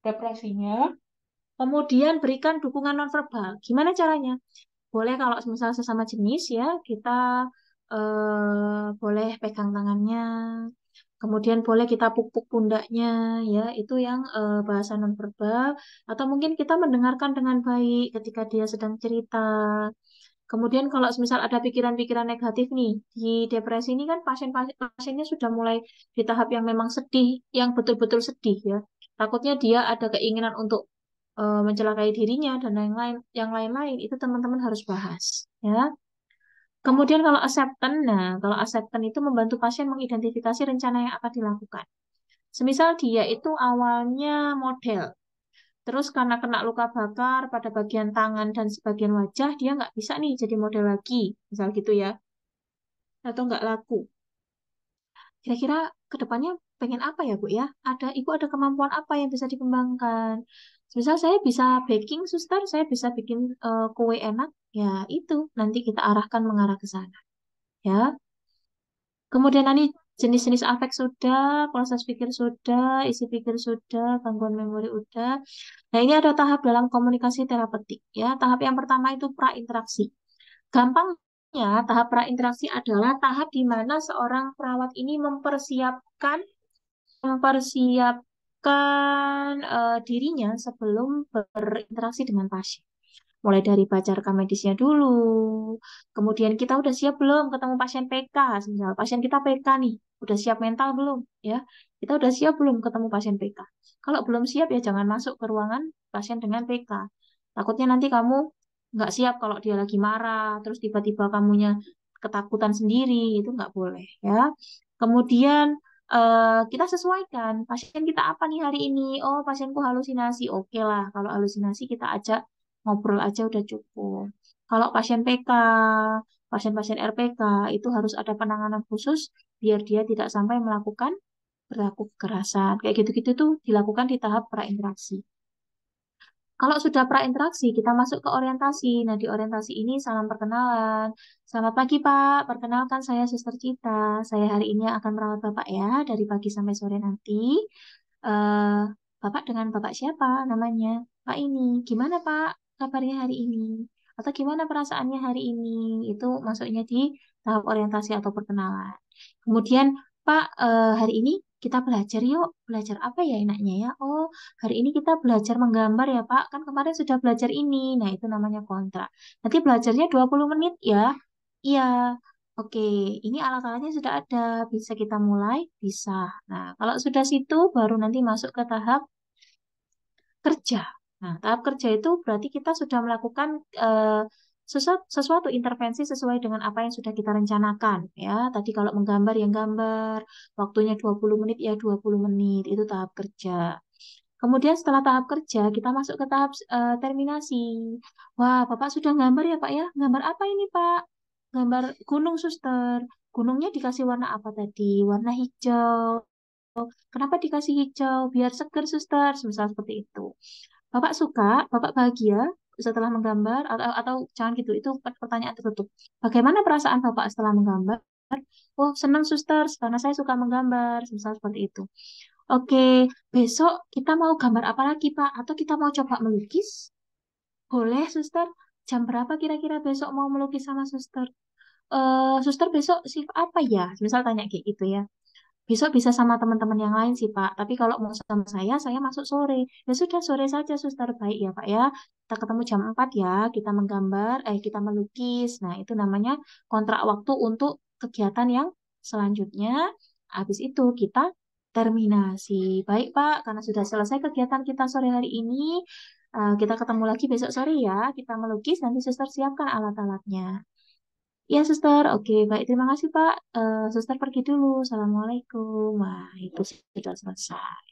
Speaker 1: depresinya. Kemudian berikan dukungan nonverbal. Gimana caranya? Boleh kalau misalnya sesama jenis ya, kita boleh pegang tangannya. Kemudian boleh kita puk-puk pundaknya, ya, itu yang bahasa nonverbal. Atau mungkin kita mendengarkan dengan baik ketika dia sedang cerita. Kemudian kalau misal ada pikiran-pikiran negatif nih, di depresi ini kan pasiennya sudah mulai di tahap yang memang sedih, yang betul-betul sedih ya. Takutnya dia ada keinginan untuk mencelakai dirinya dan yang lain-lain itu teman-teman harus bahas, ya. Kemudian kalau acceptance, nah kalau acceptance itu membantu pasien mengidentifikasi rencana yang akan dilakukan. Semisal dia itu awalnya model, terus karena kena luka bakar pada bagian tangan dan sebagian wajah, dia nggak bisa nih jadi model lagi, misal gitu ya, atau nggak laku. Kira-kira ke depannya pengen apa ya, Bu ya? Ibu ada kemampuan apa yang bisa dikembangkan? Misal saya bisa baking, suster, saya bisa bikin kue enak, ya itu nanti kita arahkan mengarah ke sana, ya. Kemudian nanti jenis-jenis afek sudah, proses pikir sudah, isi pikir sudah, gangguan memori udah. Nah, ini ada tahap dalam komunikasi terapeutik ya. Tahap yang pertama itu prainteraksi. Gampangnya, tahap prainteraksi adalah tahap di mana seorang perawat ini mempersiapkan dirinya sebelum berinteraksi dengan pasien. Mulai dari baca rekam medisnya dulu. Kemudian kita udah siap belum ketemu pasien PK? Misal pasien kita PK nih, udah siap mental belum? Ya, kita udah siap belum ketemu pasien PK? Kalau belum siap ya jangan masuk ke ruangan pasien dengan PK. Takutnya nanti kamu nggak siap kalau dia lagi marah, terus tiba-tiba kamunya ketakutan sendiri, itu nggak boleh ya. Kemudian kita sesuaikan pasien kita apa nih hari ini. Oh, pasienku halusinasi. Oke lah, kalau halusinasi kita ajak ngobrol aja udah cukup. Kalau pasien PK, pasien-pasien RPK itu harus ada penanganan khusus biar dia tidak sampai melakukan perilaku kekerasan. Kayak gitu-gitu tuh dilakukan di tahap prainteraksi. Kalau sudah prainteraksi, kita masuk ke orientasi. Nah, di orientasi ini salam perkenalan. Selamat pagi, Pak. Perkenalkan saya Suster Cita. Saya hari ini akan merawat Bapak ya, dari pagi sampai sore nanti. Eh, Bapak dengan Bapak siapa namanya? Pak ini. Gimana, Pak, kabarnya hari ini? Atau gimana perasaannya hari ini? Itu masuknya di tahap orientasi atau perkenalan. Kemudian, Pak, hari ini kita belajar yuk. Belajar apa ya enaknya ya? Oh, hari ini kita belajar menggambar ya, Pak. Kan kemarin sudah belajar ini. Nah, itu namanya kontrak. Nanti belajarnya 20 menit ya. Iya. Oke, ini alat-alatnya sudah ada. Bisa kita mulai? Bisa. Nah, kalau sudah situ, baru nanti masuk ke tahap kerja. Nah, tahap kerja itu berarti kita sudah melakukan sesuatu intervensi sesuai dengan apa yang sudah kita rencanakan. Ya, tadi kalau menggambar yang gambar, waktunya 20 menit ya 20 menit, itu tahap kerja. Kemudian setelah tahap kerja, kita masuk ke tahap terminasi. Wah, Bapak sudah gambar ya, Pak ya? Gambar apa ini, Pak? Gambar gunung, suster. Gunungnya dikasih warna apa tadi? Warna hijau. Kenapa dikasih hijau? Biar seger, suster. Misal seperti itu. Bapak suka, Bapak bahagia setelah menggambar, atau jangan gitu, itu pertanyaan tertutup. Bagaimana perasaan Bapak setelah menggambar? Oh, senang, suster, karena saya suka menggambar. Misal seperti itu. Oke, besok kita mau gambar apa lagi, Pak? Atau kita mau coba melukis? Boleh, suster. Jam berapa kira-kira besok mau melukis sama suster? Suster besok shift apa ya? Misal tanya kayak gitu ya. Besok bisa sama teman-teman yang lain sih, Pak. Tapi kalau mau sama saya masuk sore. Ya sudah, sore saja, suster. Baik ya, Pak ya. Kita ketemu jam 4 ya. Kita menggambar, kita melukis. Nah, itu namanya kontrak waktu untuk kegiatan yang selanjutnya. Habis itu kita terminasi. Baik, Pak. Karena sudah selesai kegiatan kita sore hari ini, kita ketemu lagi besok sore ya. Kita melukis, nanti suster siapkan alat-alatnya. Ya, suster. Oke, baik. Terima kasih, Pak. Suster pergi dulu. Assalamualaikum. Wah, itu sudah selesai.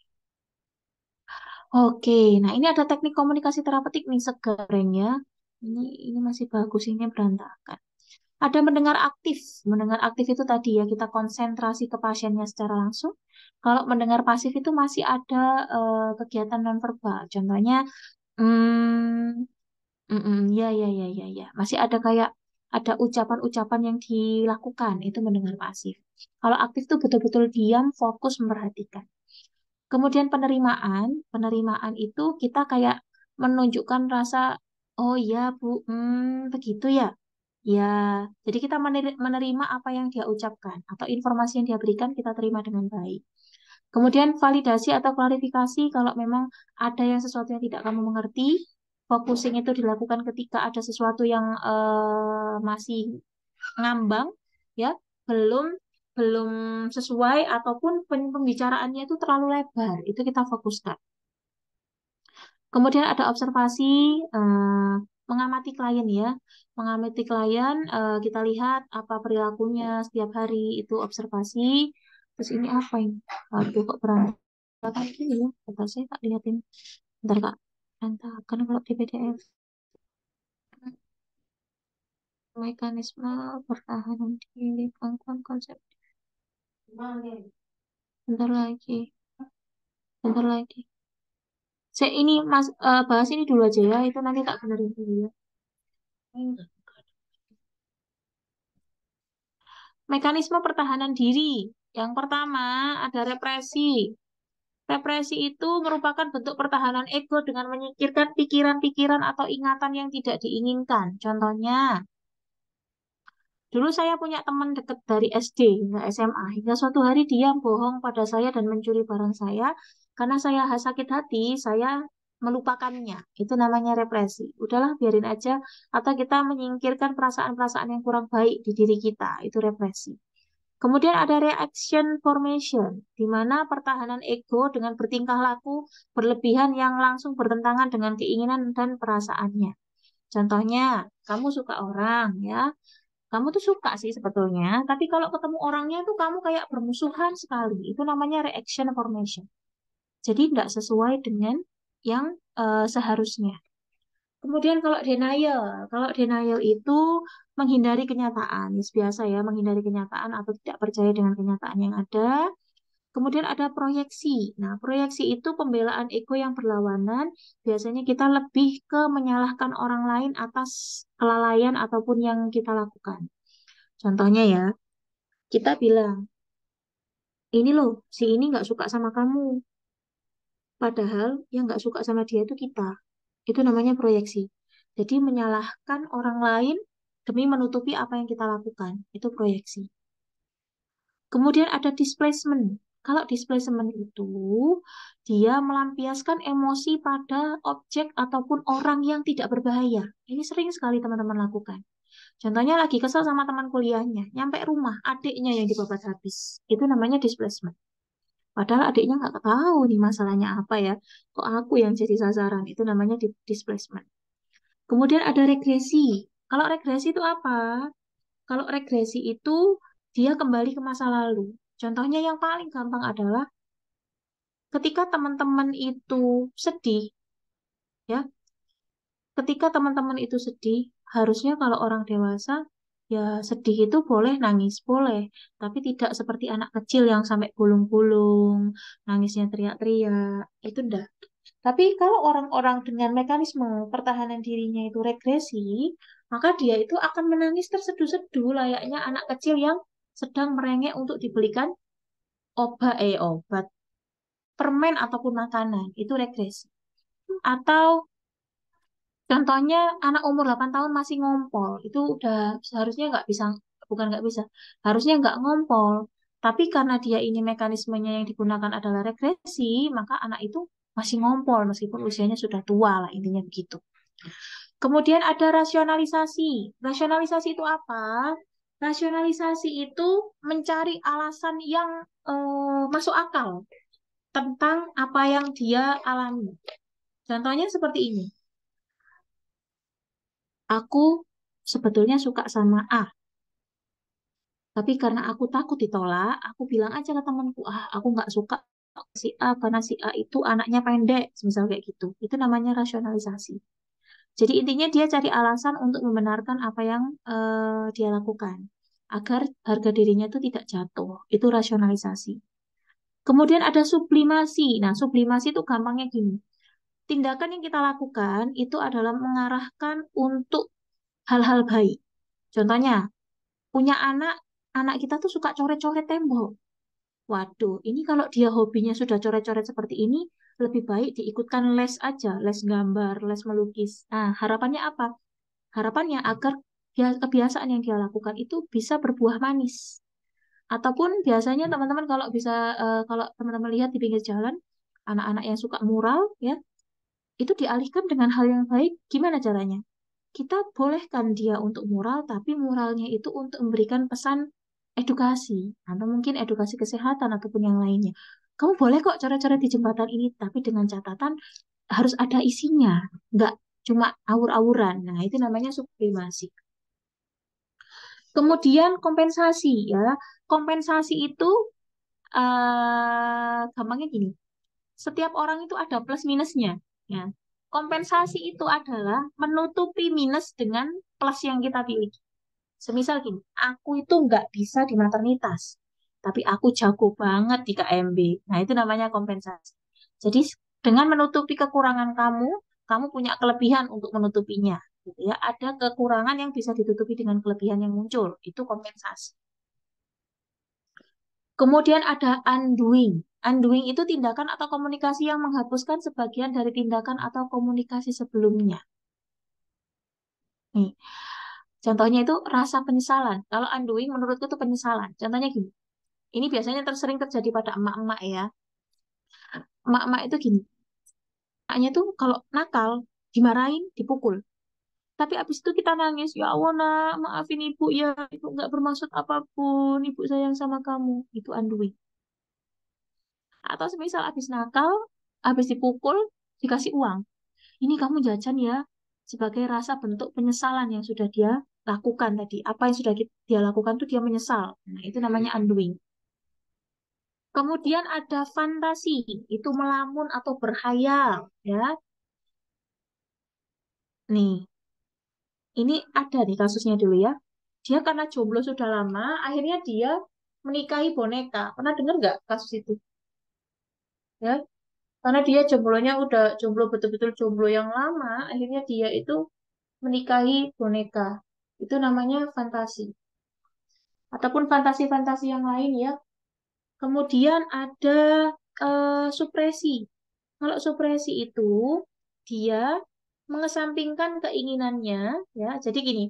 Speaker 1: Oke, nah ini ada teknik komunikasi terapeutik nih, segereng ya. Ini masih bagus, ini berantakan. Ada mendengar aktif. Mendengar aktif itu tadi ya, kita konsentrasi ke pasiennya secara langsung. Kalau mendengar pasif itu masih ada kegiatan nonverbal. Contohnya, hmm, ya, ya, ya, ya, ya. Masih ada kayak ada ucapan-ucapan yang dilakukan, itu mendengar pasif. Kalau aktif tuh betul-betul diam, fokus, memperhatikan. Kemudian penerimaan itu kita kayak menunjukkan rasa, oh iya Bu, begitu ya. Ya, jadi kita menerima apa yang dia ucapkan atau informasi yang dia berikan kita terima dengan baik. Kemudian validasi atau klarifikasi kalau memang ada yang sesuatu yang tidak kamu mengerti, focusing itu dilakukan ketika ada sesuatu yang masih ngambang, ya, belum belum sesuai ataupun pembicaraannya itu terlalu lebar, itu kita fokuskan. Kemudian ada observasi, mengamati klien ya. Mengamati klien, kita lihat apa perilakunya setiap hari, itu observasi. Terus ini apa ini? Aduh, kok berantakan ini ya? Kata saya tak lihatin. Bentar Kak. Berantakan kalau di PDF. Mekanisme pertahanan diri, gangguan konsep. Bentar lagi. Bentar lagi. Saya ini Mas bahas ini dulu aja ya. Itu nanti tak benerin dulu ya. Mekanisme pertahanan diri. Yang pertama ada represi. Represi itu merupakan bentuk pertahanan ego dengan menyingkirkan pikiran-pikiran atau ingatan yang tidak diinginkan. Contohnya, dulu saya punya teman dekat dari SD hingga SMA. Hingga suatu hari dia bohong pada saya dan mencuri barang saya. Karena saya sakit hati, saya melupakannya. Itu namanya represi. Udahlah, biarin aja. Atau kita menyingkirkan perasaan-perasaan yang kurang baik di diri kita. Itu represi. Kemudian ada reaction formation, di mana pertahanan ego dengan bertingkah laku berlebihan yang langsung bertentangan dengan keinginan dan perasaannya. Contohnya, kamu suka orang ya, kamu tuh suka sih sebetulnya, tapi kalau ketemu orangnya tuh kamu kayak bermusuhan sekali. Itu namanya reaction formation. Jadi tidak sesuai dengan yang seharusnya. Kemudian kalau denial itu menghindari kenyataan, biasa ya, menghindari kenyataan atau tidak percaya dengan kenyataan yang ada. Kemudian ada proyeksi. Nah, proyeksi itu pembelaan ego yang berlawanan. Biasanya kita lebih ke menyalahkan orang lain atas kelalaian ataupun yang kita lakukan. Contohnya ya, kita bilang, ini loh, si ini nggak suka sama kamu. Padahal yang nggak suka sama dia itu kita. Itu namanya proyeksi. Jadi menyalahkan orang lain demi menutupi apa yang kita lakukan. Itu proyeksi. Kemudian ada displacement. Kalau displacement itu, dia melampiaskan emosi pada objek ataupun orang yang tidak berbahaya. Ini sering sekali teman-teman lakukan. Contohnya lagi kesel sama teman kuliahnya, nyampe rumah, adiknya yang dibabat habis. Itu namanya displacement. Padahal adiknya nggak tahu nih masalahnya apa ya. Kok aku yang jadi sasaran? Itu namanya displacement. Kemudian ada regresi. Kalau regresi itu apa? Kalau regresi itu dia kembali ke masa lalu. Contohnya yang paling gampang adalah ketika teman-teman itu sedih, ya. Ketika teman-teman itu sedih, harusnya kalau orang dewasa, ya sedih itu boleh, nangis boleh, tapi tidak seperti anak kecil yang sampai gulung-gulung, nangisnya teriak-teriak, itu enggak. Tapi kalau orang-orang dengan mekanisme pertahanan dirinya itu regresi, maka dia itu akan menangis terseduh-seduh layaknya anak kecil yang sedang merengek untuk dibelikan obat, permen ataupun makanan. Itu regresi. Atau contohnya anak umur 8 tahun masih ngompol. Itu udah seharusnya nggak bisa, bukan nggak bisa, harusnya nggak ngompol. Tapi karena dia ini mekanismenya yang digunakan adalah regresi, maka anak itu masih ngompol meskipun usianya sudah tua lah, intinya begitu. Kemudian ada rasionalisasi. Rasionalisasi itu apa? Rasionalisasi itu mencari alasan yang masuk akal tentang apa yang dia alami. Contohnya seperti ini. Aku sebetulnya suka sama A, tapi karena aku takut ditolak, aku bilang aja ke temanku, aku nggak suka si A karena si A itu anaknya pendek, misal kayak gitu. Itu namanya rasionalisasi. Jadi intinya dia cari alasan untuk membenarkan apa yang dia lakukan, agar harga dirinya itu tidak jatuh. Itu rasionalisasi. Kemudian ada sublimasi. Nah, sublimasi itu gampangnya gini. Tindakan yang kita lakukan itu adalah mengarahkan untuk hal-hal baik. Contohnya, punya anak kita tuh suka coret-coret tembok. Waduh, ini kalau dia hobinya sudah coret-coret seperti ini, lebih baik diikutkan les aja, les gambar, les melukis. Nah, harapannya apa? Harapannya agar kebiasaan yang dia lakukan itu bisa berbuah manis. Ataupun biasanya teman-teman kalau bisa kalau teman-teman lihat di pinggir jalan anak-anak yang suka mural ya, itu dialihkan dengan hal yang baik. Gimana caranya? Kita bolehkan dia untuk mural, tapi muralnya itu untuk memberikan pesan edukasi atau mungkin edukasi kesehatan ataupun yang lainnya. Kamu boleh kok cara-cara di jembatan ini, tapi dengan catatan harus ada isinya, nggak cuma awur-awuran. Nah, itu namanya sublimasi. Kemudian kompensasi ya. Kompensasi itu gampangnya gini. Setiap orang itu ada plus minusnya ya. Kompensasi itu adalah menutupi minus dengan plus yang kita pilih. Semisal gini, aku itu nggak bisa di maternitas, tapi aku jago banget di KMB. Nah, itu namanya kompensasi. Jadi, dengan menutupi kekurangan kamu, kamu punya kelebihan untuk menutupinya. Gitu ya. Ada kekurangan yang bisa ditutupi dengan kelebihan yang muncul. Itu kompensasi. Kemudian ada undoing. Undoing itu tindakan atau komunikasi yang menghapuskan sebagian dari tindakan atau komunikasi sebelumnya. Nih, contohnya itu rasa penyesalan. Kalau undoing menurutku itu penyesalan. Contohnya gini. Ini biasanya tersering terjadi pada emak-emak ya. Emak-emak itu gini. Emaknya tuh kalau nakal, dimarahin, dipukul. Tapi abis itu kita nangis. Ya Allah nak, maafin ibu ya. Ibu nggak bermaksud apapun. Ibu sayang sama kamu. Itu undoing. Atau semisal abis nakal, abis dipukul, dikasih uang. Ini kamu jajan ya. Sebagai rasa bentuk penyesalan yang sudah dia lakukan tadi. Apa yang sudah dia lakukan tuh dia menyesal. Nah, itu namanya undoing. Kemudian ada fantasi, itu melamun atau berhayal, ya. Nih, ini ada nih kasusnya dulu ya. Dia karena jomblo sudah lama, akhirnya dia menikahi boneka. Pernah dengar nggak kasus itu? Ya, karena dia jomblonya udah jomblo betul-betul jomblo yang lama, akhirnya dia itu menikahi boneka. Itu namanya fantasi. Ataupun fantasi-fantasi yang lain ya. Kemudian ada supresi. Kalau supresi itu dia mengesampingkan keinginannya, ya. Jadi gini,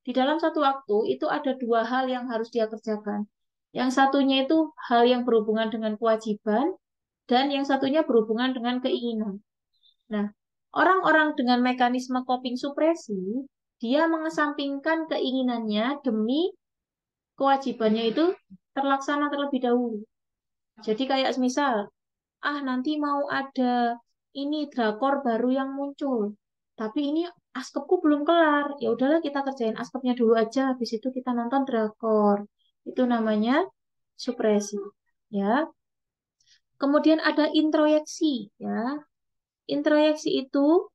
Speaker 1: di dalam satu waktu itu ada dua hal yang harus dia kerjakan. Yang satunya itu hal yang berhubungan dengan kewajiban dan yang satunya berhubungan dengan keinginan. Nah, orang-orang dengan mekanisme coping supresi, dia mengesampingkan keinginannya demi kewajibannya itu terlaksana terlebih dahulu. Jadi kayak misal, nanti mau ada ini drakor baru yang muncul. Tapi ini askepku belum kelar. Ya udahlah kita kerjain askepnya dulu aja. Habis itu kita nonton drakor. Itu namanya supresi. Ya. Kemudian ada introyeksi. Ya. Introyeksi itu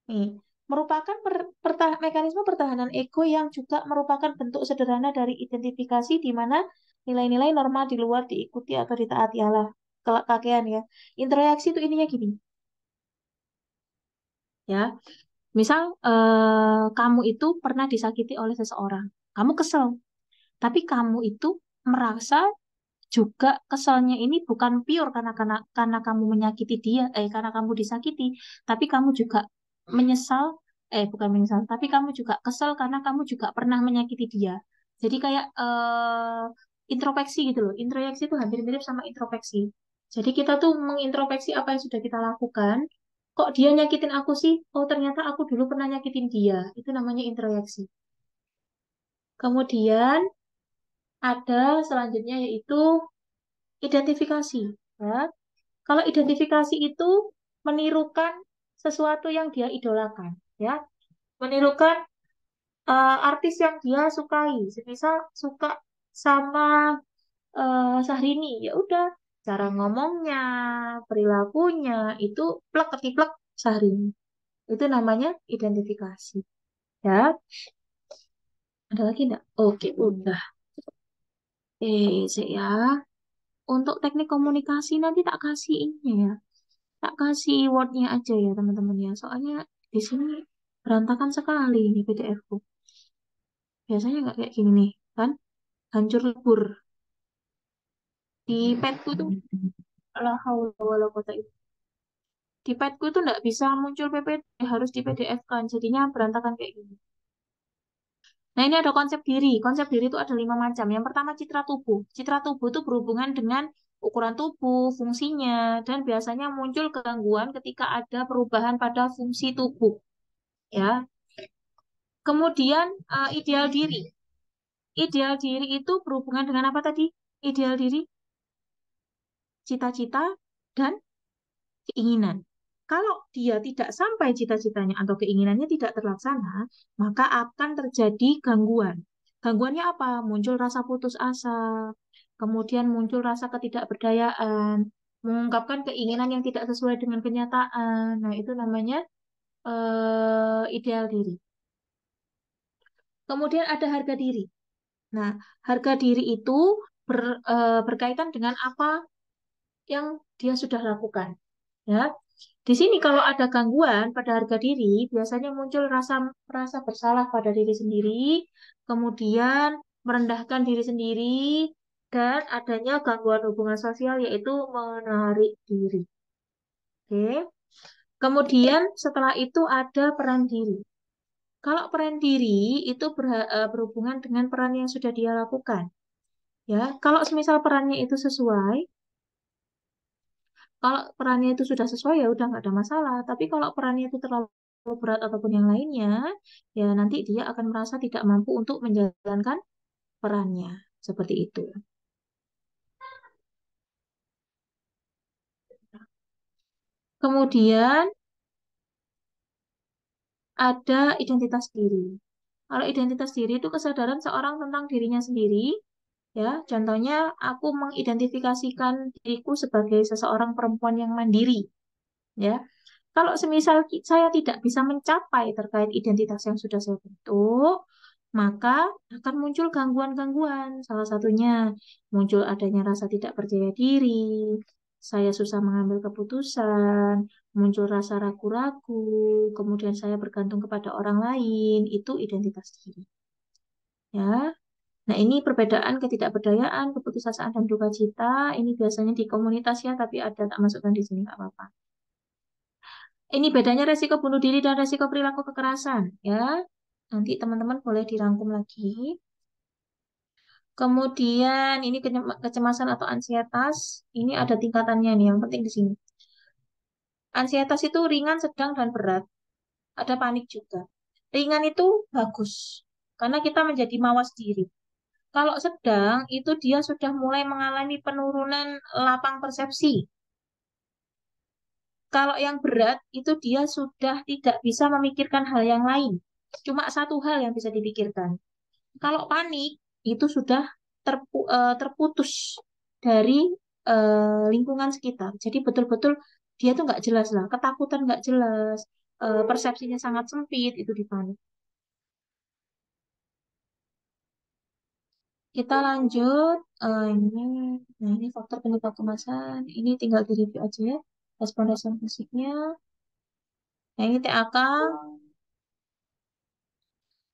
Speaker 1: nih, merupakan mekanisme pertahanan ego yang juga merupakan bentuk sederhana dari identifikasi di mana nilai-nilai normal di luar diikuti atau ditaati Allah. Kakean ya. Introyeksi itu ininya gini. Ya, misal kamu itu pernah disakiti oleh seseorang, kamu kesel, tapi kamu itu merasa juga keselnya ini bukan pure karena kamu menyakiti dia, karena kamu disakiti, tapi kamu juga menyesal, bukan menyesal, tapi kamu juga kesel karena kamu juga pernah menyakiti dia. Jadi kayak introspeksi gitu loh. Introspeksi itu hampir mirip sama introspeksi. Jadi kita tuh mengintrospeksi apa yang sudah kita lakukan. Kok dia nyakitin aku sih? Oh, ternyata aku dulu pernah nyakitin dia. Itu namanya introyeksi. Kemudian ada selanjutnya yaitu identifikasi. Ya. Kalau identifikasi itu menirukan sesuatu yang dia idolakan. Ya. Menirukan artis yang dia sukai. Misal suka sama Syahrini, ya udah cara ngomongnya, perilakunya itu plek ketiplek Syahrini. Itu namanya identifikasi. Ya, ada lagi enggak? Oke, udah. Sih ya. Untuk teknik komunikasi nanti tak kasih ini ya. Tak kasih wordnya aja ya teman-teman ya. Soalnya di sini berantakan sekali ini PDF-ku. Biasanya nggak kayak gini nih, kan? Hancur lebur. Di padku tuh la haula wala quwata illa Di petku itu nggak bisa muncul PPT, harus di PDF kan, jadinya berantakan kayak gini. Nah, ini ada konsep diri. Konsep diri itu ada 5 macam. Yang pertama, citra tubuh. Citra tubuh itu berhubungan dengan ukuran tubuh, fungsinya, dan biasanya muncul gangguan ketika ada perubahan pada fungsi tubuh. Ya. Kemudian, ideal diri. Ideal diri itu berhubungan dengan apa tadi? Ideal diri, cita-cita, dan keinginan. Kalau dia tidak sampai cita-citanya atau keinginannya tidak terlaksana, maka akan terjadi gangguan. Gangguannya apa? Muncul rasa putus asa, kemudian muncul rasa ketidakberdayaan, mengungkapkan keinginan yang tidak sesuai dengan kenyataan. Nah, itu namanya ideal diri. Kemudian ada harga diri. Nah, harga diri itu berkaitan dengan apa yang dia sudah lakukan. Ya, di sini kalau ada gangguan pada harga diri, biasanya muncul rasa bersalah pada diri sendiri, kemudian merendahkan diri sendiri, dan adanya gangguan hubungan sosial yaitu menarik diri. Oke. Kemudian setelah itu ada peran diri. Kalau peran diri itu berhubungan dengan peran yang sudah dia lakukan. Ya, kalau semisal perannya itu sesuai, kalau perannya itu sudah sesuai ya udah nggak ada masalah. Tapi kalau perannya itu terlalu berat ataupun yang lainnya, ya nanti dia akan merasa tidak mampu untuk menjalankan perannya. Seperti itu. Kemudian ada identitas diri. Kalau identitas diri itu kesadaran seorang tentang dirinya sendiri. Ya, contohnya aku mengidentifikasikan diriku sebagai seseorang perempuan yang mandiri. Ya, kalau semisal saya tidak bisa mencapai terkait identitas yang sudah saya bentuk, maka akan muncul gangguan-gangguan. Salah satunya muncul adanya rasa tidak percaya diri, saya susah mengambil keputusan, muncul rasa ragu-ragu, kemudian saya bergantung kepada orang lain, itu identitas diri. Ya. Nah, ini perbedaan ketidakberdayaan, keputusasaan, dan duka cita. Ini biasanya di komunitas ya, tapi ada tak masukkan di sini, nggak apa-apa. Ini bedanya resiko bunuh diri dan resiko perilaku kekerasan, ya. Nanti teman-teman boleh dirangkum lagi. Kemudian ini kecemasan atau ansietas. Ini ada tingkatannya nih, yang penting di sini. Ansietas itu ringan, sedang, dan berat. Ada panik juga. Ringan itu bagus, karena kita menjadi mawas diri. Kalau sedang, itu dia sudah mulai mengalami penurunan lapang persepsi. Kalau yang berat, itu dia sudah tidak bisa memikirkan hal yang lain. Cuma satu hal yang bisa dipikirkan. Kalau panik, itu sudah terputus dari lingkungan sekitar. Jadi betul-betul dia tuh nggak jelas lah. Ketakutan nggak jelas. Persepsinya sangat sempit, itu di panik. Kita lanjut. Ini faktor penyebab kemasan. Ini tinggal di-review aja ya. Respon-respon fisiknya. Nah, ini TAK.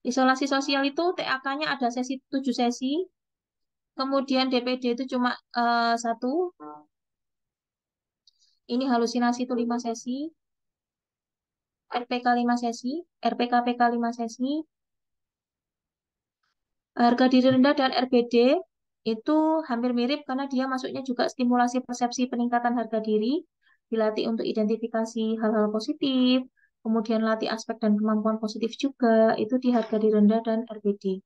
Speaker 1: Isolasi sosial itu TAK-nya ada 7 sesi. Kemudian DPD itu cuma 1. Ini halusinasi itu 5 sesi. RPK 5 sesi. RPKPK 5 sesi. Harga diri rendah dan RBD itu hampir mirip karena dia masuknya juga stimulasi persepsi peningkatan harga diri, dilatih untuk identifikasi hal-hal positif, kemudian latih aspek dan kemampuan positif juga, itu di harga diri rendah dan RBD.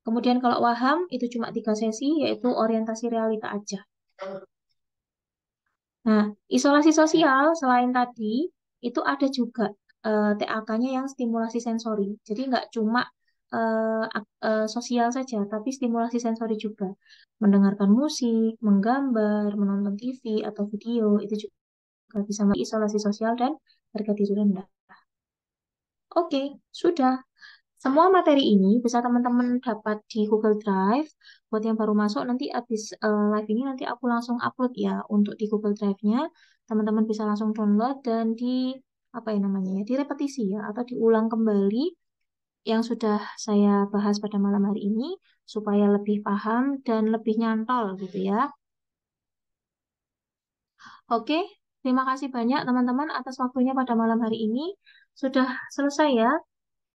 Speaker 1: Kemudian kalau Waham itu cuma 3 sesi, yaitu orientasi realita aja. Nah, isolasi sosial selain tadi, itu ada juga TAK-nya yang stimulasi sensori. Jadi nggak cuma sosial saja, tapi stimulasi sensori juga. Mendengarkan musik, menggambar, menonton TV atau video, itu juga bisa isolasi sosial dan harga diri rendah. Oke, sudah. Semua materi ini bisa teman-teman dapat di Google Drive. Buat yang baru masuk, nanti habis live ini nanti aku langsung upload ya untuk di Google Drive-nya. Teman-teman bisa langsung download dan apa ya namanya ya, direpetisi ya atau diulang kembali yang sudah saya bahas pada malam hari ini supaya lebih paham dan lebih nyantol gitu ya. Oke, Terima kasih banyak teman-teman atas waktunya pada malam hari ini. Sudah selesai ya